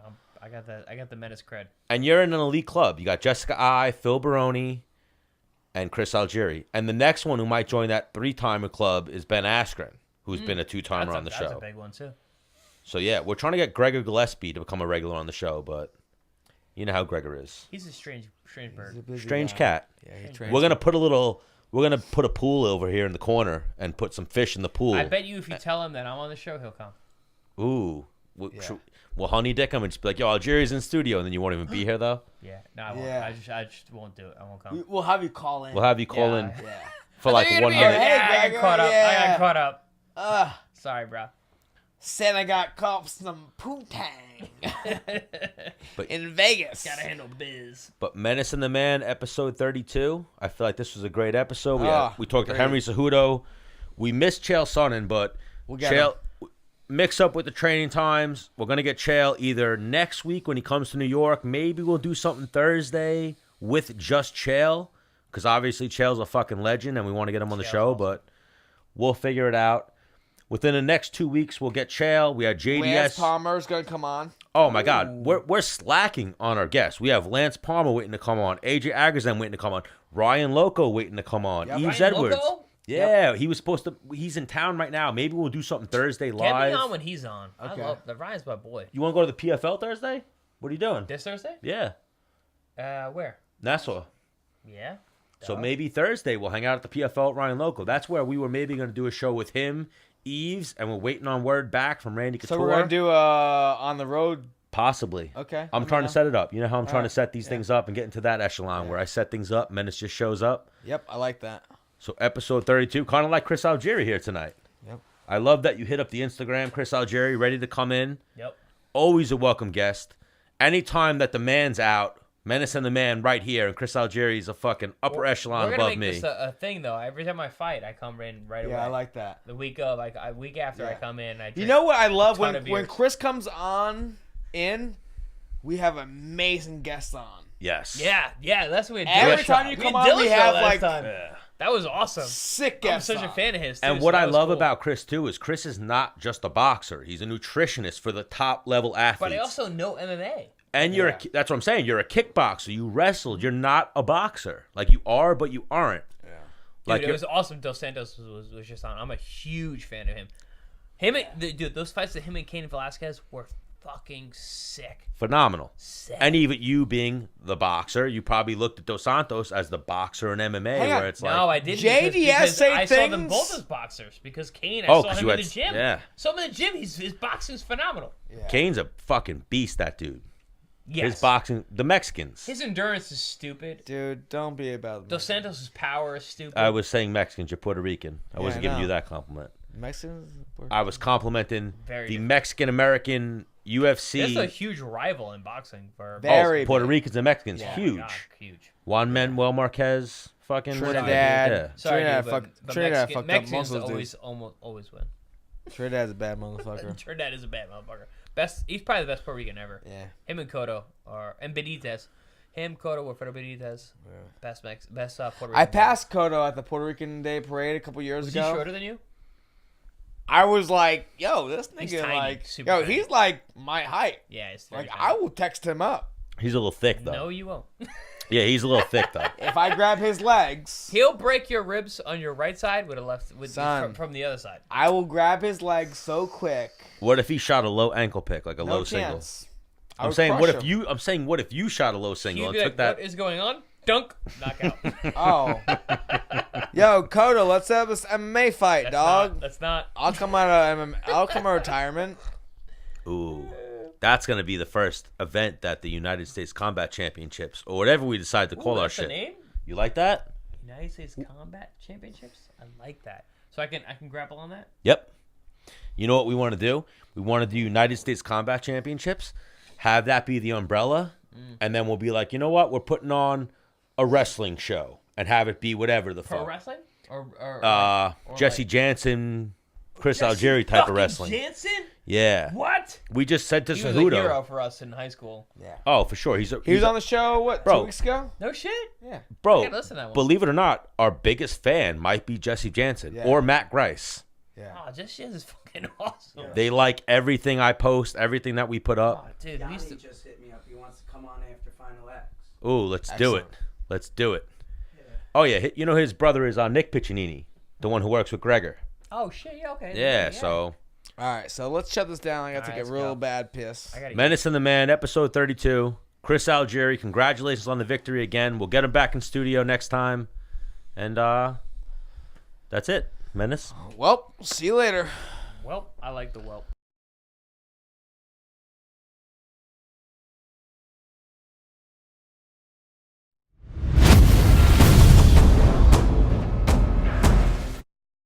I got the Menace cred. And you're in an elite club. You got Jessica I, Phil Baroni, and Chris Algieri. And the next one who might join that 3-timer club is Ben Askren, who's been a 2-timer on the That's show. a big one, too. So yeah, we're trying to get Gregor Gillespie to become a regular on the show, but you know how Gregor is. He's a strange bird. Strange cat. Yeah, he We're gonna put a pool over here in the corner and put some fish in the pool. I bet you if you tell him that I'm on the show, he'll come. Ooh, We'll honey dick him and just be like, yo, Algieri's in studio, and then you won't even be here though. Yeah, no, I won't. Yeah. I just won't do it. I won't come. We'll have you call in. We'll have you call in Yeah. for like You're 1 gonna be here. minute. Yeah, I Gregor, got caught up. I yeah. got caught up. Sorry, bro. Said I got caught some poontang But- in Vegas. Gotta handle biz. But Menace and the Man, episode 32. I feel like this was a great episode. We talked to great. Henry Cejudo. We missed Chael Sonnen, but We'll get Chael mix up with the training times. We're gonna get Chael either next week when he comes to New York. Maybe we'll do something Thursday with just Chael, because obviously Chael's a fucking legend and we want to get him on the show. Awesome. But we'll figure it out. Within the next 2 weeks, we'll get Chael. We have JDS. Lance Palmer's gonna come on. Oh my God, we're slacking on our guests. We have Lance Palmer waiting to come on, AJ Agazan waiting to come on, Ryan Loco waiting to come on, Yep. Eves Ryan Edwards. Loco? Yeah, he was supposed to. He's in town right now. Maybe we'll do something Thursday Get live. me on when he's on. Okay. I love the Ryan's my boy. You want to go to the PFL Thursday? What are you doing? This Thursday? Yeah, Where? Nassau. Yeah. So maybe Thursday we'll hang out at the PFL at Ryan Loco. That's where we were maybe going to do a show with him, Eves, and we're waiting on word back from Randy Couture. So we're gonna do on the road. Possibly. Okay. I'm let me trying know. to set it up. You know how I'm trying to right. set these things up and get into that echelon where I set things up, Menace just shows up. Yep, I like that. So episode 32, kind of like Chris Algieri here tonight. Yep. I love that you hit up the Instagram, Chris Algieri, ready to come in. Yep. Always a welcome guest. Anytime that the man's out, Menace and the Man right here, and Chris Algieri's a fucking upper echelon We're gonna above make me. this a thing though. Every time I fight, I come in right away. Yeah, I like that. The week of, like a week after I Yeah. come in, I drink You know what I love ton when of beers. Chris comes on in, we have amazing guests on. Yes. Yeah, that's what we did. Every time you come on, we have like that was awesome. sick I'm guests. such a on. fan of his. Too, And so what that I was love cool. about Chris, too, is Chris is not just a boxer. He's a nutritionist for the top level athletes. But I also know MMA. And you're that's what I'm saying. You're a kickboxer. You wrestled. You're not a boxer. Like you are, but you aren't. Yeah. Like Dude, it you're- was awesome. Dos Santos was just on. I'm a huge fan of him. Dude, those fights that him and Cain Velasquez were fucking sick. phenomenal. Sick. And even you being the boxer, you probably looked at Dos Santos as the boxer in MMA, Hang on. where it's No, like, I didn't. JDS because say I saw them things- both as boxers. Because Kane, I Oh, saw 'cause him you in the had- gym. yeah. Saw him in the gym. His boxing's phenomenal. Kane's a fucking beast. That dude. Yes. His boxing, the Mexicans. His endurance is stupid. Dude, don't be about Dos Santos' power is stupid. I was saying Mexicans. You're Puerto Rican. I wasn't I giving know. you that compliment. Mexicans. I was complimenting Very the different. Mexican American UFC. That's a huge rival in boxing for Very Puerto big. Ricans and Mexicans, Oh my huge. God, huge. Juan Manuel Marquez, fucking Trinidad. Yeah. Sorry, Trinidad dude, fuck- but Trinidad fucked up Mexicans most of those always win. Trinidad's a bad motherfucker. Trinidad is a bad motherfucker. He's probably the best Puerto Rican ever. Yeah. Him and Cotto and Benitez. Him, Cotto, Wilfredo Benitez. Best Puerto Rican. I passed Cotto at the Puerto Rican Day Parade a couple years Was he ago. shorter than you? I was like, yo, this He's nigga tiny, like, super yo, tiny. he's like my height. Yeah, he's very Like, tiny. I will text him up. He's a little thick though. No, you won't. Yeah, he's a little thick though. If I grab his legs, He'll break your ribs on your right side with a left Son. from the other side. I will grab his legs so quick. What if he shot a low ankle pick, like a No low single? chance. I I'm would saying, crush what if him. you? I'm saying, what if you shot a low single He'd and be took like, that? "What is going on?" Dunk, knockout. Oh. Yo, Cotto, let's have this MMA fight, dog. That's not. I'll come out of I'll come out of retirement. Ooh, that's gonna be the first event that the United States Combat Championships, or whatever we decide to call Ooh, our that's the shit. name? You like that? United States Combat Championships. I like that. So I can grapple on that. Yep. You know what we want to do? We want to do United States Combat Championships. Have that be the umbrella, and then we'll be like, you know what? We're putting on a wrestling show, and have it be whatever the Pro fuck. wrestling or Jesse like- Jansen, Chris Algieri type of Fucking wrestling. Jansen? Yeah. What? We just said to He was a hero Cejudo. for us in high school. Yeah. Oh, for sure. He He was on the show, what, Bro. 2 weeks ago? No shit. Yeah. bro. I gotta listen to that one. Believe it or not, our biggest fan might be Jesse Jansen Yeah. or Matt Grice. Yeah. Oh, Just Shit is fucking awesome. They like everything I post, everything that we put Oh, up. dude, we used to. Yanni just hit me up. He wants to come on after Final X. Ooh, let's do it. Excellent. Let's do it. Oh yeah, you know his brother is Nick Piccinini, the one who works with Gregor. Oh shit. Yeah. Okay. Yeah, so All right, so let's shut this down. I got to All take right, a let's real go. bad piss. I gotta. Menace and the Man, episode 32. Chris Algieri, congratulations on the victory again. We'll get him back in studio next time, and that's it. Menace. Well, see you later. Well, I like the whelp.